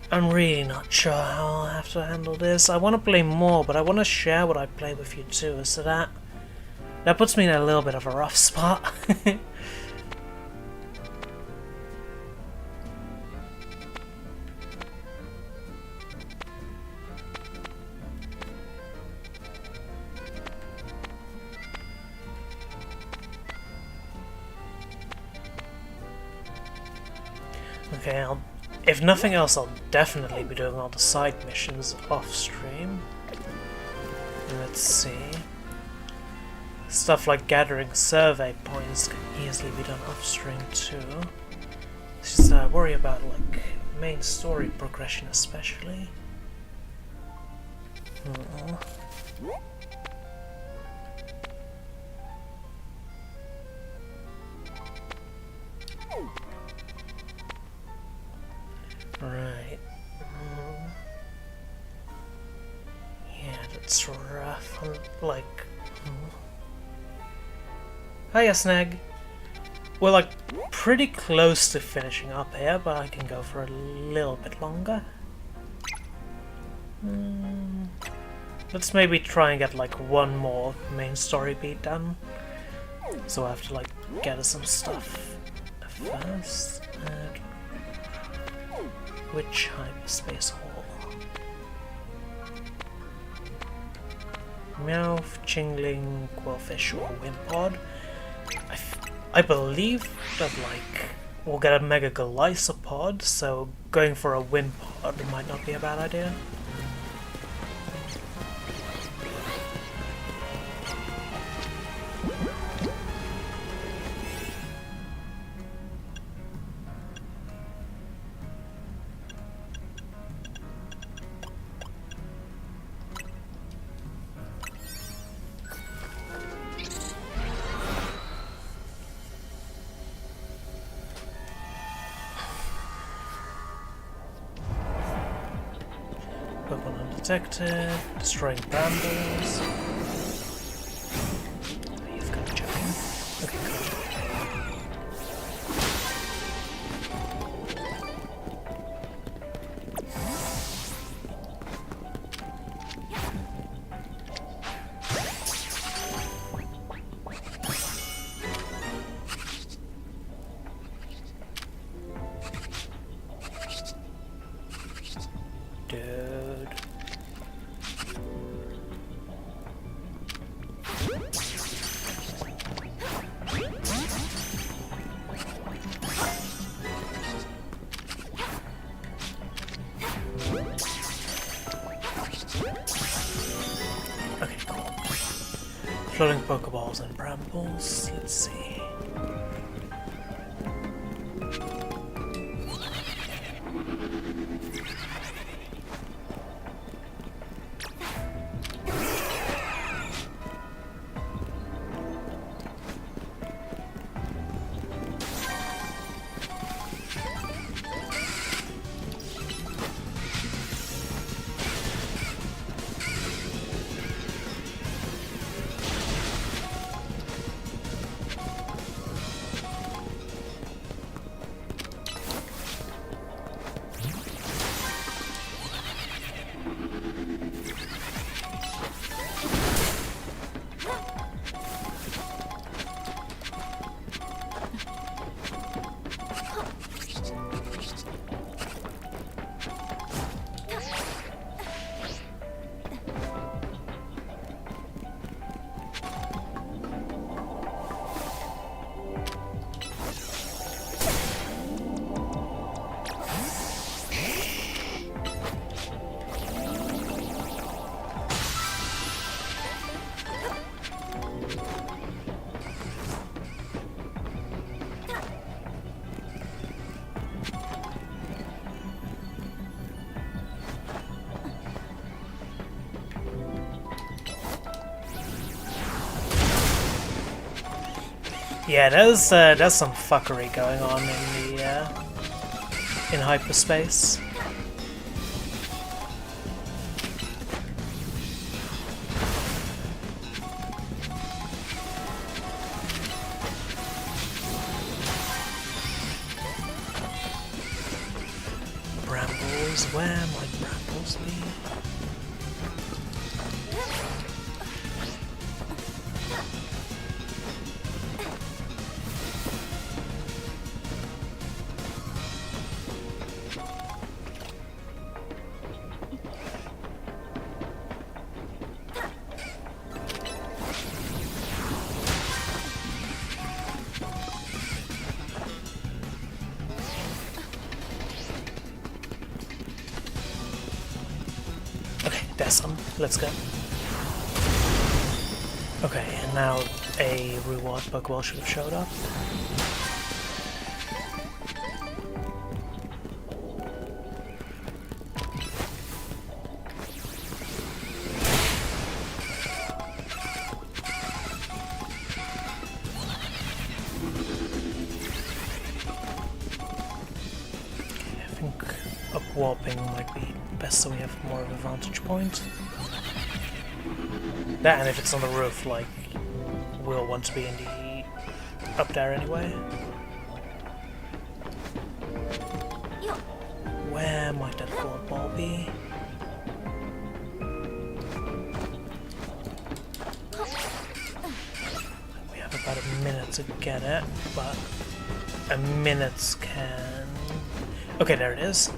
I'm really not sure how I'll have to handle this. I want to play more, but I want to share what I play with you too, so that puts me in a little bit of a rough spot. Okay, if nothing else, I'll definitely be doing all the side missions off stream. Let's see. Stuff like gathering survey points can easily be done off stream too. It's just I worry about like main story progression especially. Right. Yeah, that's rough. Like. Hiya, Snag. We're like pretty close to finishing up here, but I can go for a little bit longer. Let's maybe try and get like one more main story beat done. So I have to like gather some stuff first. Which hyperspace hall? Meowth, Chingling, Quillfish, or Wimpod. I believe that like we'll get a Mega Golisopod, so going for a Wimpod might not be a bad idea. Weapon undetected, destroying brambles. You've got a joking. Okay, cool. Dude. Okay, cool. Floating Pokeballs and brambles. Let's see. Yeah, there's some fuckery going on in the in hyperspace. Brambles, where might brambles be? Awesome. Let's go. Okay, and now a reward Pokeball should have showed up. Warping might be best so we have more of a vantage point. That, and if it's on the roof, like, we'll want to be in the... up there anyway. Where might that gold ball be? We have about a minute to get it, but a minute can... Okay, there it is.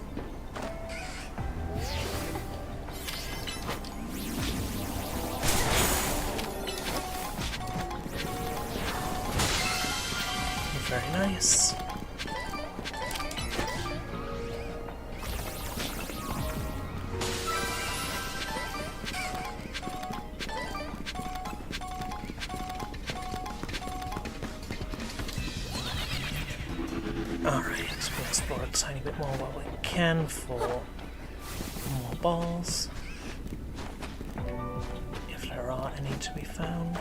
Very nice. Alright, so we'll explore a tiny bit more while we can for more balls. If there are any to be found.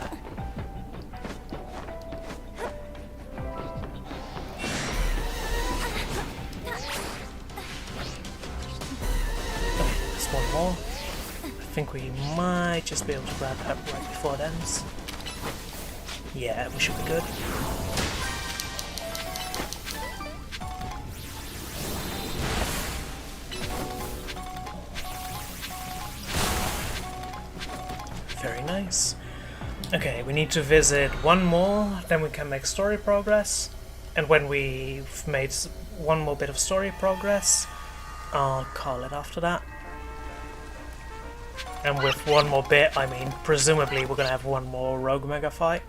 One more. I think we might just be able to grab that right before it ends. Yeah, we should be good. Very nice. Okay, we need to visit one more, then we can make story progress. And when we've made one more bit of story progress, I'll call it after that. And with one more bit, I mean, presumably we're gonna have one more Rogue Mega fight.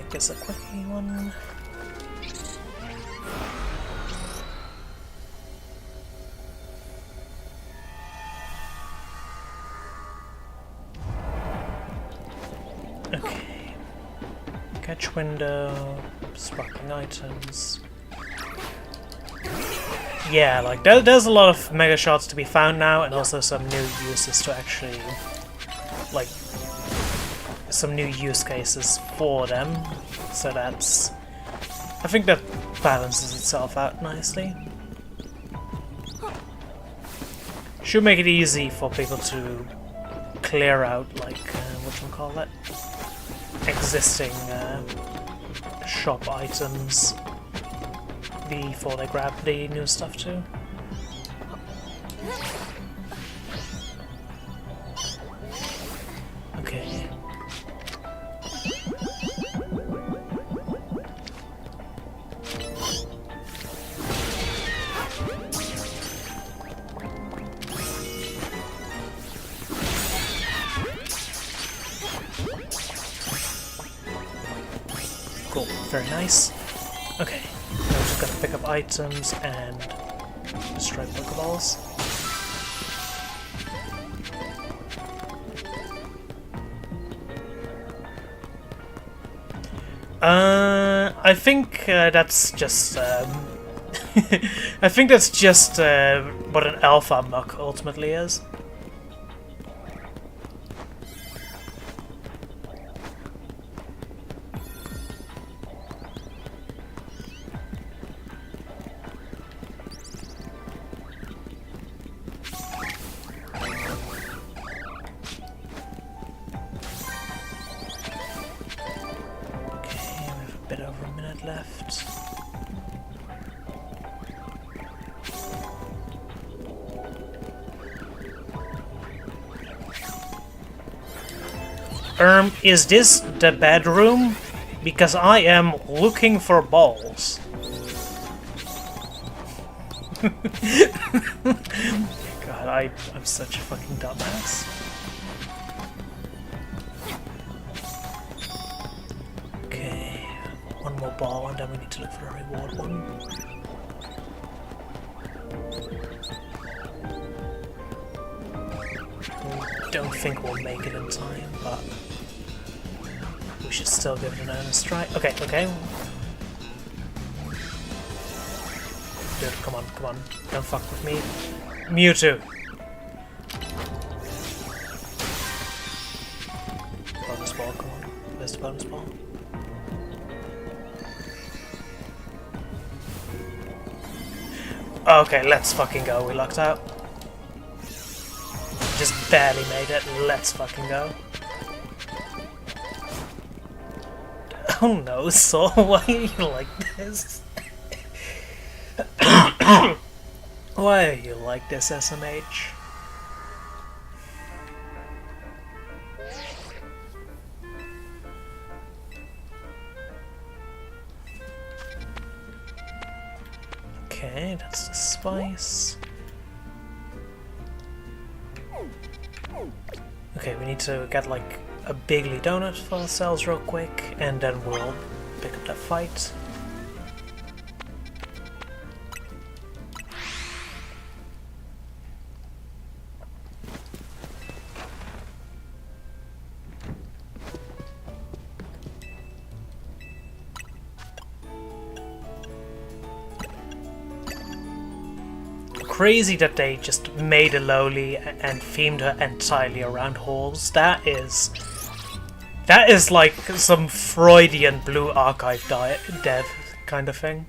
Guess a quickie one. Okay. Catch window, sparkling items. Yeah, like there's a lot of mega shots to be found now, and also some new uses to actually, like, some new use cases for them, so that's... I think that balances itself out nicely. Should make it easy for people to clear out, like, whatchamacallit, existing shop items before they grab the new stuff too. Okay. Cool, very nice. Okay, now we're just gonna pick up items and destroy Pokeballs. I think that's just I think that's just what an alpha muck ultimately is. bit over a minute left. Is this the bedroom? Because I am looking for balls. God, I'm such a fucking dumbass. Okay, one more ball and then we need to look for a reward one. Don't think we'll make it in time, but we should still give it an earnest try. Okay, okay. Dude, come on, come on. Don't fuck with me. Mewtwo! Bonus ball, come on. Where's the bonus ball? Okay, let's fucking go. We lucked out. Just barely made it. Let's fucking go. Oh no, Saul, why are you like this? Why are you like this, SMH? Okay, that's the spice. Okay, we need to get like a bigly donut for ourselves real quick, and then we'll pick up that fight. Crazy that they just made a lowly and themed her entirely around halls. That is like some Freudian Blue Archive dev kind of thing.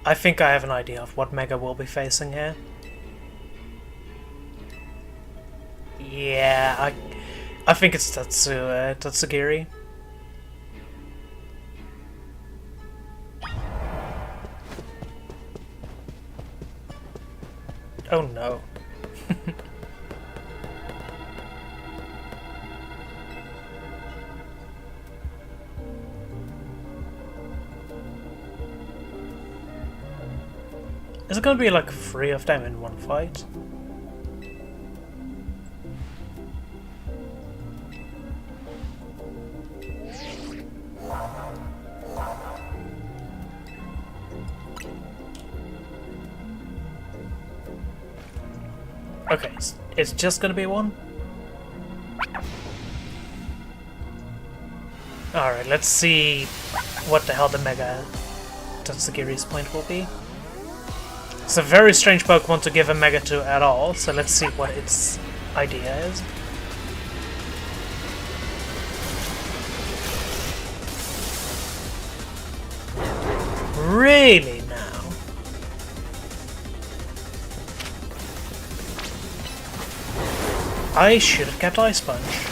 I think I have an idea of what Mega will be facing here. Yeah, I think it's Tatsugiri. Oh no. Is it gonna be like 3 of them in one fight? Okay, it's just gonna be one? Alright, let's see what the hell the Mega Tatsugiri's point will be. It's a very strange Pokemon to give a Mega to at all, so let's see what its idea is. Really now? I should have kept Ice Punch.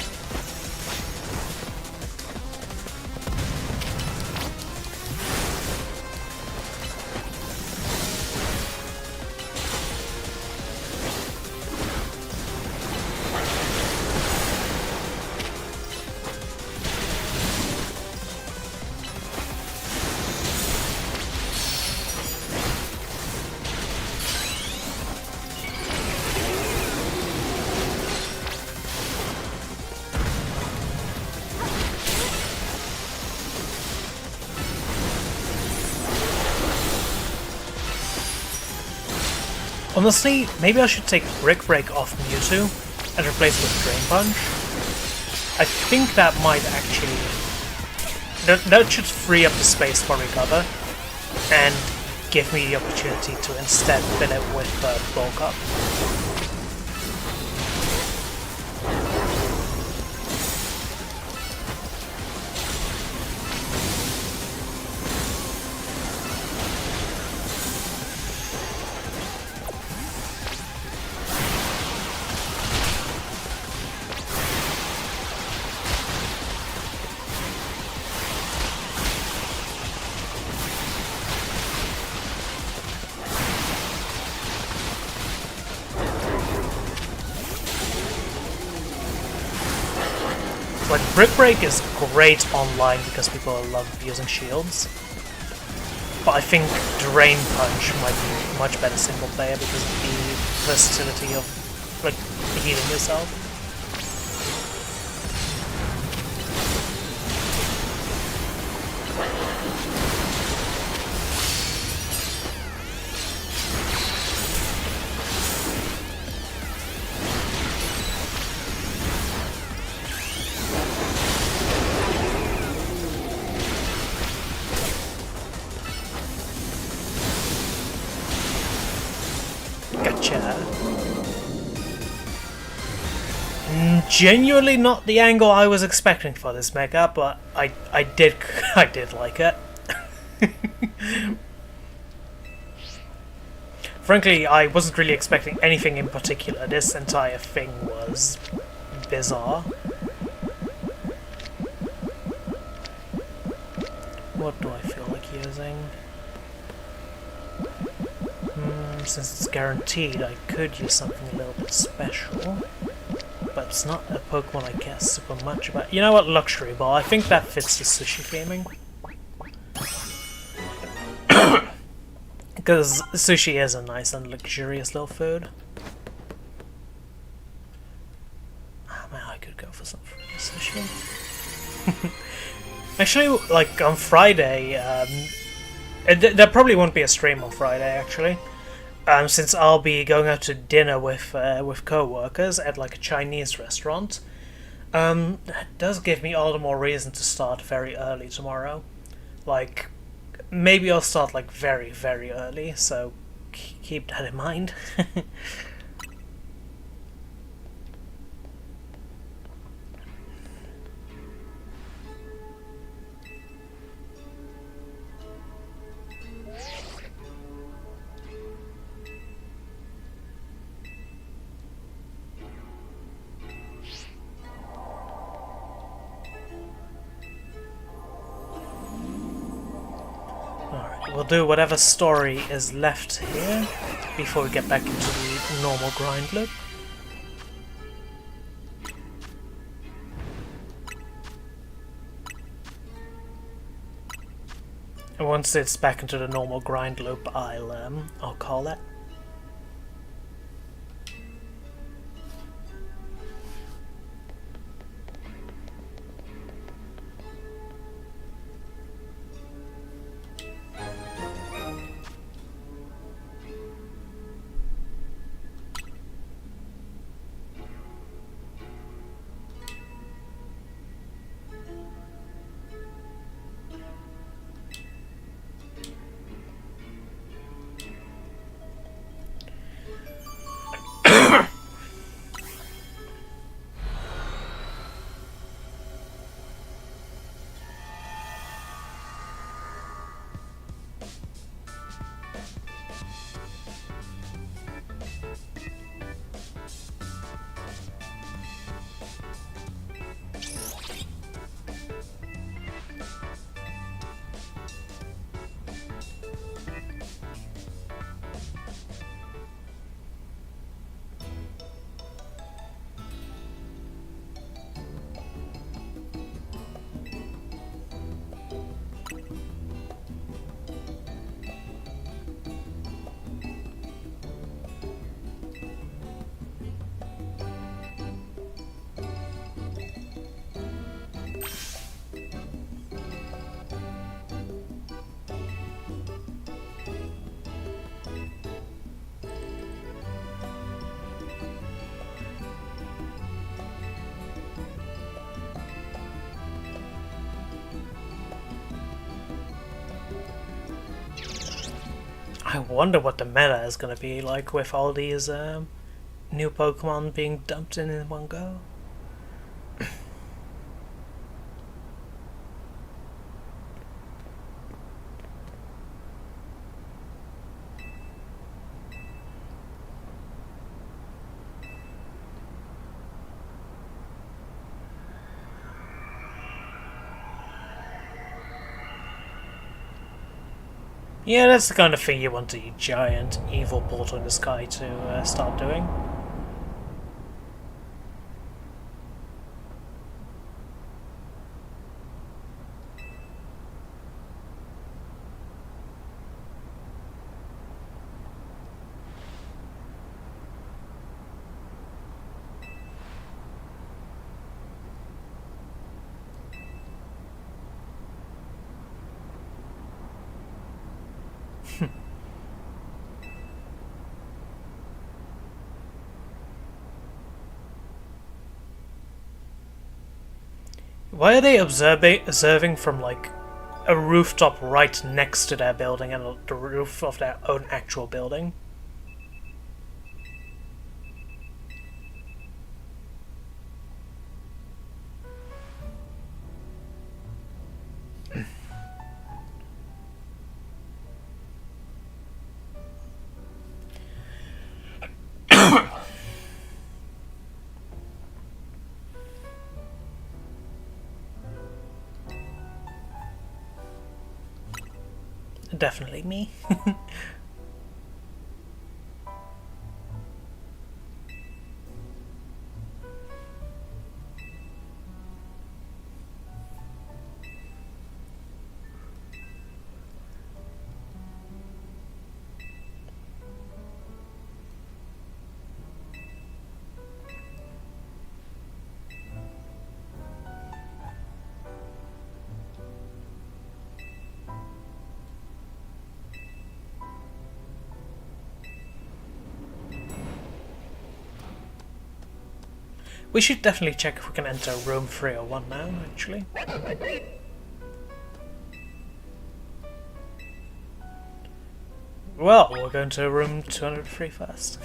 Honestly, maybe I should take Brick Break off Mewtwo and replace it with Drain Punch. I think that might actually... That should free up the space for Recover, and give me the opportunity to instead fill it with Bulk Up. Like, Brick Break is great online because people love using shields, but I think Drain Punch might be much better single player because of the versatility of, like, healing yourself. Genuinely not the angle I was expecting for this mega, but I did like it. Frankly, I wasn't really expecting anything in particular. This entire thing was bizarre. What do I feel like using? Since it's guaranteed, I could use something a little bit special. But it's not a Pokemon I care super much about. You know what? Luxury Ball. I think that fits the sushi theming. Because sushi is a nice and luxurious little food. Oh man, I could go for some sushi. Actually, like on Friday, there probably won't be a stream on Friday actually. Since I'll be going out to dinner with co-workers at like a Chinese restaurant, that does give me all the more reason to start very early tomorrow. Like, maybe I'll start like very, very early, so keep that in mind. We'll do whatever story is left here before we get back into the normal grind loop. And once it's back into the normal grind loop, I'll call it. I wonder what the meta is gonna be like with all these new Pokemon being dumped in one go. Yeah, that's the kind of thing you want the giant evil portal in the sky to start doing. Why are they observing from like a rooftop right next to their building and the roof of their own actual building? Definitely me. We should definitely check if we can enter room 301 now, actually. Well, we're going to room 203 first.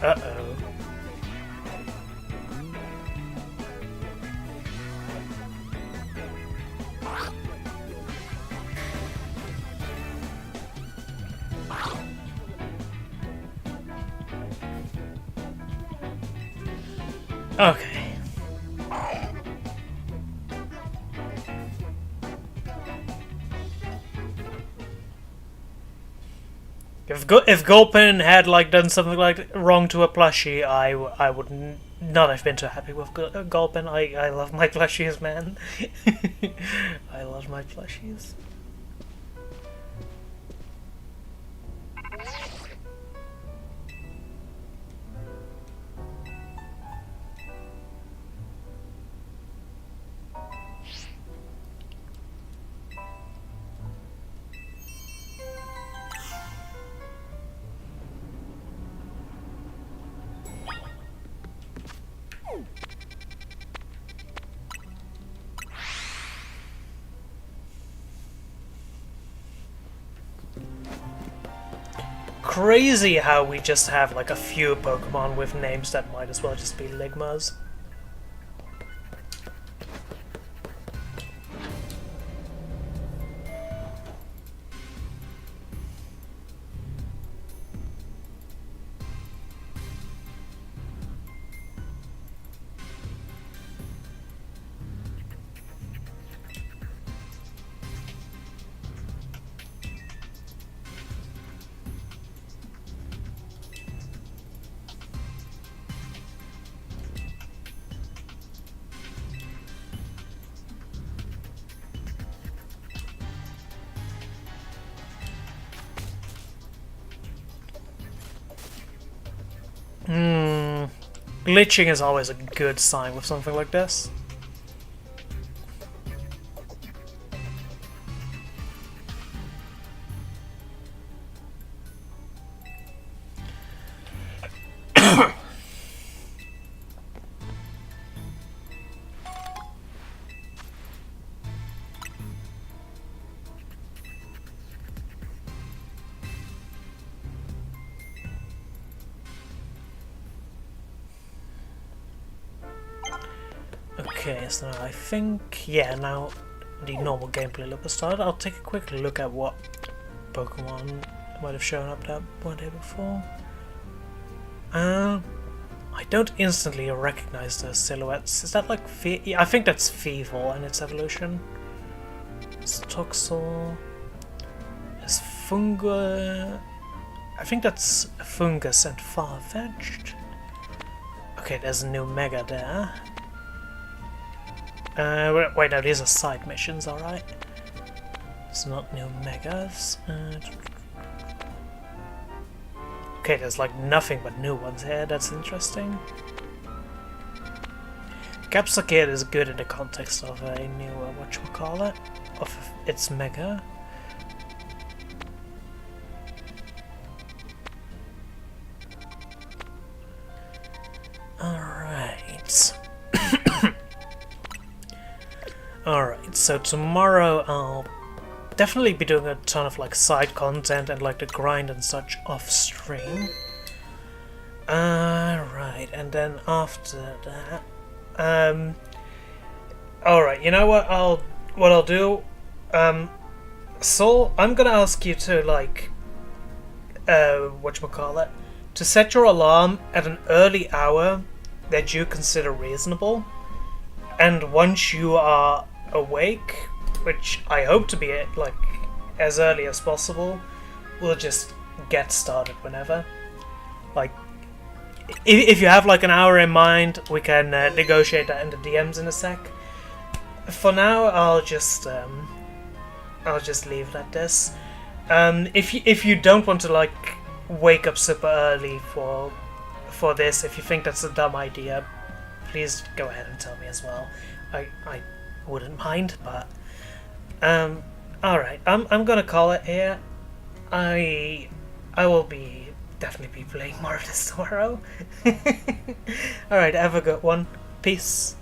Uh-oh. Okay. If Gulpin had like done something like wrong to a plushie, I would not have been too happy with Gulpin. I love my plushies, man. I love my plushies. Crazy how we just have like a few Pokemon with names that might as well just be Ligmas. Hmm. Glitching is always a good sign with something like this. Okay, so I think, yeah, now the normal gameplay loop has started. I'll take a quick look at what Pokemon might have shown up that one day before. I don't instantly recognize the silhouettes. Is that like yeah, I think that's Feeble and its evolution. It's Toxel. It's Fungus. I think that's Fungus and Farfetch'd. Okay, there's a new Mega there. Wait, no, these are side missions, alright. It's not new Megas. Okay, there's like nothing but new ones here, that's interesting. Capsicade is good in the context of a new, whatchamacallit, of its Mega. Alright. Alright, so tomorrow I'll definitely be doing a ton of like side content and like the grind and such off stream. Right, and then after that, alright, you know what I'll do? Sol, I'm gonna ask you to like, whatchamacallit, to set your alarm at an early hour that you consider reasonable, and once you are awake, which I hope to be like as early as possible, we'll just get started whenever. Like, if you have like an hour in mind, we can negotiate that in the DMs in a sec. For now, I'll just leave it at this. If you don't want to like wake up super early for this, if you think that's a dumb idea, please go ahead and tell me as well. I wouldn't mind, but alright, I'm gonna call it here. I will definitely be playing more of this tomorrow. Alright, have a good one. Peace.